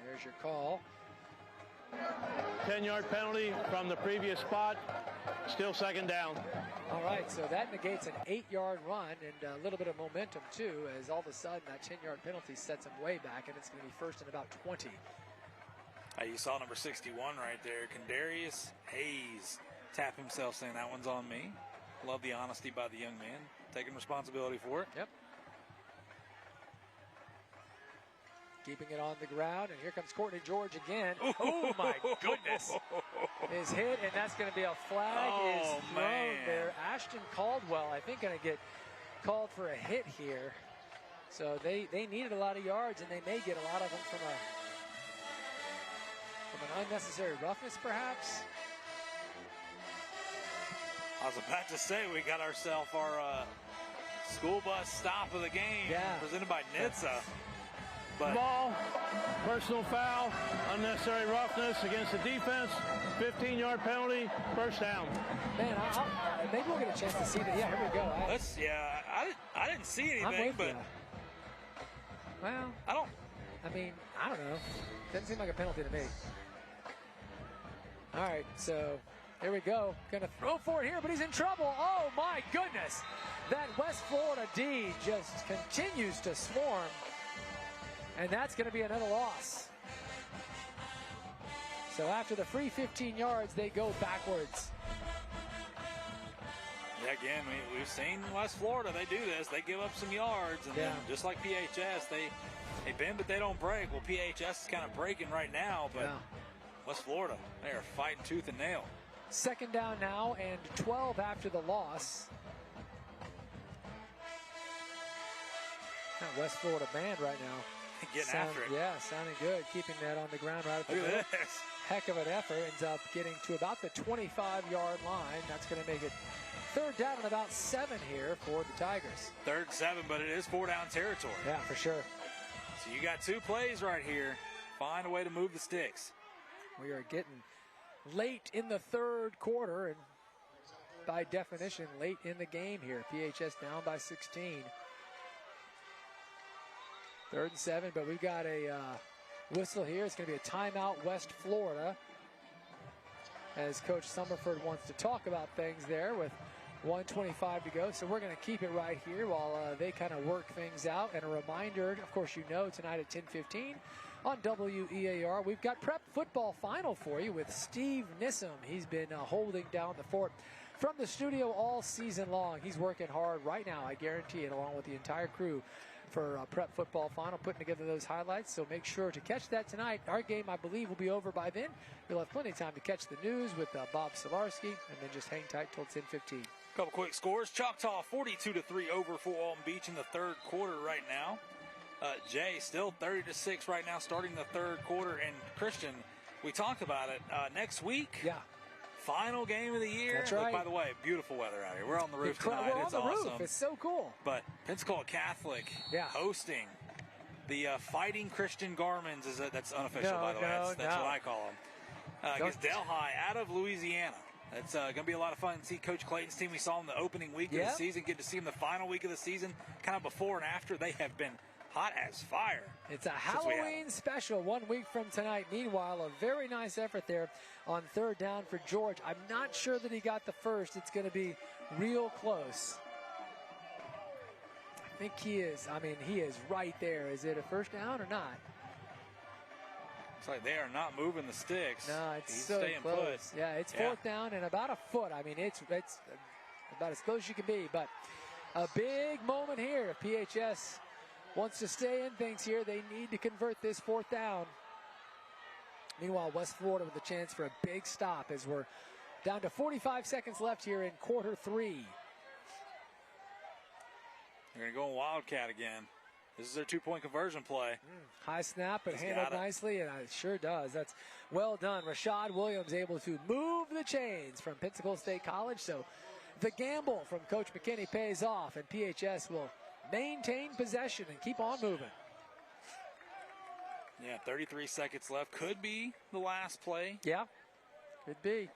There's your call. 10-yard penalty from the previous spot. Still 2nd down. All right, so that negates an 8-yard run and a little bit of momentum, too, as all of a sudden that 10-yard penalty sets them way back, and it's going to be 1st and about 20. You saw number 61 right there. Kendarius Hayes tap himself saying, that one's on me. Love the honesty by the young man, taking responsibility for it. Yep. Keeping it on the ground, and here comes Courtney George again. Oh, my goodness. Is hit, and that's going to be a flag is thrown there. Ashton Caldwell, I think, going to get called for a hit here. So they needed a lot of yards, and they may get a lot of them from an unnecessary roughness, perhaps. I was about to say we got ourselves our school bus stop of the game presented by NHTSA. But ball, personal foul, unnecessary roughness against the defense, 15-yard penalty, 1st down. Man, maybe we'll get a chance to see that. Yeah, here we go. I didn't see anything, I'm with but you. Well, I don't know. Doesn't seem like a penalty to me. All right, so here we go. Gonna throw for it here, but he's in trouble. Oh my goodness. That West Florida D just continues to swarm. And that's going to be another loss. So after the free 15 yards, they go backwards. Yeah, again, we've seen West Florida. They do this. They give up some yards, and then just like PHS, they bend but they don't break. Well, PHS is kind of breaking right now, but West Florida, they are fighting tooth and nail. Second down now and 12 after the loss. That West Florida band right now. Getting after it. Yeah, sounding good. Keeping that on the ground right at the Look middle. at this. Heck of an effort. Ends up getting to about the 25-yard line. That's going to make it third down and about 7 here for the Tigers. Third and 7, but it is 4-down territory. Yeah, for sure. So you got 2 plays right here. Find a way to move the sticks. We are getting late in the third quarter, and by definition, late in the game here. PHS down by 16. Third and 7, but we've got a whistle here. It's going to be a timeout, West Florida, as Coach Summerford wants to talk about things there with 1:25 to go. So we're going to keep it right here while they kind of work things out. And a reminder, of course, you know, tonight at 10:15 on WEAR, we've got prep football final for you with Steve Nissom. He's been holding down the fort from the studio all season long. He's working hard right now, I guarantee it, along with the entire crew for prep football final, putting together those highlights. So make sure to catch that tonight. Our game, I believe, will be over by then. You'll have plenty of time to catch the news with Bob Salarski, and then just hang tight till 10:15. Couple quick scores. Choctaw 42-3 over Fort Walton Beach in the third quarter right now. Jay still 30-6 right now, starting the third quarter. And Christian, we talked about it next week. Yeah. Final game of the year. That's right. Look, by the way, beautiful weather out here. We're on the roof tonight. We're on it's the awesome. roof. It's so cool. But Pensacola Catholic hosting the Fighting Christian Garmins. That's unofficial, by the way. That's what I call them. Against Delhi out of Louisiana. It's going to be a lot of fun to see Coach Clayton's team. We saw them the opening week of the season. Get to see them the final week of the season, kind of before and after. They have been hot as fire. It's a Halloween special 1 week from tonight. Meanwhile, a very nice effort there on third down for George. I'm not sure that he got the first. It's going to be real close. I think he is. I mean, he is right there. Is it a first down or not? Looks like they are not moving the sticks. No, it's He's so staying close. put. Yeah, it's fourth down and about a foot. I mean, it's about as close as you can be. But a big moment here. If PHS wants to stay in things here, they need to convert this fourth down. Meanwhile, West Florida with a chance for a big stop as we're down to 45 seconds left here in quarter 3. They're going to go in Wildcat again. This is their 2-point conversion play. High snap, but handled nicely, and it sure does. That's well done. Rashad Williams able to move the chains from Pensacola State College. So the gamble from Coach McKinney pays off, and PHS will maintain possession and keep on moving. Yeah, 33 seconds left. Could be the last play. Yeah, could be.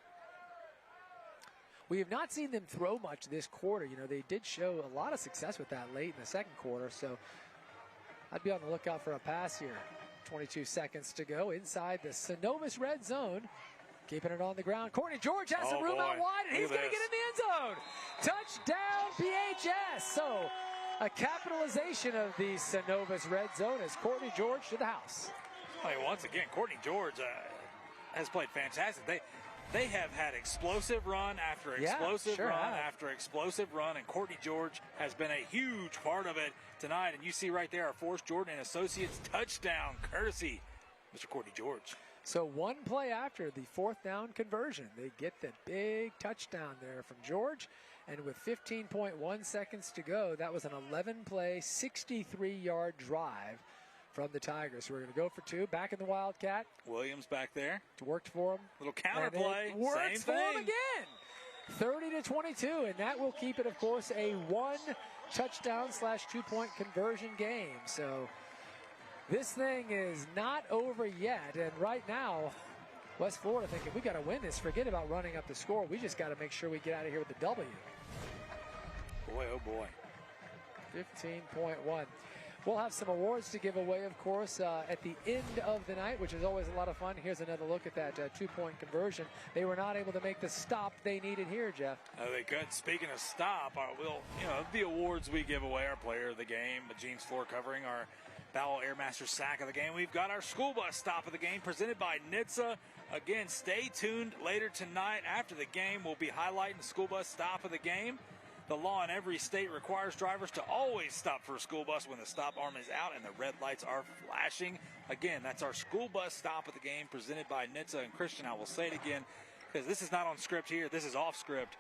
We have not seen them throw much this quarter. You know, they did show a lot of success with that late in the second quarter, so I'd be on the lookout for a pass here. 22 seconds to go inside the Synovus red zone. Keeping it on the ground. Courtney George has some room out wide, and he's going to get in the end zone. Touchdown, PHS. So a capitalization of the Synovus red zone as Courtney George to the house. I mean, once again, Courtney George has played fantastic. They have had explosive run after explosive run after explosive run, and Courtney George has been a huge part of it tonight. And you see right there our Forrest Jordan and Associates touchdown, courtesy Mr. Courtney George. So one play after the fourth down conversion, they get the big touchdown there from George. And with 15.1 seconds to go, that was an 11-play, 63-yard drive from the Tigers. So we're going to go for 2. Back in the Wildcat. Williams back there. It worked for him. Little counter play. Works for him again. 30-22, and that will keep it, of course, a 1-touchdown/2-point conversion game. So this thing is not over yet. And right now, West Florida thinking, we got to win this. Forget about running up the score. We just got to make sure we get out of here with the W. Boy, oh boy. 15.1. We'll have some awards to give away, of course, at the end of the night, which is always a lot of fun. Here's another look at that 2-point conversion. They were not able to make the stop they needed here, Jeff. They could. Speaking of stop, the awards we give away, our player of the game, the Jeans floor covering, our Foul Airmaster sack of the game. We've got our school bus stop of the game presented by NHTSA. Again, stay tuned later tonight. After the game, we'll be highlighting the school bus stop of the game. The law in every state requires drivers to always stop for a school bus when the stop arm is out and the red lights are flashing. Again, that's our school bus stop of the game presented by NHTSA. And Christian, I will say it again, because this is not on script here. This is off script.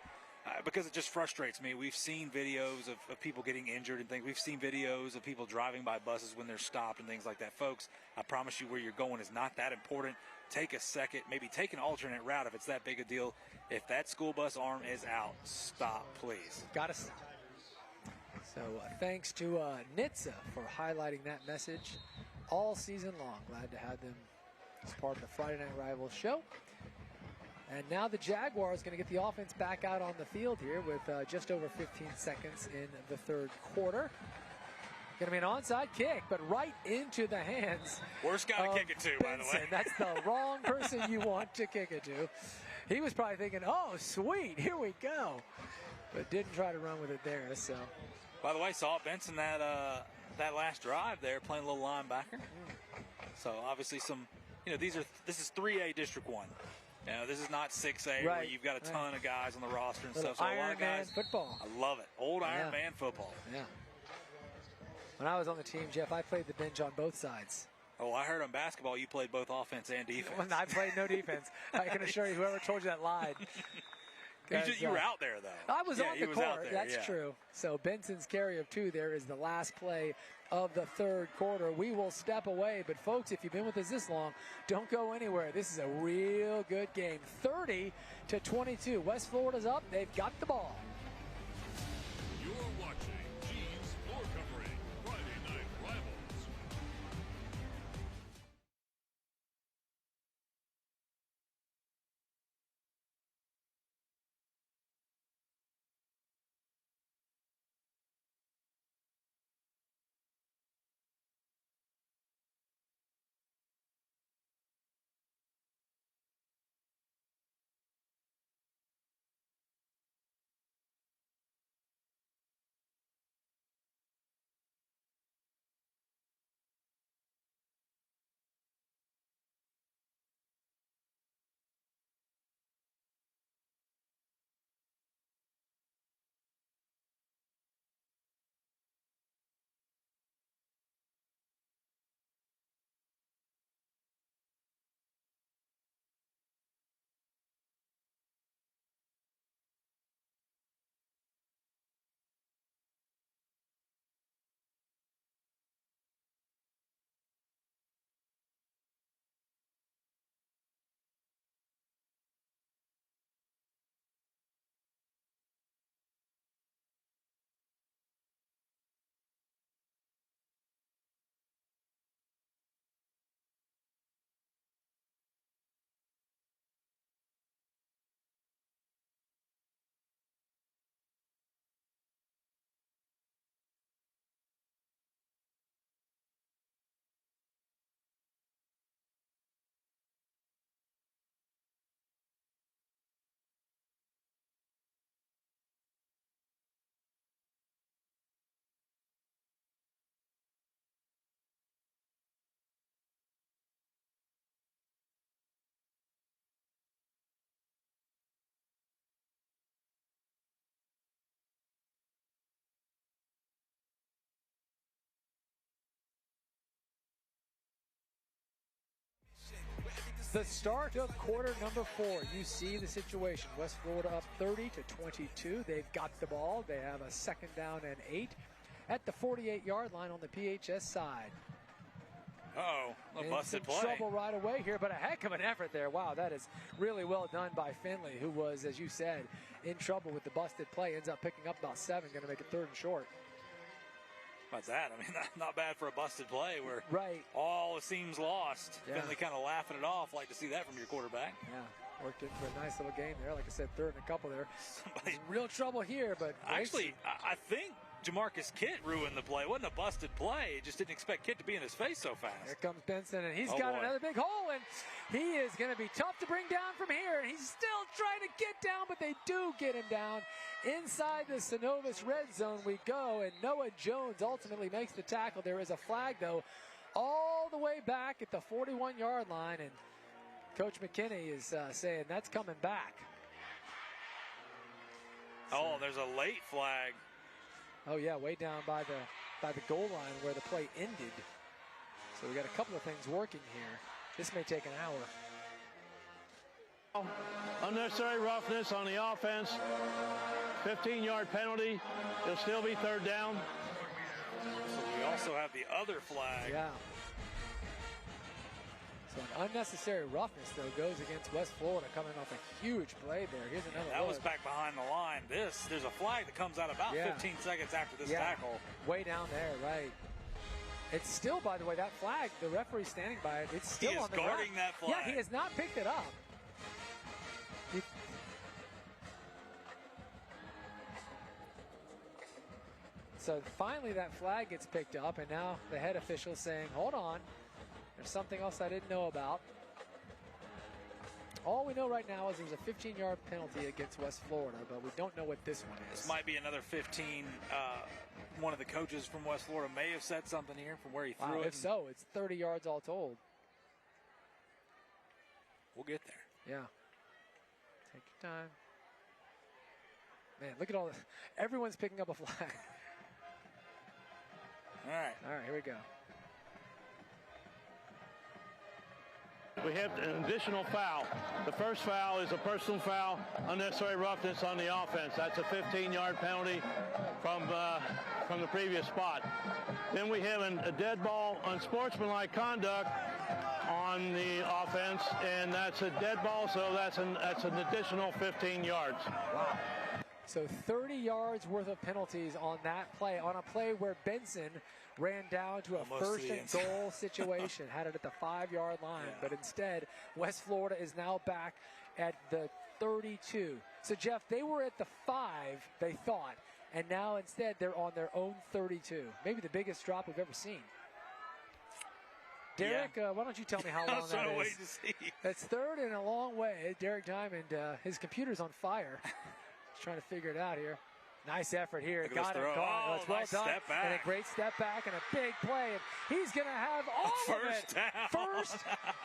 Because it just frustrates me. We've seen videos of people getting injured and things. We've seen videos of people driving by buses when they're stopped and things like that. Folks, I promise you where you're going is not that important. Take a second, maybe take an alternate route if it's that big a deal. If that school bus arm is out, stop, please. Got us. So thanks to NHTSA for highlighting that message all season long. Glad to have them as part of the Friday Night Rivals show. And now the Jaguars going to get the offense back out on the field here with just over 15 seconds in the third quarter. Going to be an onside kick, but right into the hands. Worst guy to kick it to, by the way. That's the wrong person you want to kick it to. He was probably thinking, oh, sweet, here we go. But didn't try to run with it there. So, by the way, saw Benson that last drive there playing a little linebacker. So obviously this is 3A District 1. You know, this is not 6A where you've got a ton of guys on the roster and stuff. So a lot of guys. Football. I love it. Old Iron Man football. Yeah. When I was on the team, Jeff, I played the bench on both sides. Oh, I heard on basketball you played both offense and defense. Well, I played no defense. I can assure you, whoever told you that lied. You were out there, though. I was on the court. There, That's true. So Benson's carry of 2 there is the last play of the third quarter. We will step away. But, folks, if you've been with us this long, don't go anywhere. This is a real good game. 30-22. West Florida's up. They've got the ball. You're watching Gene's Floor Covering Friday Night Rivals. The start of quarter number 4. You see the situation. West Florida up 30-22. They've got the ball. They have a second down and 8 at the 48-yard line on the PHS side. Uh-oh, a busted play. Trouble right away here, but a heck of an effort there. Wow, that is really well done by Finley, who was, as you said, in trouble with the busted play. Ends up picking up about 7, going to make it 3rd and short. About that, I mean, not bad for a busted play where all seems lost. Yeah. Finley kind of laughing it off. Like to see that from your quarterback. Yeah, worked in for a nice little game there. Like I said, 3rd and a couple there. Real trouble here, but actually, I think Jamarcus Kitt ruined the play. It wasn't a busted play. Just didn't expect Kitt to be in his face so fast. Here comes Benson, and he's got another big hole, and he is going to be tough to bring down from here. And he's still trying to get down, but they do get him down. Inside the Synovus red zone we go, and Noah Jones ultimately makes the tackle. There is a flag, though, all the way back at the 41-yard line, and Coach McKinney is saying that's coming back. Oh, there's a late flag. Oh yeah, way down by the goal line where the play ended. So we got a couple of things working here. This may take an hour. Unnecessary roughness on the offense. 15-yard penalty. It'll still be third down. So we also have the other flag. Yeah. So an unnecessary roughness, though, goes against West Florida, coming off a huge play there. Here's another That look. was back behind the line. There's a flag that comes out about 15 seconds after this tackle. Way down there, right. It's still, by the way, that flag, the referee's standing by it. It's still on the ground. He is guarding that flag. Yeah, he has not picked it up. So finally that flag gets picked up, and now the head official is saying, hold on, there's something else I didn't know about. All we know right now is there's a 15-yard penalty against West Florida, but we don't know what this one is. This might be another 15. One of the coaches from West Florida may have said something here from where he threw it. If so, it's 30 yards all told. We'll get there. Yeah. Take your time. Man, look at all this. Everyone's picking up a flag. All right. All right, here we go. We have an additional foul. The first foul is a personal foul, unnecessary roughness on the offense. That's a 15-yard penalty from the previous spot. Then we have a dead ball, unsportsmanlike conduct on the offense, and that's a dead ball, so that's an additional 15 yards. Wow. So 30 yards worth of penalties on that play, on a play where Benson ran down to a first and goal situation, had it at the 5-yard line, but instead West Florida is now back at the 32. So Jeff, they were at the 5, they thought, and now instead they're on their own 32. Maybe the biggest drop we've ever seen. Derek, why don't you tell me how long that is? Wait to see. That's third and a long way. Derek Diamond, his computer's on fire. He's trying to figure it out here. Nice effort here. Got it. Oh, it's well nice done. step back. And a great step back and a big play. And he's going to have all of it. First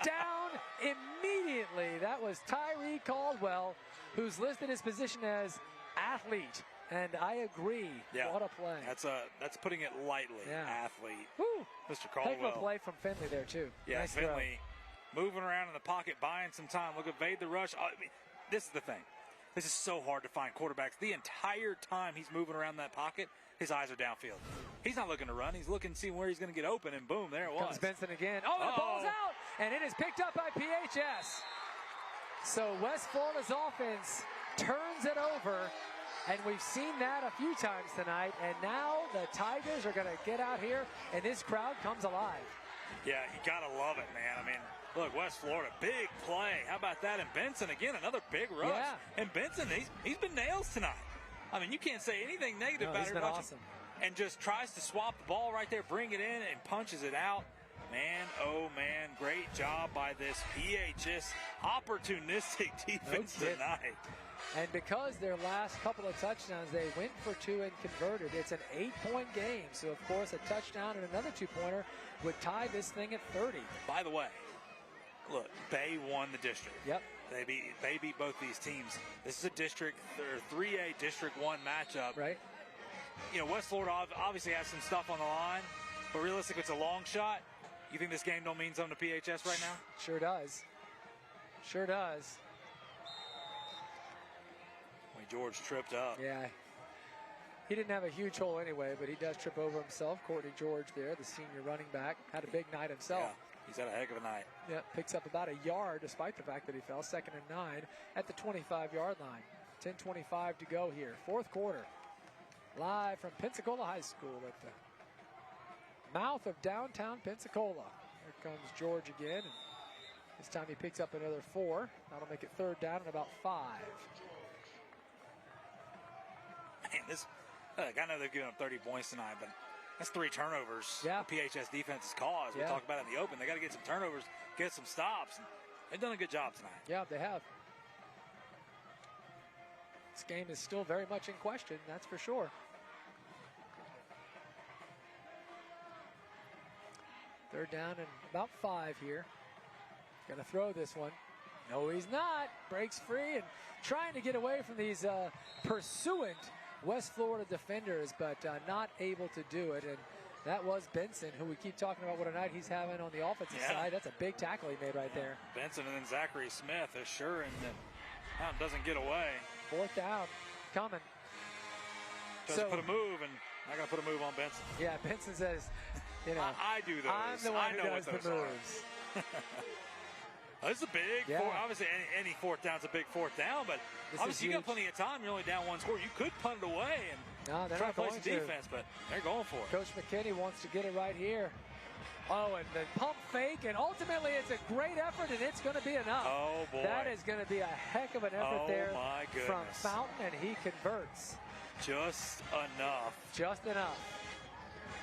down immediately. That was Tyree Caldwell, who's listed his position as athlete. And I agree. Yeah. What a play. That's putting it lightly. Yeah. Athlete. Woo. Mr. Caldwell. Heck of a play from Finley there, too. Yeah, nice Finley moving around in the pocket, buying some time. Look, evade the rush. I mean, this is the thing. This is so hard to find quarterbacks. The entire time he's moving around that pocket, his eyes are downfield. He's not looking to run. He's looking to see where he's going to get open, and boom, there it was. Comes Benson again. Oh, the ball's out, and it is picked up by PHS. So West Florida's offense turns it over, and we've seen that a few times tonight, and now the Tigers are going to get out here, and this crowd comes alive. Yeah, you got to love it, man. I mean, look, West Florida, big play. How about that? And Benson, again, another big rush. Yeah. And Benson, he's been nails tonight. I mean, you can't say anything negative about he's it. been awesome. And just tries to swap the ball right there, bring it in, and punches it out. Man, oh, man, great job by this PHS opportunistic defense tonight. And because their last couple of touchdowns, they went for 2 and converted. It's an 8-point game. So, of course, a touchdown and another 2-pointer would tie this thing at 30. By the way, look, Bay won the district. Yep. They beat both these teams. This is a district, or 3A District 1 matchup. Right. You know, West Florida obviously has some stuff on the line, but realistically, it's a long shot. You think this game don't mean something to PHS right now? Sure does. Sure does. George tripped up. Yeah. He didn't have a huge hole anyway, but he does trip over himself. Courtney George there, the senior running back, had a big night himself. Yeah, he's had a heck of a night. Yeah, picks up about a yard despite the fact that he fell. 2nd and 9 at the 25-yard line. 10:25 to go here. 4th quarter. Live from Pensacola High School at the mouth of downtown Pensacola. Here comes George again. And this time he picks up another 4. That'll make it 3rd down and about 5. Man, I know they've given up 30 points tonight, but that's 3 turnovers. Yeah. The PHS defense is caused. We'll talk about it in the open. They got to get some turnovers, get some stops. And they've done a good job tonight. Yeah, they have. This game is still very much in question, that's for sure. Third down and about 5 here. Gonna throw this one. No, he's not. Breaks free and trying to get away from these pursuant West Florida defenders, but not able to do it. And that was Benson, who we keep talking about what a night he's having on the offensive side. That's a big tackle he made right there. Benson and then Zachary Smith assuring that Fountain doesn't get away. 4th down coming. Doesn't put a move, and I got to put a move on Benson. Yeah, Benson says, you know, I do those. I'm the one I know who does what the those moves. This is a big, obviously any 4th down's a big 4th down, but This obviously is you got huge. plenty of time. You're only down 1 score. You could punt it away and No, they're try not to play going some to. defense, but they're going for it. Coach McKinney wants to get it right here. Oh, and the pump fake, and ultimately it's a great effort, and it's going to be enough. Oh, boy. That is going to be a heck of an effort there my goodness. from Fountain, and he converts. Just enough. Just enough.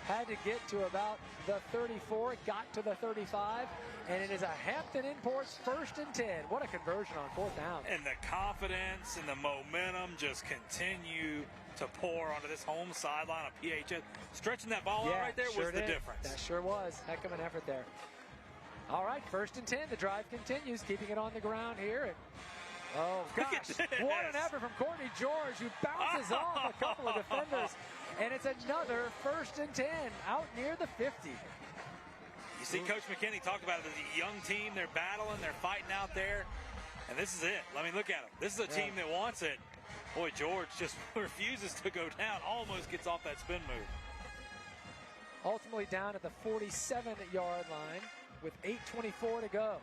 Had to get to about the 34, got to the 35, and it is a Hampton Imports 1st and 10. What a conversion on 4th down. And the confidence and the momentum just continue to pour onto this home sideline of PHS. Stretching that ball out right there was the difference. That sure was. Heck of an effort there. All right, 1st and 10. The drive continues, keeping it on the ground here. And, oh, gosh. What an effort from Courtney George, who bounces off a couple of defenders. And it's another 1st and 10 out near the 50. You see Coach McKinney talked about it as a young team. They're battling. They're fighting out there. And this is it. I mean, look at them. This is a team that wants it. Boy, George just refuses to go down. Almost gets off that spin move. Ultimately down at the 47-yard line with 8:24 to go.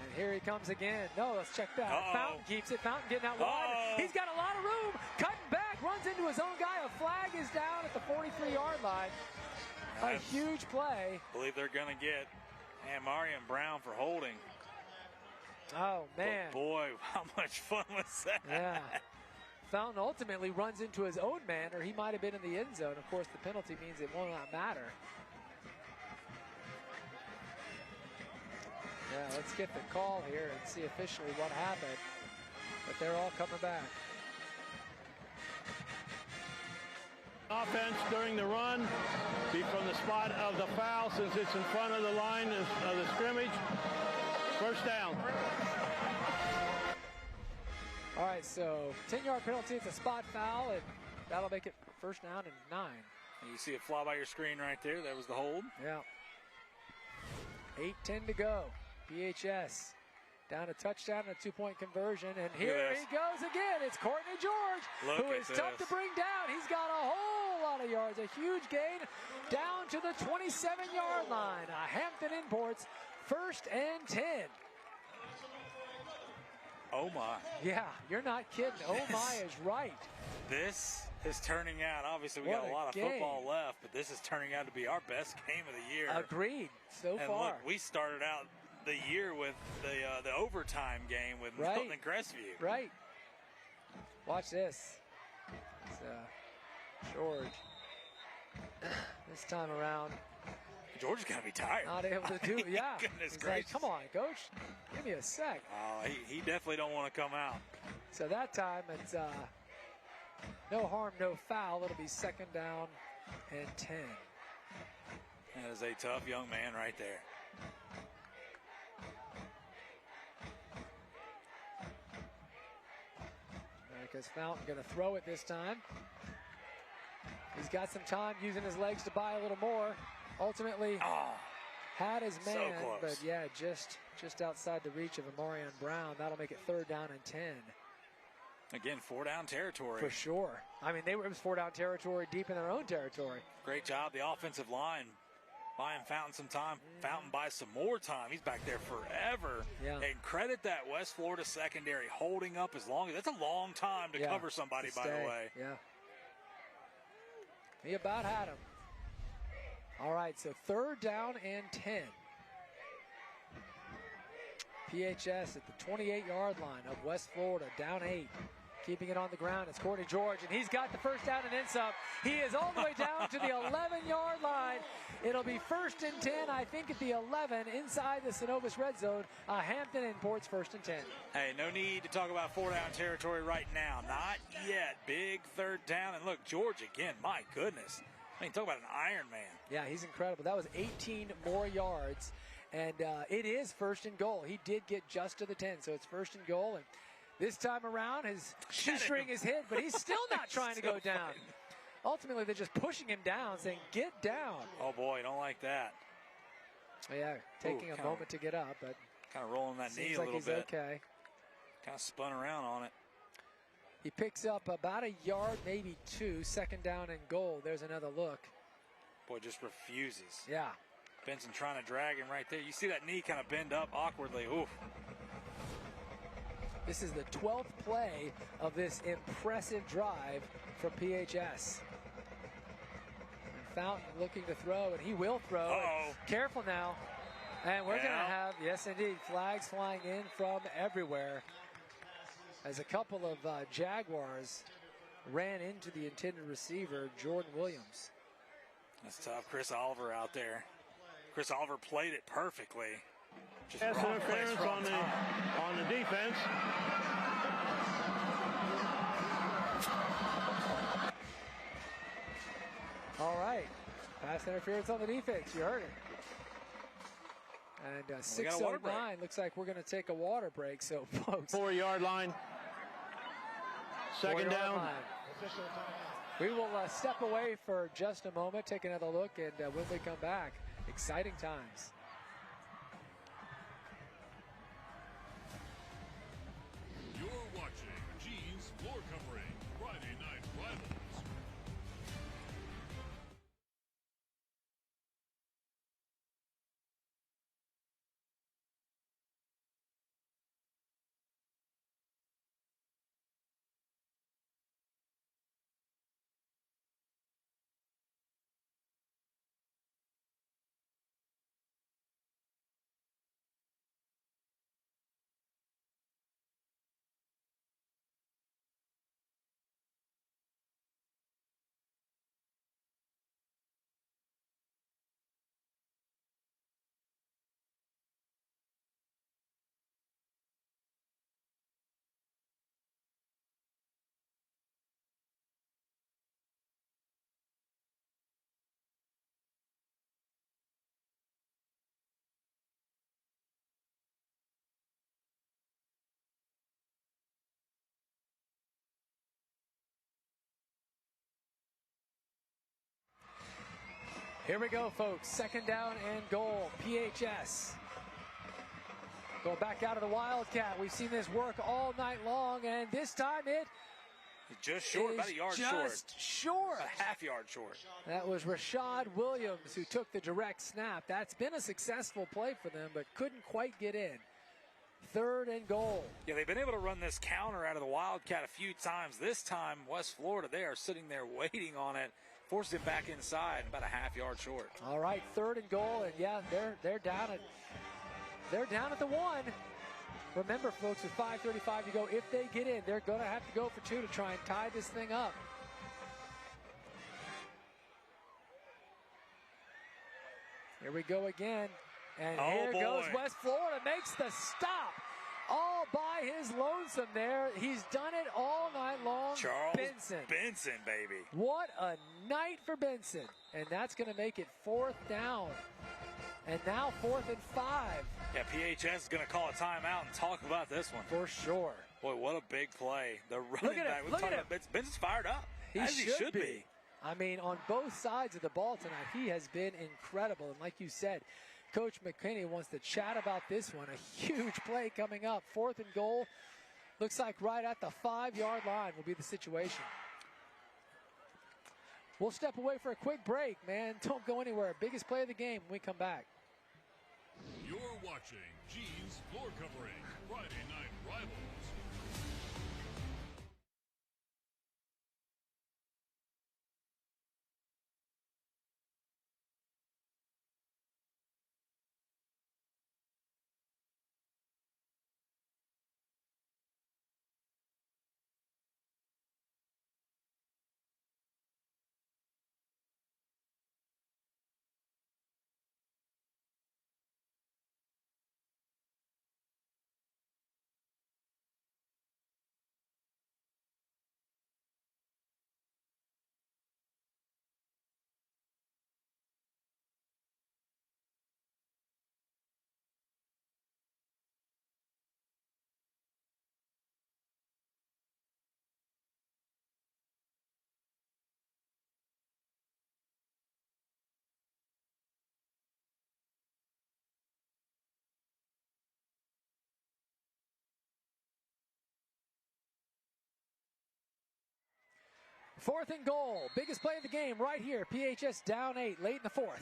And here he comes again. No, let's check that. Fountain keeps it. Fountain getting out wide. He's got a lot of room. Cutting back. Runs into his own guy. A flag is down at the 43-yard line. A huge play. I believe they're going to get Marion Brown for holding. Oh, man. But boy, how much fun was that? Yeah. Fountain ultimately runs into his own man, or he might have been in the end zone. Of course, the penalty means it will not matter. Yeah, let's get the call here and see officially what happened. But they're all coming back. Offense during the run, be from the spot of the foul since it's in front of the line of the scrimmage. 1st down. All right, so 10-yard penalty. It's a spot foul, and that'll make it 1st down and 9. And you see it fly by your screen right there. That was the hold. Yeah. 8:10 to go. PHS down a touchdown and a 2-point conversion. And here he goes again. It's Courtney George, who is tough to bring down. He's got a whole lot of yards. A huge gain down to the 27-yard line. Hampton Imports 1st and 10. Oh, my. Yeah, you're not kidding. Oh, my is right. This is turning out. Obviously, we What got a a lot of game. football left, but this is turning out to be our best game of the year. Agreed. So and far. Look, we started out the year with the overtime game with Milton and Crestview. Right. Watch this. It's, George. This time around. George is going to be tired. Not able to do it. Yeah. Goodness He's gracious. like, come on, coach. Give me a sec. He definitely don't want to come out. So that time it's no harm, no foul. It'll be 2nd down and 10. That is a tough young man right there. Because Fountain going to throw it this time. He's got some time using his legs to buy a little more. Ultimately had his man, so close. but yeah, just outside the reach of Amarion Brown. That'll make it 3rd down and 10. Again, 4-down territory. For sure. I mean, it was 4-down territory deep in their own territory. Great job, the offensive line. Buying Fountain some time. Fountain buys some more time. He's back there forever. Yeah. And credit that West Florida secondary holding up as long as that's a long time to cover somebody, by the way. Yeah. He about had him. All right, so 3rd down and 10. PHS at the 28-yard line of West Florida, down 8. Keeping it on the ground, it's Courtney George, and he's got the 1st down and then some. He is all the way down to the 11-yard line. It'll be 1st and 10, I think, at the 11, inside the Synovus red zone. Hampton Imports 1st and 10. Hey, no need to talk about 4-down territory right now. Not yet. Big 3rd down. And look, George again, my goodness. I mean, talk about an Iron Man. Yeah, he's incredible. That was 18 more yards, and it is first and goal. He did get just to the 10, so it's first and goal. And this time around, his shoestring is hit, but he's still not trying to go down. Ultimately, they're just pushing him down, saying, get down. Oh, boy, don't like that. Yeah, taking a moment to get up, but kind of rolling that knee a little bit. Seems like he's okay. Kind of spun around on it. He picks up about a yard, maybe two, second down and goal. There's another look. Boy, just refuses. Yeah. Benson trying to drag him right there. You see that knee kind of bend up awkwardly. Oof. This is the 12th play of this impressive drive from PHS. And Fountain looking to throw, and he will throw. Careful now. And we're going to have, yes indeed, flags flying in from everywhere as a couple of Jaguars ran into the intended receiver, Jordan Williams. That's tough. Chris Oliver out there. Chris Oliver played it perfectly. Just interference on the defense. All right. Pass interference on the defense. You heard it. And 6:09, looks like we're going to take a water break. So, folks. 4-yard line. Second down. We will step away for just a moment, take another look, and when we come back, exciting times. You're watching Gene's Floor Covering, Friday Night Rivals. Here we go, folks. Second down and goal. PHS. Go back out of the Wildcat. We've seen this work all night long, and this time it just short, about a yard short. A half yard short. That was Rashad Williams who took the direct snap. That's been a successful play for them, but couldn't quite get in. Third and goal. Yeah, they've been able to run this counter out of the Wildcat a few times. This time, West Florida, they are sitting there waiting on it. Forced him back inside, about a half yard short. All right, third and goal, and yeah, they're down at the one. Remember, folks, with 5:35 to go, if they get in, they're going to have to go for two to try and tie this thing up. Here we go again, and here goes West Florida, makes the stop. All by his lonesome there. He's done it all night long. Charles Benson, baby. What a night for Benson. And that's going to make it fourth down. And now 4th and 5. Yeah, PHS is going to call a timeout and talk about this one. For sure. Boy, what a big play. The running back. Look at him. Benson's fired up. He should be. I mean, on both sides of the ball tonight, he has been incredible. And like you said, Coach McKinney wants to chat about this one. A huge play coming up. 4th and goal. Looks like right at the 5-yard line will be the situation. We'll step away for a quick break, man. Don't go anywhere. Biggest play of the game when we come back. You're watching Gene's Floor Covering, Friday Night Rivals. 4th and goal. Biggest play of the game right here. PHS down 8 late in the 4th.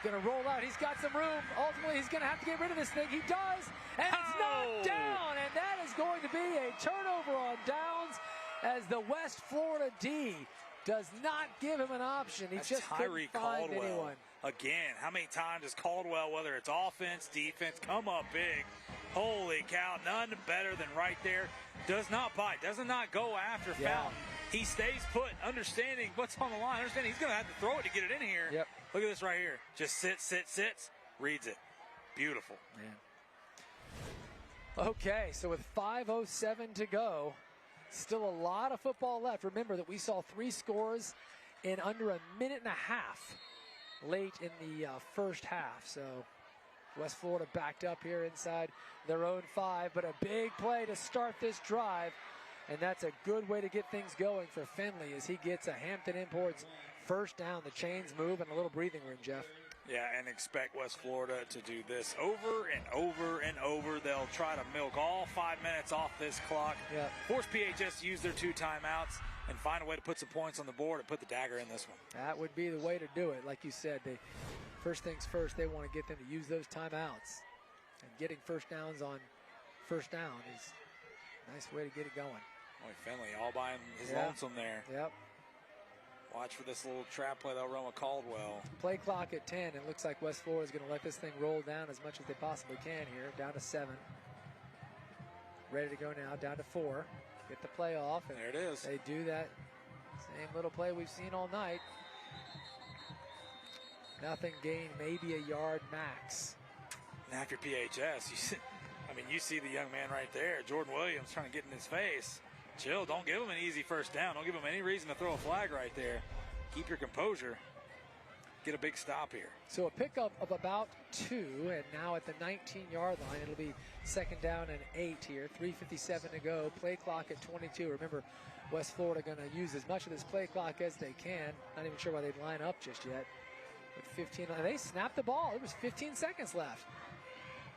Gonna roll out. He's got some room. Ultimately, he's gonna have to get rid of this thing. He does, and it's knocked down, and that is going to be a turnover on downs as the West Florida D does not give him an option. He just couldn't find anyone. Again, how many times does Caldwell, whether it's offense, defense, come up big? Holy cow, none better than right there. Does not bite, does not go after Fountain. He stays put, understanding what's on the line, understanding he's going to have to throw it to get it in here. Yep. Look at this right here. Just sits, reads it. Beautiful. Man. Okay, so with 5:07 to go, still a lot of football left. Remember that we saw 3 scores in under a minute and a half late in the first half. So West Florida backed up here inside their own 5, but a big play to start this drive. And that's a good way to get things going for Finley as he gets a Hampton Imports first down. The chains move and a little breathing room, Jeff. Yeah, and expect West Florida to do this over and over and over. They'll try to milk all 5 minutes off this clock. Yeah. Force PHS to use their 2 timeouts and find a way to put some points on the board and put the dagger in this one. That would be the way to do it. Like you said, first things first, they want to get them to use those timeouts. And getting first downs on first down is a nice way to get it going. Boy, Finley all by his lonesome there. Yep. Watch for this little trap play they'll run with Caldwell. Play clock at 10. It looks like West Florida is going to let this thing roll down as much as they possibly can here. Down to 7. Ready to go now. Down to 4. Get the play off. And there it is. They do that same little play we've seen all night. Nothing gained, maybe a yard max. And after PHS, you see the young man right there, Jordan Williams, trying to get in his face. Chill, don't give him an easy first down. Don't give him any reason to throw a flag right there. Keep your composure. Get a big stop here. So a pickup of about 2, and now at the 19-yard line, it'll be 2nd down and 8 here. 3:57 to go. Play clock at 22. Remember, West Florida going to use as much of this play clock as they can. Not even sure why they'd line up just yet. With 15, they snapped the ball. There was 15 seconds left.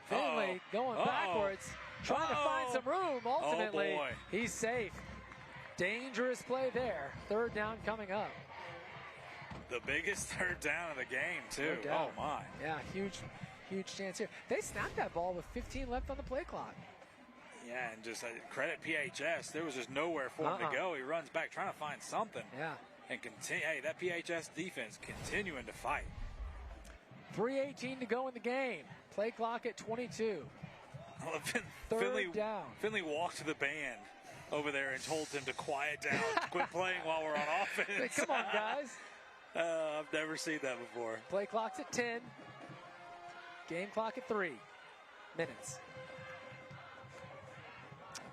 Finley going backwards, trying to find some room. Ultimately, he's safe. Dangerous play there. 3rd down coming up. The biggest 3rd down of the game, too. No doubt. Oh, my. Yeah, huge chance here. They snapped that ball with 15 left on the play clock. Yeah, and just credit PHS. There was just nowhere for him to go. He runs back trying to find something. Yeah. And continue. Hey, that PHS defense continuing to fight. 3:18 to go in the game. Play clock at 22. Finley, down. Finley walked to the band over there and told them to quiet down, quit playing while we're on offense. Hey, come on, guys. I've never seen that before. Play clock's at 10. Game clock at 3 minutes.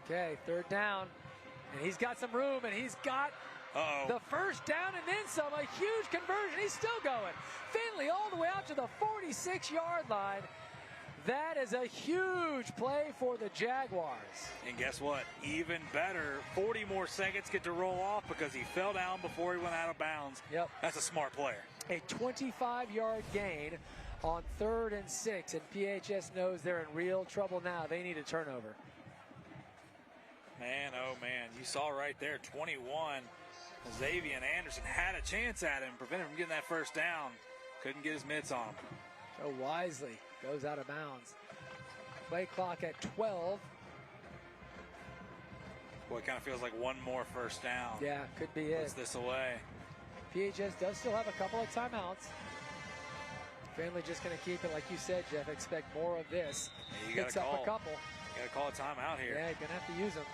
Okay, 3rd down. And he's got some room, and he's got the first down and then some. A huge conversion. He's still going. Finley all the way out to the 46-yard line. That is a huge play for the Jaguars. And guess what? Even better, 40 more seconds get to roll off because he fell down before he went out of bounds. Yep. That's a smart player. A 25-yard gain on 3rd and 6, and PHS knows they're in real trouble now. They need a turnover. Man, oh man, you saw right there, 21. Xavier Anderson had a chance at him, prevented him from getting that first down. Couldn't get his mitts on him. So wisely goes out of bounds. Play clock at 12. Boy, it kind of feels like one more first down. Yeah, could be it. Puts this away. PHS does still have a couple of timeouts. Finley just going to keep it, like you said, Jeff. Expect more of this. Yeah, you Picks up a couple. You got to call a timeout here. Yeah, you're going to have to use them.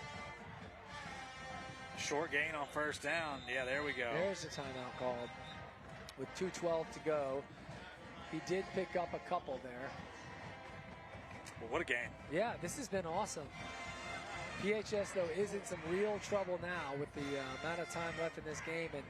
Short gain on first down. Yeah, there we go. There's the timeout called with 2:12 to go. He did pick up a couple there. Well, what a game. Yeah, this has been awesome. PHS, though, is in some real trouble now with the amount of time left in this game and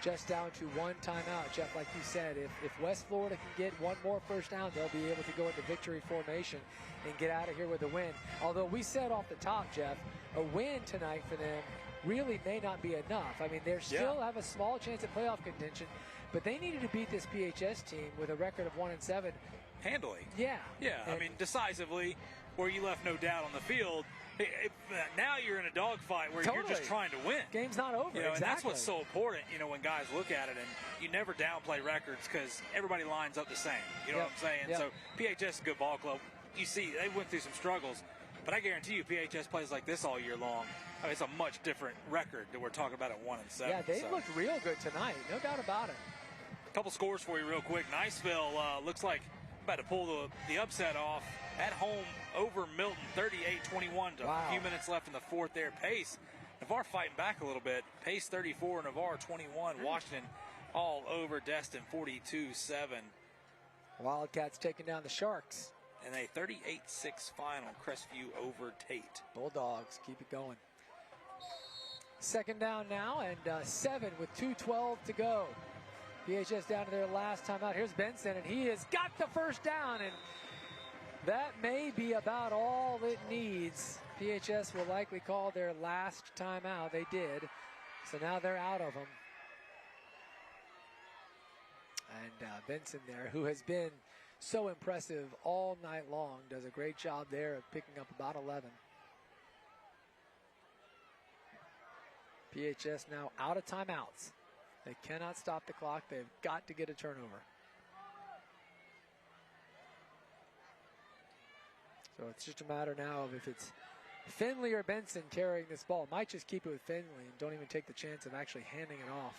just down to 1 timeout. Jeff, like you said, if West Florida can get 1 more first down, they'll be able to go into victory formation and get out of here with a win. Although we said off the top, Jeff, a win tonight for them really may not be enough. I mean, they still have a small chance at playoff contention, but they needed to beat this PHS team with a record of 1-7. Handily. Yeah. Yeah, I mean, decisively, where you left no doubt on the field. Now you're in a dogfight where you're just trying to win. Game's not over. You know, and that's what's so important, you know, when guys look at it, and you never downplay records because everybody lines up the same. You know what I'm saying? So PHS is a good ball club. You see, they went through some struggles, but I guarantee you PHS plays like this all year long. I mean, it's a much different record that we're talking about at 1-7. Yeah, they looked real good tonight, no doubt about it. A couple scores for you real quick. Niceville looks like about to pull the upset off at home over Milton, 38-21. A few minutes left in the fourth there. Pace, Navarre fighting back a little bit. Pace 34, Navarre 21. Washington all over Destin, 42-7. Wildcats taking down the Sharks. And a 38-6 final. Crestview over Tate. Bulldogs keep it going. Second down now, and 7 with 2:12 to go. PHS down to their last timeout. Here's Benson, and he has got the first down, and that may be about all it needs. PHS will likely call their last timeout. They did, so now they're out of them. And Benson there, who has been so impressive all night long, does a great job there of picking up about 11. PHS now out of timeouts. They cannot stop the clock. They've got to get a turnover. So it's just a matter now of if it's Finley or Benson carrying this ball. Might just keep it with Finley and don't even take the chance of actually handing it off.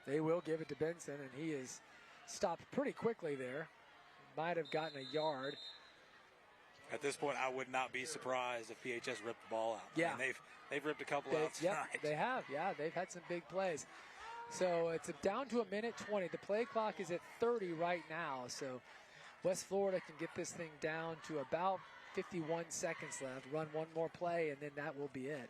They will give it to Benson, and he is stopped pretty quickly there. Might have gotten a yard. At this point, I would not be surprised if PHS ripped the ball out. Yeah. I mean, they've ripped a couple out tonight. Yep, they have. Yeah, they've had some big plays. So it's down to 1:20. The play clock is at 30 right now. So West Florida can get this thing down to about 51 seconds left, run one more play, and then that will be it.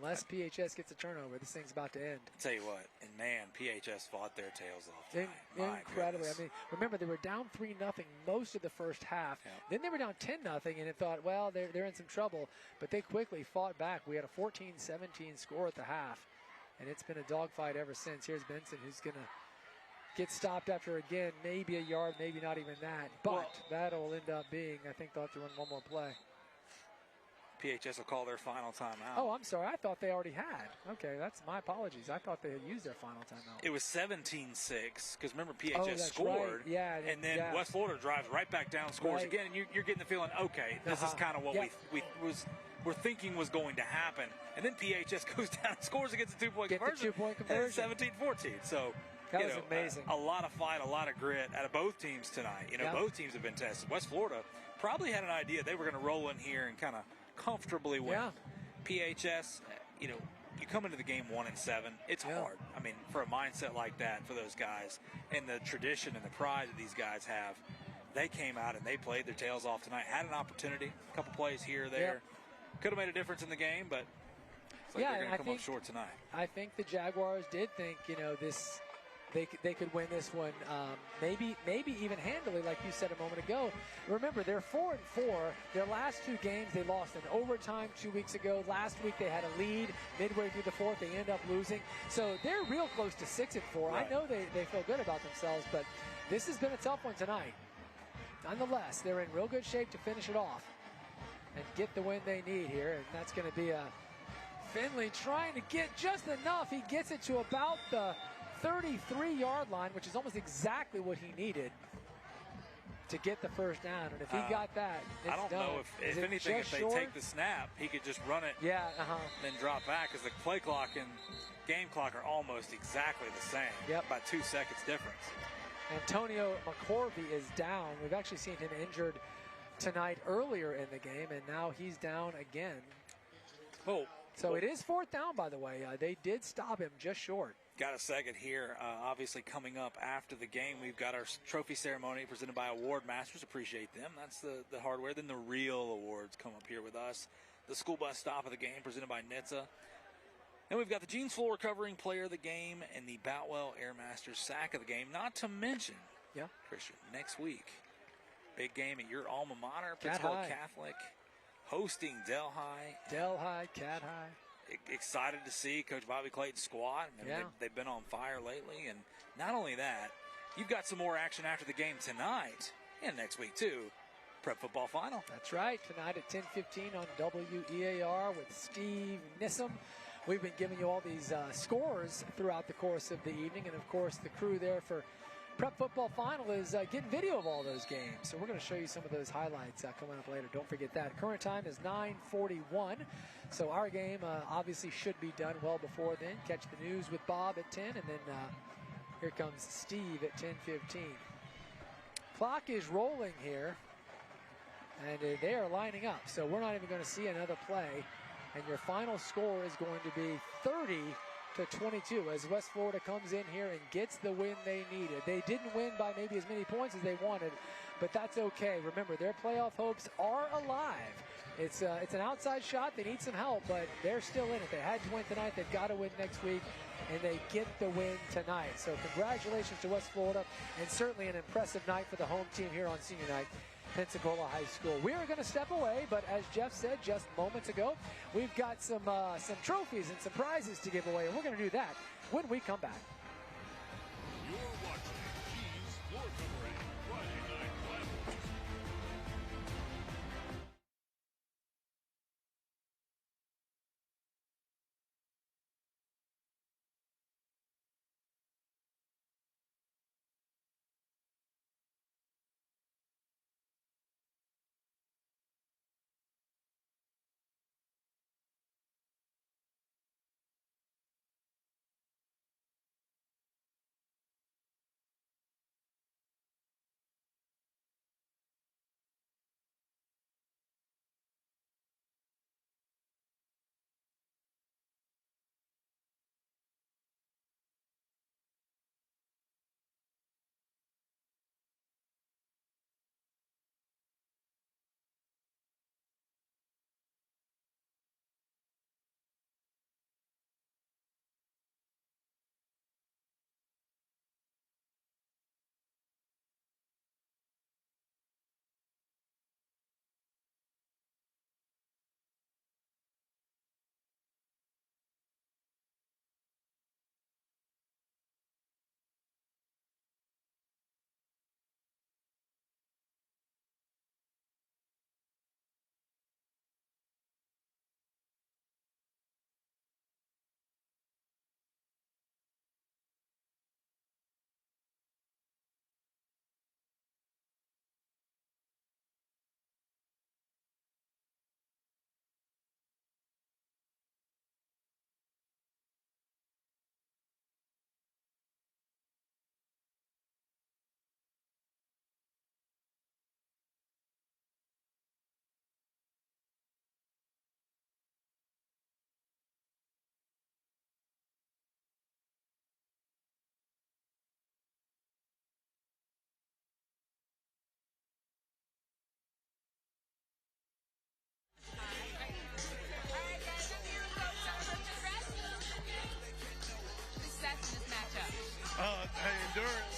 Unless PHS gets a turnover, this thing's about to end. I'll tell you what, and man, PHS fought their tails off tonight. Incredibly. I mean, remember, they were down 3-0 most of the first half. Yeah. Then they were down 10-0, and it thought, well, they're in some trouble. But they quickly fought back. We had a 14-17 score at the half, and it's been a dogfight ever since. Here's Benson, who's going to get stopped after, again, maybe a yard, maybe not even that. But that'll end up being, I think they'll have to run one more play. PHS will call their final timeout. Oh, I'm sorry. I thought they already had. Okay, that's my apologies. I thought they had used their final timeout. It was 17-6 because remember PHS Right. scored, Yeah, and then West Florida drives right back down, scores again, and you're getting the feeling, okay, this is kind of what we're thinking was going to happen, and then PHS goes down and scores against a two-point conversion. And it's 17-14. So that was amazing. A lot of fight, a lot of grit out of both teams tonight. You know, both teams have been tested. West Florida probably had an idea they were going to roll in here and kind of comfortably win. PHS, you know, you come into the game 1-7. It's hard. I mean, for a mindset like that for those guys and the tradition and the pride that these guys have, they came out and they played their tails off tonight. Had an opportunity, a couple plays here or there. Could have made a difference in the game, but it's like they're going to come up short tonight. I think the Jaguars did think, you know, this. They could win this one, maybe even handily, like you said a moment ago. Remember, they're 4-4. Their last two games, they lost in overtime 2 weeks ago. Last week, they had a lead midway through the fourth. They end up losing. So they're real close to 6-4. Right. I know they feel good about themselves, but this has been a tough one tonight. Nonetheless, they're in real good shape to finish it off and get the win they need here, and that's going to be a Finley trying to get just enough. He gets it to about the 33-yard line, which is almost exactly what he needed to get the first down. And if he got that, it's I don't done. know if anything, if they take the snap, he could just run it then drop back, because the play clock and game clock are almost exactly the same. About 2 seconds difference. Antonio McCorvey is down. We've actually seen him injured tonight earlier in the game, and now he's down again. So it is fourth down, by the way. They did stop him just short. Got a second here. Obviously, coming up after the game, we've got our trophy ceremony presented by Award Masters. Appreciate them. That's the hardware. Then the real awards come up here with us. The school bus stop of the game presented by NHTSA. And we've got the Jeans Floor Covering Player of the Game and the Boutwell Air Masters Sack of the Game. Not to mention, Christian, next week, big game at your alma mater, Pensacola Catholic, hosting Del High. Cat High. Excited to see Coach Bobby Clayton's squad. I mean, they've been on fire lately. And not only that, you've got some more action after the game tonight and next week, too. Prep Football Final. That's right. Tonight at 10:15 on WEAR with Steve Nissom. We've been giving you all these scores throughout the course of the evening. And, of course, the crew there for Prep Football Final is getting video of all those games. So we're going to show you some of those highlights coming up later. Don't forget that. Current time is 9:41. So our game obviously should be done well before then. Catch the news with Bob at 10. And then here comes Steve at 10:15. Clock is rolling here. And they are lining up. So we're not even going to see another play. And your final score is going to be 30-22 as West Florida comes in here and gets the win they needed. They didn't win by maybe as many points as they wanted, but that's okay. Remember, their playoff hopes are alive. It's an outside shot. They need some help, but they're still in it. They had to win tonight. They've got to win next week, and they get the win tonight. So congratulations to West Florida, and certainly an impressive night for the home team here on senior night. Pensacola High School. We are going to step away, but as Jeff said just moments ago, we've got some trophies and some prizes to give away, and we're going to do that when we come back. You're watching G's Floor Covering Friday Night Rivals.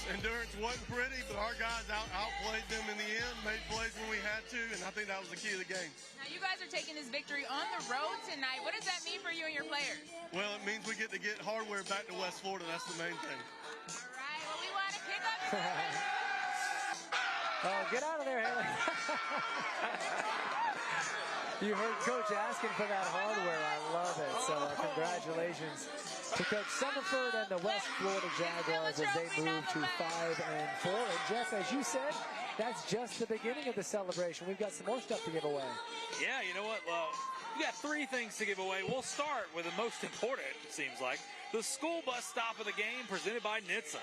Endurance wasn't pretty, but our guys outplayed them in the end, made plays when we had to, and I think that was the key of the game. Now, you guys are taking this victory on the road tonight. What does that mean for you and your players? Well, it means we get to get hardware back to West Florida. That's the main thing. All right, well, we want to kick off. Oh, get out of there, Haley. You heard Coach asking for that hardware. I love it. So congratulations to Coach Summerford and the West Florida Jaguars as they move to 5-4. And Jeff, as you said, that's just the beginning of the celebration. We've got some more stuff to give away. Yeah, you know what? Well, we got 3 things to give away. We'll start with the most important, it seems like. The school bus stop of the game presented by NHTSA.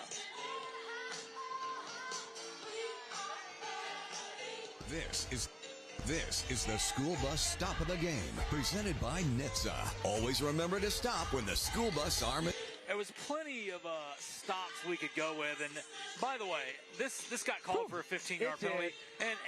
This is the school bus stop of the game, presented by NHTSA. Always remember to stop when the school bus arm. There was plenty of stops we could go with, and by the way, this got called for a 15-yard penalty,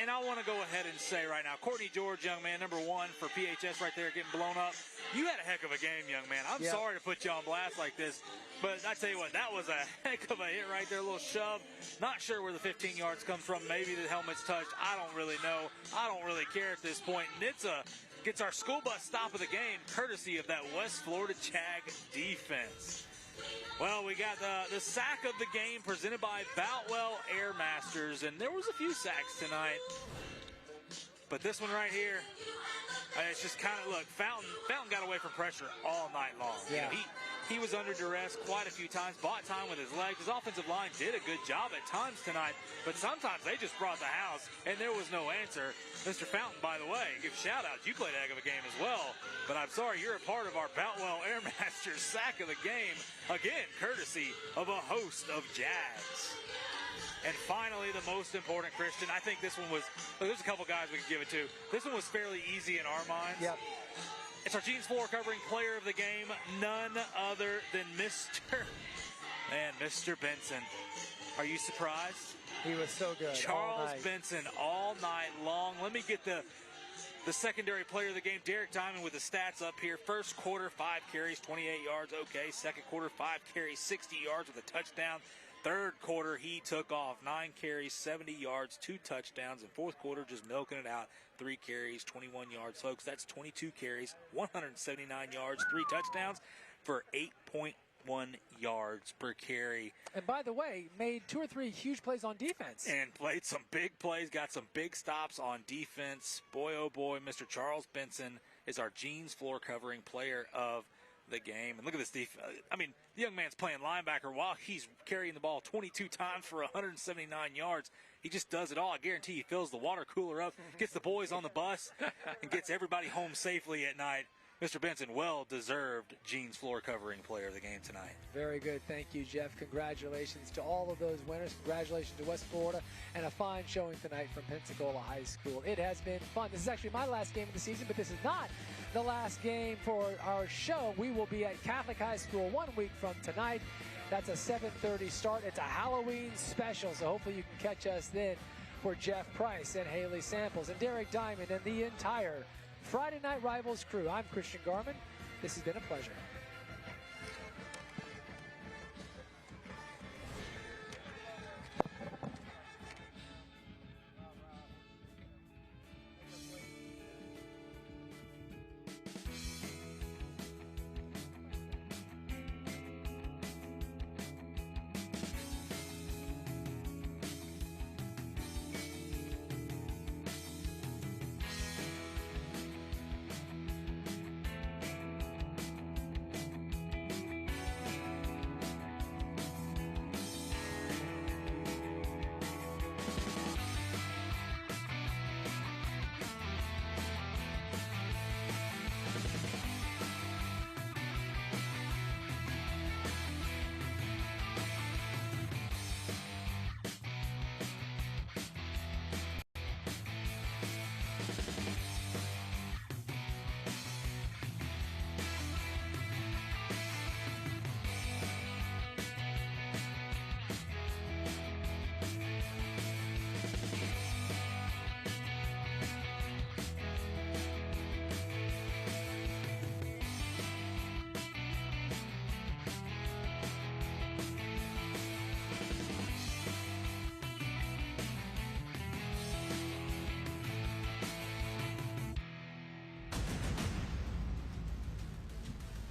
and I want to go ahead and say right now, Courtney George, young man, number 1 for PHS right there, getting blown up. You had a heck of a game, young man. I'm sorry to put you on blast like this, but I tell you what, that was a heck of a hit right there, a little shove. Not sure where the 15 yards comes from. Maybe the helmet's touched. I don't really know. I don't really care at this point. NHTSA gets our school bus stop of the game, courtesy of that West Florida Jag defense. Well, we got the sack of the game presented by Boutwell Air Masters, and there was a few sacks tonight. But this one right here, it's just kind of, look, Fountain got away from pressure all night long. Yeah. You know, he was under duress quite a few times, bought time with his legs. His offensive line did a good job at times tonight, but sometimes they just brought the house, and there was no answer. Mr. Fountain, by the way, give shout-outs. You played a heck of a game as well, but I'm sorry, you're a part of our Boutwell Airmasters sack of the game, again, courtesy of a host of Jags. And finally, the most important, Christian, I think this one was, look, there's a couple guys we could give it to. This one was fairly easy in our minds. Yep. It's our Jeans floor covering player of the game, none other than Mr. Benson. Are you surprised? He was so good. Charles Benson all night long. Let me get the secondary player of the game, Derek Diamond, with the stats up here. First quarter, 5 carries, 28 yards. Okay. Second quarter, 5 carries, 60 yards with a touchdown. Third quarter, he took off 9 carries, 70 yards, 2 touchdowns. And fourth quarter, just milking it out, 3 carries, 21 yards. Folks, that's 22 carries, 179 yards, 3 touchdowns for 8.1 yards per carry. And by the way, made 2 or 3 huge plays on defense. And played some big plays, got some big stops on defense. Boy, oh boy, Mr. Charles Benson is our Jeans floor covering player of the game. And look at this defense. I mean, the young man's playing linebacker while he's carrying the ball 22 times for 179 yards. He just does it all. I guarantee he fills the water cooler up, gets the boys on the bus, and gets everybody home safely at night. Mr. Benson, well-deserved Jeans floor covering player of the game tonight. Very good. Thank you, Jeff. Congratulations to all of those winners. Congratulations to West Florida, and a fine showing tonight from Pensacola High School. It has been fun. This is actually my last game of the season, but this is not the last game for our show. We will be at Catholic High School 1 week from tonight. That's a 7:30 start. It's a Halloween special, so hopefully you can catch us then. For Jeff Price and Haley Samples and Derek Diamond and the entire Friday Night Rivals crew, I'm Christian Garman. This has been a pleasure.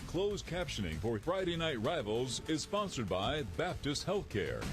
Closed captioning for Friday Night Rivals is sponsored by Baptist Healthcare.